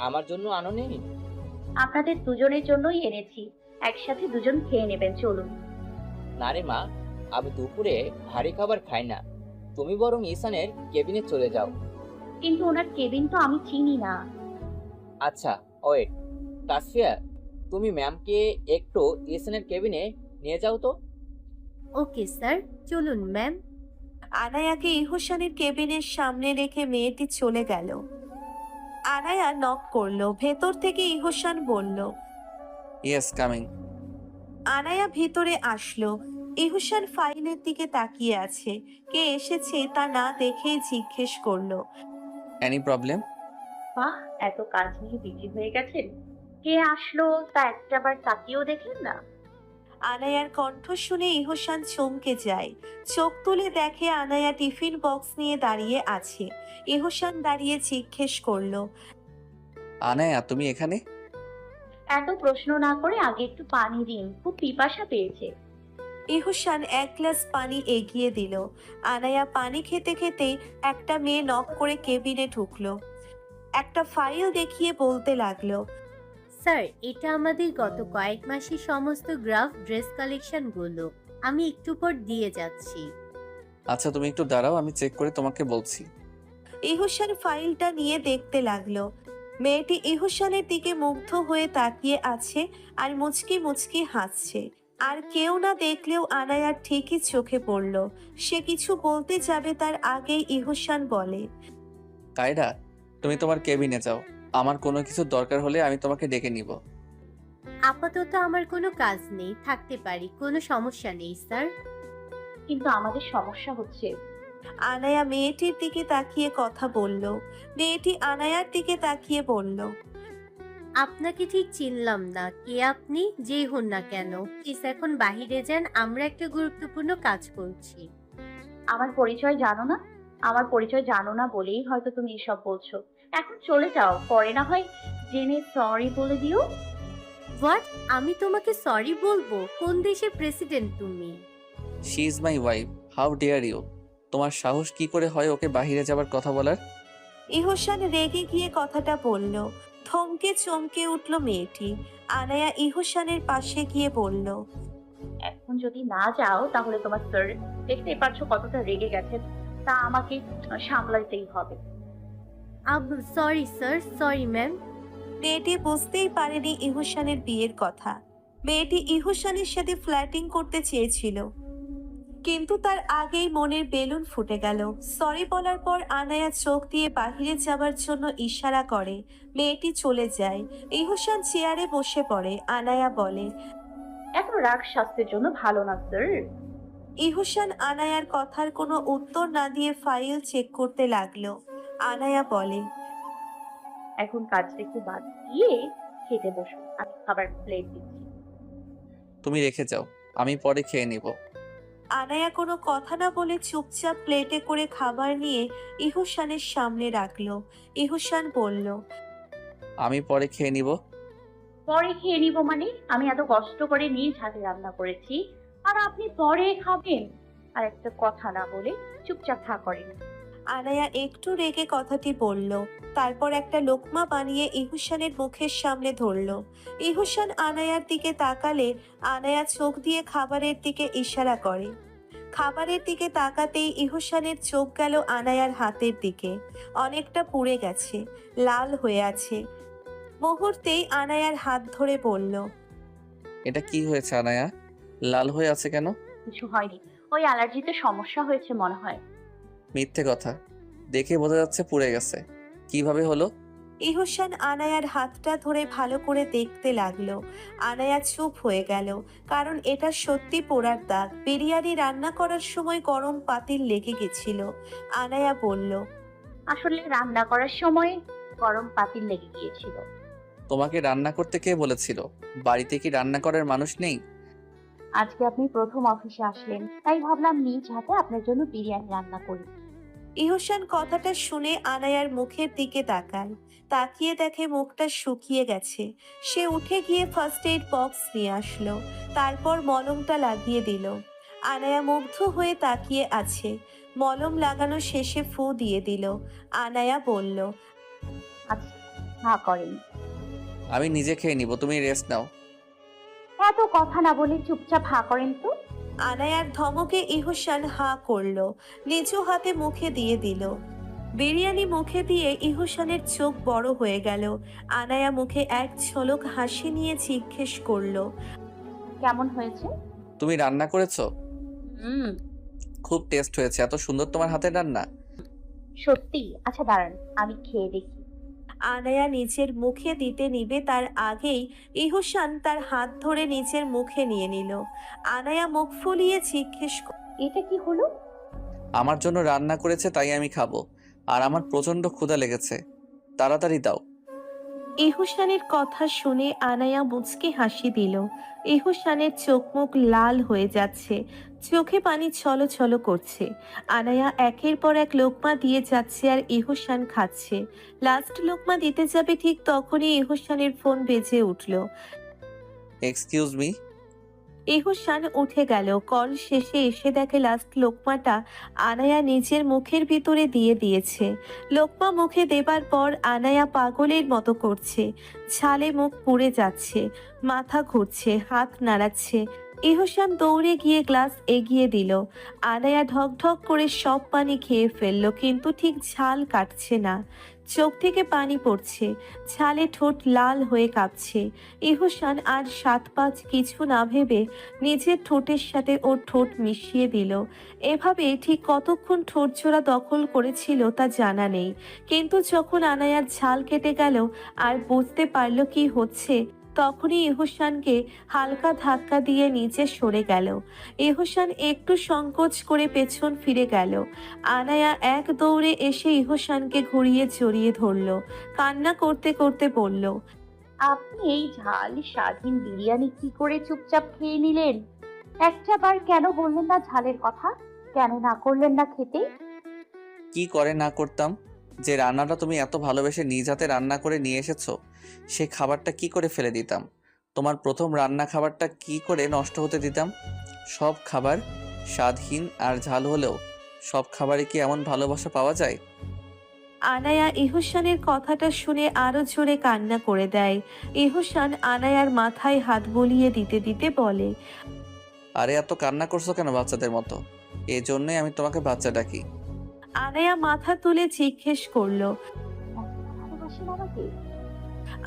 I: আমার জন্য আনো নেই?
F: আপনাদের দুজনের জন্যই এনেছি, একসাথে দুজন খেয়ে নেবেন, চলুন।
I: না রে মা, আমি দুপুরে ভারী খাবার খাই না। তুমি বরং ঈশানের কেবিনে চলে যাও।
F: কিন্তু ওনার কেবিন তো আমি চিনি না।
I: আচ্ছা ওয়েট, তাসফিয়া, তুমি ম্যামকে একটু ঈশানের কেবিনে নিয়ে যাও তো।
M: ওকে স্যার, চলুন ম্যাম।
A: আনায়াকে ইহসানের কেবিনের সামনে রেখে মেয়েটি চলে গেল। আনায়া নক করলো। ভেতর থেকে ইহসান বলল,
C: ইয়েস, কামিং।
A: আনায়া ভিতরে আসলো। ইহসান ফাইলের দিকে তাকিয়ে আছে। কে এসেছে তা না দেখেই জিজ্ঞেস করলো,
C: এনি প্রবলেম?
F: বাহ, এত কাজ নিয়ে বিজি হয়ে গেছেন। কে আসলো তা একটাবার তাকিয়েও দেখলেন না।
A: আনায়ার কণ্ঠ শুনে ইহসান চমকে যায়। চোখ তুলে দেখে আনায়া টিফিন বক্স নিয়ে দাঁড়িয়ে আছে। ইহসান দাঁড়িয়ে জিজ্ঞেস করলো,
C: আনায়া, তুমি এখানে?
F: এত প্রশ্ন না করে আগে একটু পানি দিন, খুব পিপাসা পেয়েছে।
A: ইহসান এক গ্লাস পানি এগিয়ে দিল। আনায়া পানি খেতে খেতে একটা মেয়ে নক করে কেবিনে ঢুকলো। একটা ফাইল দেখিয়ে বলতে লাগলো,
M: স্যার, এটা আমাদের গত কয়েক মাসের সমস্ত গ্রাফ ড্রেস কালেকশনগুলো। আমি একটু পর দিয়ে যাচ্ছি।
C: আচ্ছা, তুমি একটু দাঁড়াও, আমি চেক করে তোমাকে বলছি।
A: ইহসান ফাইলটা নিয়ে দেখতে লাগলো। মেয়েটি ইহসানের দিকে মুগ্ধ হয়ে তাকিয়ে আছে আর মুচকি মুচকি হাসছে। আর কেউ না দেখলেও আনায়ার ঠিকই চোখে পড়ল। সে কিছু বলতে যাবে তার আগেই ইহসান বলে,
C: কায়রা, তুমি তোমার কেবিনে যাও। আমার কোনো কিছু দরকার হলে আমি তোমাকে ডেকে নিব।
M: আপাতত আমার কোনো কাজ নেই, থাকতে পারি, কোনো সমস্যা নেই স্যার।
F: কিন্তু আমাদের সমস্যা হচ্ছে।
A: আনায়া মেয়েটির দিকে তাকিয়ে কথা বলল। মেয়েটি আনায়ার দিকে তাকিয়ে বলল,
M: আপনাকে ঠিক চিনলাম না, কে আপনি? যেই হন না কেন, প্লিজ এখন বাহিরে যান, আমরা একটা গুরুত্বপূর্ণ কাজ করছি।
F: আমার পরিচয় জানো না? আমার পরিচয় জানো না বলেই হয়তো তুমি এসব বলছো। এখন চলে যাও, পরে না হয় জেনে সরি বলে দিও।
M: হোয়াট? আমি তোমাকে সরি বলবো? কোন দেশের প্রেসিডেন্ট তুমি?
C: She is my wife, how dare you? তোমার সাহস কি করে হয় ওকে বাইরে যাবার কথা বলার?
A: ইহসান রেগে গিয়ে কথাটা বলল। থমকে চমকে উঠল মেয়েটি। আনায়া ইহসানের পাশে গিয়ে বলল,
F: এখন যদি না যাও তাহলে তোমার স্যার, দেখতেই পাচ্ছ কতটা রেগে গেছে, তা আমাকে সামলাতেই হবে।
M: Sorry sir, sorry ma'am.
A: মেয়েটি বুঝতেই পারেনি ইহসানের বিয়ের কথা। মেয়েটি ইহসানের সাথে ফ্ল্যাটিং করতে চেয়েছিল, কিন্তু তার আগেই মনের বেলুন ফুটে গেল। সরি বলার পর আনায়া চোখ দিয়ে বাহিরে যাবার জন্য ইশারা করে। মেয়েটি চলে যায়। ইহসান চেয়ারে বসে পড়ে। আনায়া বলে,
F: এত রাগ স্বাস্থ্যের জন্য ভালো না স্যার।
A: ইহসান আনায়ার কথার কোনো উত্তর না দিয়ে ফাইল চেক করতে লাগলো। আনায়া বলে,
F: এখন কাজটা একটু বাদ দিয়ে খেতে বসুন, আমি খাবার প্লেট দিচ্ছি।
C: তুমি রেখে যাও, আমি পরে খেয়ে নিব।
A: আনায়া কোনো কথা না বলে চুপচাপ প্লেটে করে খাবার নিয়ে ইহুসানের সামনে রাখলো। ইহুসান বলল,
C: আমি পরে খেয়ে নিব।
F: পরে খেয়ে নিব মানে? আমি এত কষ্ট করে নিজ হাতে রান্না করেছি আর আপনি পরে খাবেন? আর একটা কথা না বলে চুপচাপ খা করেন।
A: আনায়া একটু রেগে কথাটি বলল, তারপর একটা লোকমা বানিয়ে ইহুসানের মুখের সামনে ধরলো। ইহুসান আনায়ার দিকে তাকালে আনায়া চোখ দিয়ে খাবারের দিকে ইশারা করে। খাবারের দিকে তাকাতেই ইহুসানের চোখ গেল আনায়ার হাতের দিকে। অনেকটা পুড়ে গেছে, লাল হয়ে আছে। মুহূর্তেই আনায়ার হাত ধরে বলল,
C: এটা কি হয়েছে আনায়া? লাল হয়ে আছে কেন?
F: কিছু হয়নি, ওই অ্যালার্জিতে সমস্যা হয়েছে মনে হয়।
C: মিথ্যে কথা, দেখে বোঝা যাচ্ছে পুড়ে গেছে। কিভাবে হলো?
A: ইহুসান আনায়ার হাতটা ধরে ভালো করে দেখতে লাগলো। আনায়া চুপ হয়ে গেল, কারণ এটা সত্যি পোড়ার দাগ। বিরিয়ানি রান্না করার সময় গরম পাতিল লেগে গেছিল। আনায়া বলল,
F: আসলে রান্না করার সময় গরম পাতিল লেগে গিয়েছিল।
C: তোমাকে রান্না করতে কে বলেছিল? বাড়িতে কি রান্না করার মানুষ নেই?
F: আজকে আপনি প্রথম অফিসে আসলেন, তাই ভাবলাম নিজ হাতে আপনার জন্য বিরিয়ানি রান্না করি।
A: ইহুসান কথাটা শুনে আনায়ার মুখের দিকে তাকায়। তাকিয়ে দেখে মুখটা শুকিয়ে গেছে। সে উঠে গিয়ে ফার্স্ট এইড বক্স নিয়ে আসলো, তারপর মলমটা লাগিয়ে দিল। আনায়া মুগ্ধ হয়ে তাকিয়ে আছে। মলম লাগানো শেষে ফু দিয়ে দিল। আনায়া বলল,
F: আচ্ছা হা করেন।
C: আমি নিজে খেয়ে নিব, তুমি রেস্ট নাও।
F: এত কথা না বলে চুপচাপ হা করেন তো।
A: আনায়ার ধমকে ইহুসান হা করলো, নিচু হাতে মুখে দিয়ে দিল। বিরিয়ানি মুখে দিয়ে ইহুসানের চোখ বড় হয়ে গেল। আনায়া মুখে এক ঝলক হাসি নিয়ে জিজ্ঞেস করলো,
F: কেমন হয়েছে?
C: তুমি রান্না করেছো?
F: হুম।
C: খুব টেস্ট হয়েছে। এত সুন্দর তোমার হাতের রান্না।
F: সত্যি? আচ্ছা দাঁড়ান, আমি খেয়ে দেখি।
A: আনায়া নিজের মুখে দিতে নিবে তার আগেই ইহুসান তার হাত ধরে নিজের মুখে নিয়ে নিল। আনায়া মুখ ফুলিয়ে জিজ্ঞেস
F: এটা কি হলো?
C: আমার জন্য রান্না করেছে, তাই আমি খাবো। আর আমার প্রচন্ড ক্ষুধা লেগেছে, তাড়াতাড়ি দাও।
A: ইহুসানের কথা শুনে আনায়া মুচকি হাসি দিল। ইহুসানের চোখ মুখ লাল হয়ে যাচ্ছে, চোখে পানি ছলছল করছে। আনায়া একের পর এক লোকমা দিয়ে যাচ্ছে আর ইহুসান খাচ্ছে। লাস্ট লোকমা দিতে যাবে ঠিক তখনই ইহুসানের ফোন বেজে উঠল।
C: Excuse me.
A: ইহুসান উঠে গেল। কল শেষে এসে দেখে লাস্ট লোকমাটা আনায়া নিজের মুখের ভিতরে দিয়ে দিয়েছে। লোকমা মুখে দেবার পর আনায়া পাগলের মতো করছে। ঝালে মুখ পুড়ে যাচ্ছে, মাথা ঘুরছে, হাত নাড়াচ্ছে। ইহুসান দৌড়ে গিয়ে গ্লাস এগিয়ে দিল। আনায়া ঢক ঢক করে সব পানি খেয়ে ফেললো, কিন্তু ঠিক ঝাল কাটছে না। চোখ থেকে পানি পড়ছে, ঝালে ঠোঁট লাল হয়ে কাঁপছে। ইহুসান আর ৭-৫ কিছু না ভেবে নিজের ঠোঁটের সাথে ওর ঠোঁট মিশিয়ে দিল। এভাবে ঠিক কতক্ষণ ঠোঁট জোড়া দখল করেছিল তা জানা নেই, কিন্তু যখন আনায়ার ঝাল কেটে গেল আর বুঝতে পারল কি হচ্ছে, তখনই ইহুসানকে হালকা ধাক্কা দিয়ে নিচে সরে গেল। ইহুসান একটু সংকোচ করে পেছন ফিরে গেল। আনায়া এক দৌড়ে এসে ইহুসানকে ঘুরিয়ে জড়িয়ে ধরল, কান্না করতে করতে বলল,
F: আপনি এই ঝাল স্বাধীন বিরিয়ানি কি করে চুপচাপ খেয়ে নিলেন? একটা বার কেন বললেন না ঝালের কথা? কেন না করলেন না খেতে?
C: কি করে না করতাম? যে রান্নাটা তুমি এত ভালোবেসে নিজ হাতে রান্না করে নিয়ে এসেছো, সে খাবারটা কি করে ফেলে দিতাম? তোমার প্রথম রান্না খাবারটা কি করে নষ্ট হতে দিতাম? সব খাবার স্বাদহীন আর ঝাল হলেও সব খাবারে কি এমন ভালোবাসা পাওয়া যায়?
A: আনায়া ইহুসানের কথাটা শুনে আরো জোরে কান্না করে দেয়। ইহুসান আনায়ার মাথায় হাত বুলিয়ে দিতে দিতে বলে,
C: আরে এত কান্না করছো কেন বাচ্চাদের মতো? এই জন্যই আমি তোমাকে বাচ্চা ডাকি।
A: আনায়া মাথা তুলে জিজ্ঞেস করলো।
F: ভালোবাসেন আমাকে?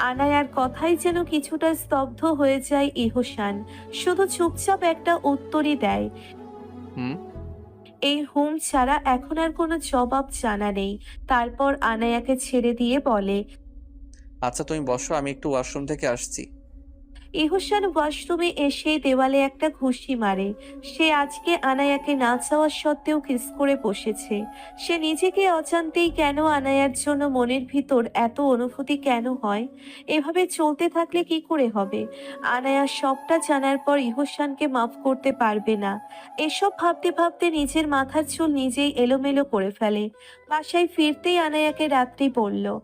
A: আনায়ার কথাই যেন কিছুটা স্তব্ধ হয়ে যায় ইহুসান, শুধু চুপচাপ একটা উত্তরই দেয়।
C: হুম।
A: এই হুম ছাড়া এখন আর কোনো জবাব জানা নেই। তারপর আনায়াকে ছেড়ে দিয়ে বলে,
C: আচ্ছা তুমি বসো, আমি একটু ওয়াশরুম থেকে আসছি।
A: ইহসান ওয়াশরুমে এসে দেওয়ালে একটা ঘুষি মারে। সে আজকে আনায়াকে না চাওয়ার সত্ত্বেও কিস করে বসেছে। সে নিজেকে অজান্তেই কেন আনায়ার জন্য মনের ভিতর এত অনুভূতি কেন হয়? এভাবে চলতে থাকলে কি করে হবে? আনায়া সবটা জানার পর ইহসানকে মাফ করতে পারবে না। এসব ভাবতে ভাবতে নিজের মাথার চুল নিজেই এলোমেলো করে ফেলে। বাসায় ফিরতেই আনায়াকে রাত্রি পড়ল।